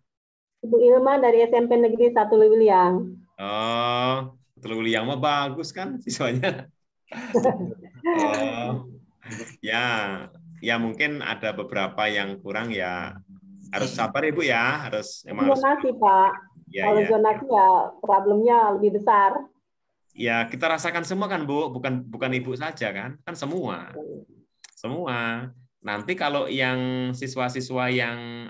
Bu Ilma dari SMP Negeri 1 Lewiliang. Oh, Lewiliang mah bagus kan siswanya. Oh. Ya mungkin ada beberapa yang kurang ya, harus sabar Ibu ya, zonasi Pak. Ya, kalau zonasi ya problemnya lebih besar. Ya kita rasakan semua kan Bu, bukan Ibu saja kan semua. Nanti kalau yang siswa-siswa yang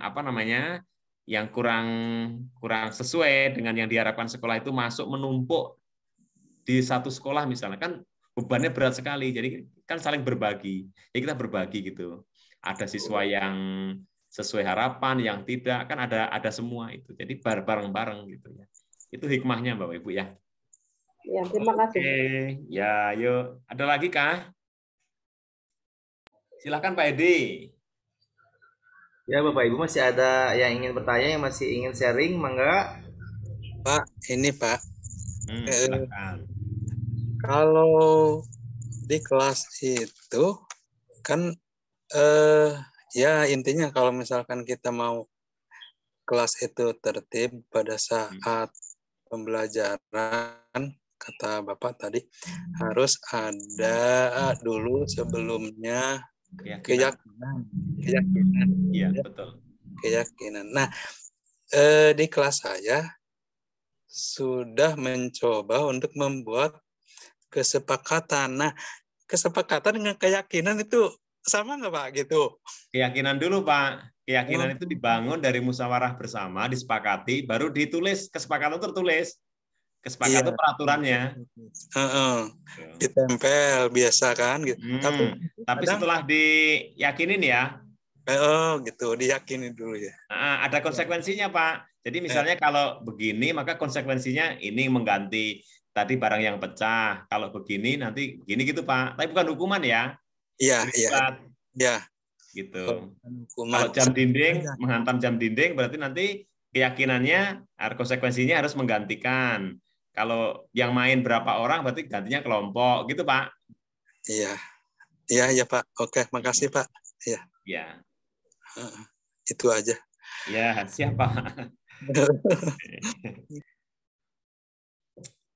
yang kurang sesuai dengan yang diharapkan sekolah itu masuk menumpuk di satu sekolah misalnya kan bebannya berat sekali, jadi kan saling berbagi. Ya kita berbagi gitu. Ada siswa yang sesuai harapan, yang tidak, kan ada semua itu. Jadi bareng-bareng gitu ya. Itu hikmahnya Bapak Ibu ya. Ya, terima kasih. Oke, ya yuk. Ada lagi kah? Silakan Pak Edi. Ya Bapak Ibu masih ada yang ingin bertanya, yang masih ingin sharing, mangga. Pak, ini Pak. Silakan. Kalau di kelas itu kan ya intinya kalau misalkan kita mau kelas itu tertib pada saat pembelajaran, kata Bapak tadi harus ada dulu sebelumnya keyakinan. Iya, betul. Keyakinan. Nah, di kelas saya sudah mencoba untuk membuat kesepakatan. Nah, kesepakatan dengan keyakinan itu sama nggak Pak gitu? Keyakinan dulu Pak. Keyakinan itu dibangun dari musyawarah bersama, disepakati, baru ditulis, kesepakatan tertulis. Kesepakatan peraturannya. Ditempel biasa kan gitu. Tapi setelah diyakinin ya. Gitu, diyakini dulu ya. Ada konsekuensinya Pak. Jadi misalnya kalau begini maka konsekuensinya ini mengganti tadi barang yang pecah. Kalau begini nanti begini gitu Pak. Tapi bukan hukuman ya. Iya. Gitu. Kalau jam dinding menghantam jam dinding berarti nanti keyakinannya konsekuensinya harus menggantikan. Kalau yang main berapa orang berarti gantinya kelompok gitu Pak. Iya Pak. Oke, makasih Pak. Iya. Itu aja. Ya, siapa?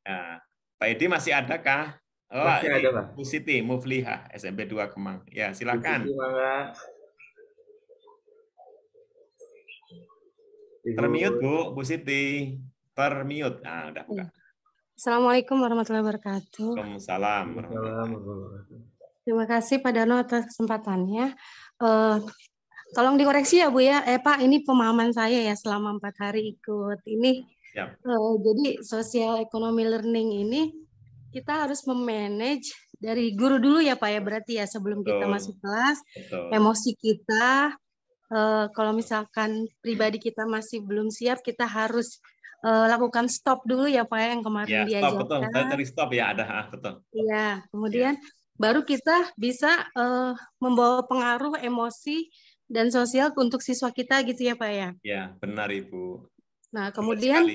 Nah, Pak Edi masih ada kah? Oh, masih ada Pak. Bu Siti Mufliha, SMP 2 Kemang. Ya, silakan. Termute Bu Siti. Termute. Udah buka. Assalamualaikum warahmatullahi wabarakatuh. Waalaikumsalam. Terima kasih Pak Darno atas kesempatannya. Tolong dikoreksi ya Bu ya. Pak, ini pemahaman saya ya selama 4 hari ikut ini. Jadi social economy learning ini kita harus memanage dari guru dulu ya Pak ya, berarti ya sebelum kita masuk kelas. Emosi kita, kalau misalkan pribadi kita masih belum siap, kita harus lakukan stop dulu ya Pak ya, yang kemarin Ya, diajarkan. stop, betul. Saya cari stop ya, ada, betul. Iya, kemudian baru kita bisa membawa pengaruh emosi dan sosial untuk siswa kita gitu ya Pak ya. Ya, benar Ibu. Nah, kemudian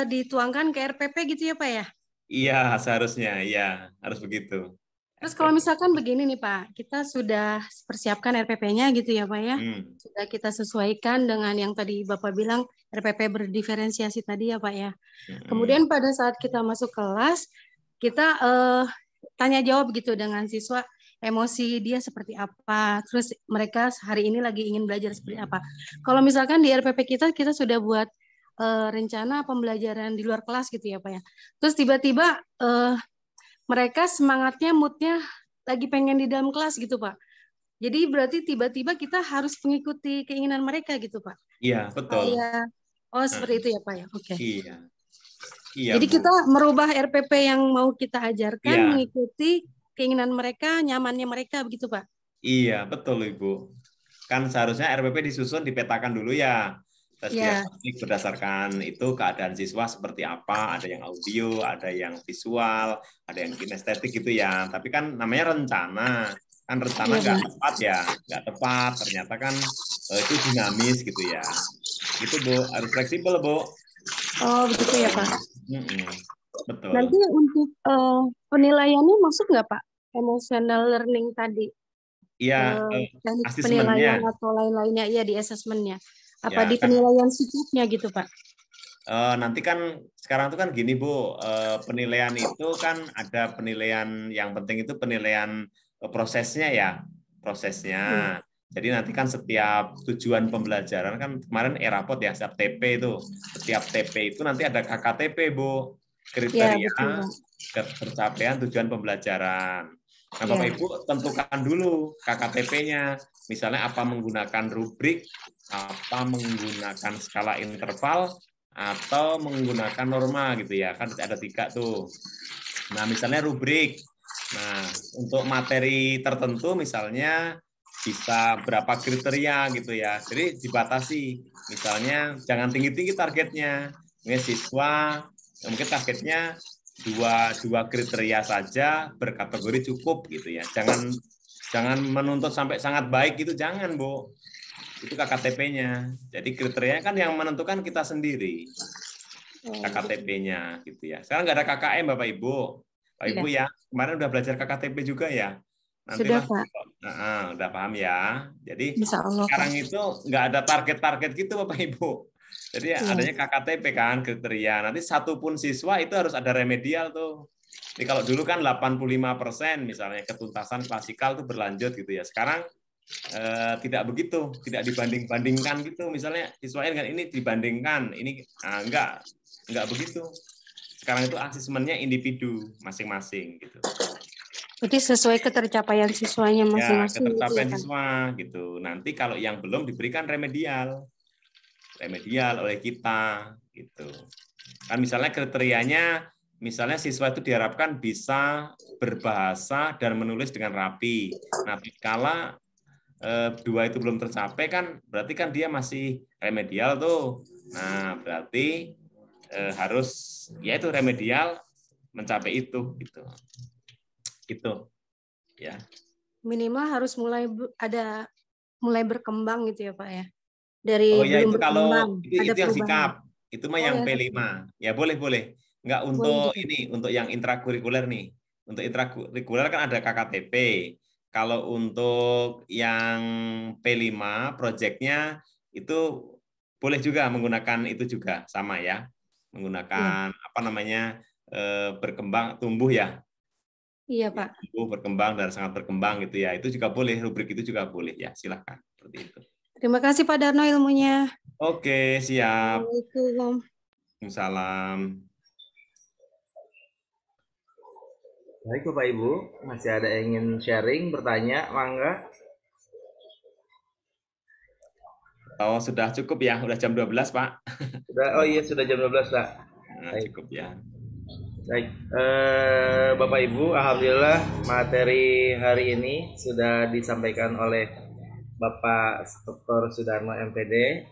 dituangkan ke RPP gitu ya Pak ya. Iya, seharusnya, iya, harus begitu. Terus kalau misalkan begini nih Pak, kita sudah persiapkan RPP-nya gitu ya Pak ya, sudah kita sesuaikan dengan yang tadi Bapak bilang RPP berdiferensiasi tadi ya Pak ya. Kemudian pada saat kita masuk kelas, kita tanya jawab gitu dengan siswa, emosi dia seperti apa, terus mereka hari ini lagi ingin belajar seperti apa. Kalau misalkan di RPP kita sudah buat rencana pembelajaran di luar kelas gitu ya Pak ya. Terus tiba-tiba mereka semangatnya, moodnya lagi pengen di dalam kelas gitu Pak. Jadi berarti tiba-tiba kita harus mengikuti keinginan mereka gitu Pak. Iya, betul. Seperti itu ya Pak ya. Oke. Iya. Iya. Jadi Bu, kita merubah RPP yang mau kita ajarkan mengikuti keinginan mereka, nyamannya mereka begitu Pak. Iya, betul Ibu. Kan seharusnya RPP disusun, dipetakan dulu ya. Tes diagnostik berdasarkan itu keadaan siswa seperti apa, ada yang audio, ada yang visual, ada yang kinestetik gitu ya. Tapi kan namanya rencana, kan rencana nggak tepat ya, nggak tepat. Ternyata kan itu dinamis gitu ya. Gitu Bu, harus fleksibel Bu. Oh begitu ya Pak. Betul. Nanti untuk penilaiannya masuk nggak Pak? Emotional learning tadi? Iya, penilaian atau lain-lainnya ya di asesmennya. Apa di penilaian sikapnya gitu Pak? Nanti kan sekarang itu kan gini Bu, penilaian itu kan ada penilaian yang penting itu penilaian prosesnya ya, prosesnya. Jadi nanti kan setiap tujuan pembelajaran kan kemarin e-rapot ya, setiap TP itu, setiap TP itu nanti ada KKTP Bu, kriteria pencapaian tujuan pembelajaran. Nah Bapak Ibu tentukan dulu KKTP-nya, misalnya apa menggunakan rubrik, apa menggunakan skala interval, atau menggunakan norma gitu ya, kan ada 3 tuh. Nah misalnya rubrik, nah untuk materi tertentu misalnya bisa berapa kriteria gitu ya, jadi dibatasi, misalnya jangan tinggi-tinggi targetnya, ini siswa mungkin targetnya dua kriteria saja berkategori cukup gitu ya, jangan menuntut sampai sangat baik gitu, jangan Bu. Itu KKTP-nya. Jadi kriterianya kan yang menentukan kita sendiri. KKTP-nya gitu ya. Sekarang nggak ada KKM Bapak Ibu. Bapak Ibu ya, kemarin udah belajar KKTP juga ya. Nanti sudah Pak. Udah paham ya. Jadi Allah, sekarang Pak. itu nggak ada target-target gitu Bapak Ibu. Jadi adanya KKTP kan kriteria. Nanti satu pun siswa itu harus ada remedial tuh. Jadi kalau dulu kan 85% misalnya ketuntasan klasikal tuh berlanjut gitu ya. Sekarang tidak begitu, tidak dibanding-bandingkan gitu. Misalnya siswa dengan ini dibandingkan, ini enggak begitu. Sekarang itu asesmennya individu masing-masing gitu. Jadi sesuai ketercapaian siswanya masing-masing. Ya, ketercapaian siswa gitu. Nanti kalau yang belum diberikan remedial oleh kita gitu. Kan misalnya kriterianya, misalnya siswa itu diharapkan bisa berbahasa dan menulis dengan rapi. Nah, kala 2 itu belum tercapai kan berarti kan dia masih remedial tuh. Nah, berarti harus yaitu remedial mencapai itu gitu. Gitu. Ya. Minimal harus mulai berkembang gitu ya, Pak ya. Dari ya belum itu kalau itu yang sikap. Itu mah yang P5. Ya boleh. Enggak untuk boleh. Ini untuk yang intrakurikuler nih. Untuk intrakurikuler kan ada KKTP. Kalau untuk yang P5 proyeknya itu boleh juga menggunakan itu juga sama ya. Menggunakan berkembang tumbuh ya. Iya, Pak. Tumbuh berkembang dan sangat berkembang gitu ya. Itu juga boleh, rubrik itu juga boleh ya. Silakan seperti itu. Terima kasih Pak Darno ilmunya. Oke, siap. Assalamualaikum. Waalaikumsalam. Baik Bapak Ibu, masih ada yang ingin sharing, bertanya, mangga. Oh, sudah cukup ya, udah jam 12 Pak. Sudah, oh iya sudah jam 12 Pak. Nah, cukup ya. Baik, Bapak Ibu, alhamdulillah materi hari ini sudah disampaikan oleh Bapak Dr. Sudarno MPD.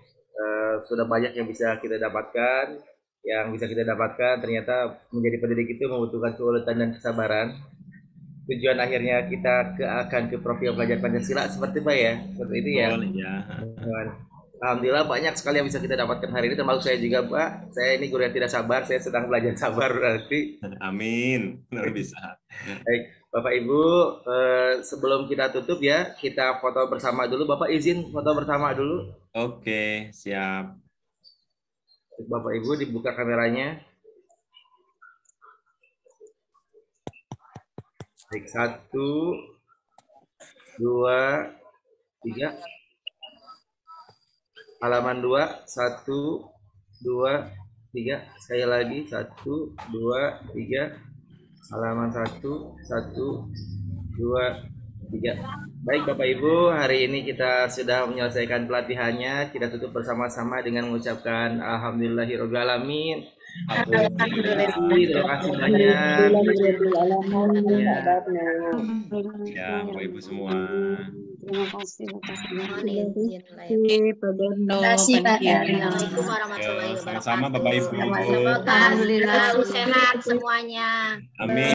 Sudah banyak yang bisa kita dapatkan. Yang bisa kita dapatkan ternyata menjadi pendidik itu membutuhkan keuletan dan kesabaran. Tujuan akhirnya kita akan ke profil pelajar Pancasila seperti Pak ya, seperti itu ya. Alhamdulillah banyak sekali yang bisa kita dapatkan hari ini, termasuk saya juga Pak. Saya ini guru yang tidak sabar, saya sedang belajar sabar berarti. Amin, benar bisa. Baik, Bapak Ibu, sebelum kita tutup ya, kita foto bersama dulu. Bapak izin foto bersama dulu. Oke, siap. Bapak Ibu dibuka kameranya. Baik, 1, 2, 3. Halaman 2, 1, 2, 3. Sekali lagi 1, 2, 3. Halaman 1, 1, 2, 3. Baik Bapak Ibu, hari ini kita sudah menyelesaikan pelatihannya. Kita tutup bersama-sama dengan mengucapkan alhamdulillahirabbil alamin. Terima kasih banyak. Ya, Bapak Ibu semua. Terima kasih Bapak. Terima kasih Pak. Assalamualaikum warahmatullahi wabarakatuh. Sama-sama Bapak Ibu. Alhamdulillah sehat semuanya. Amin.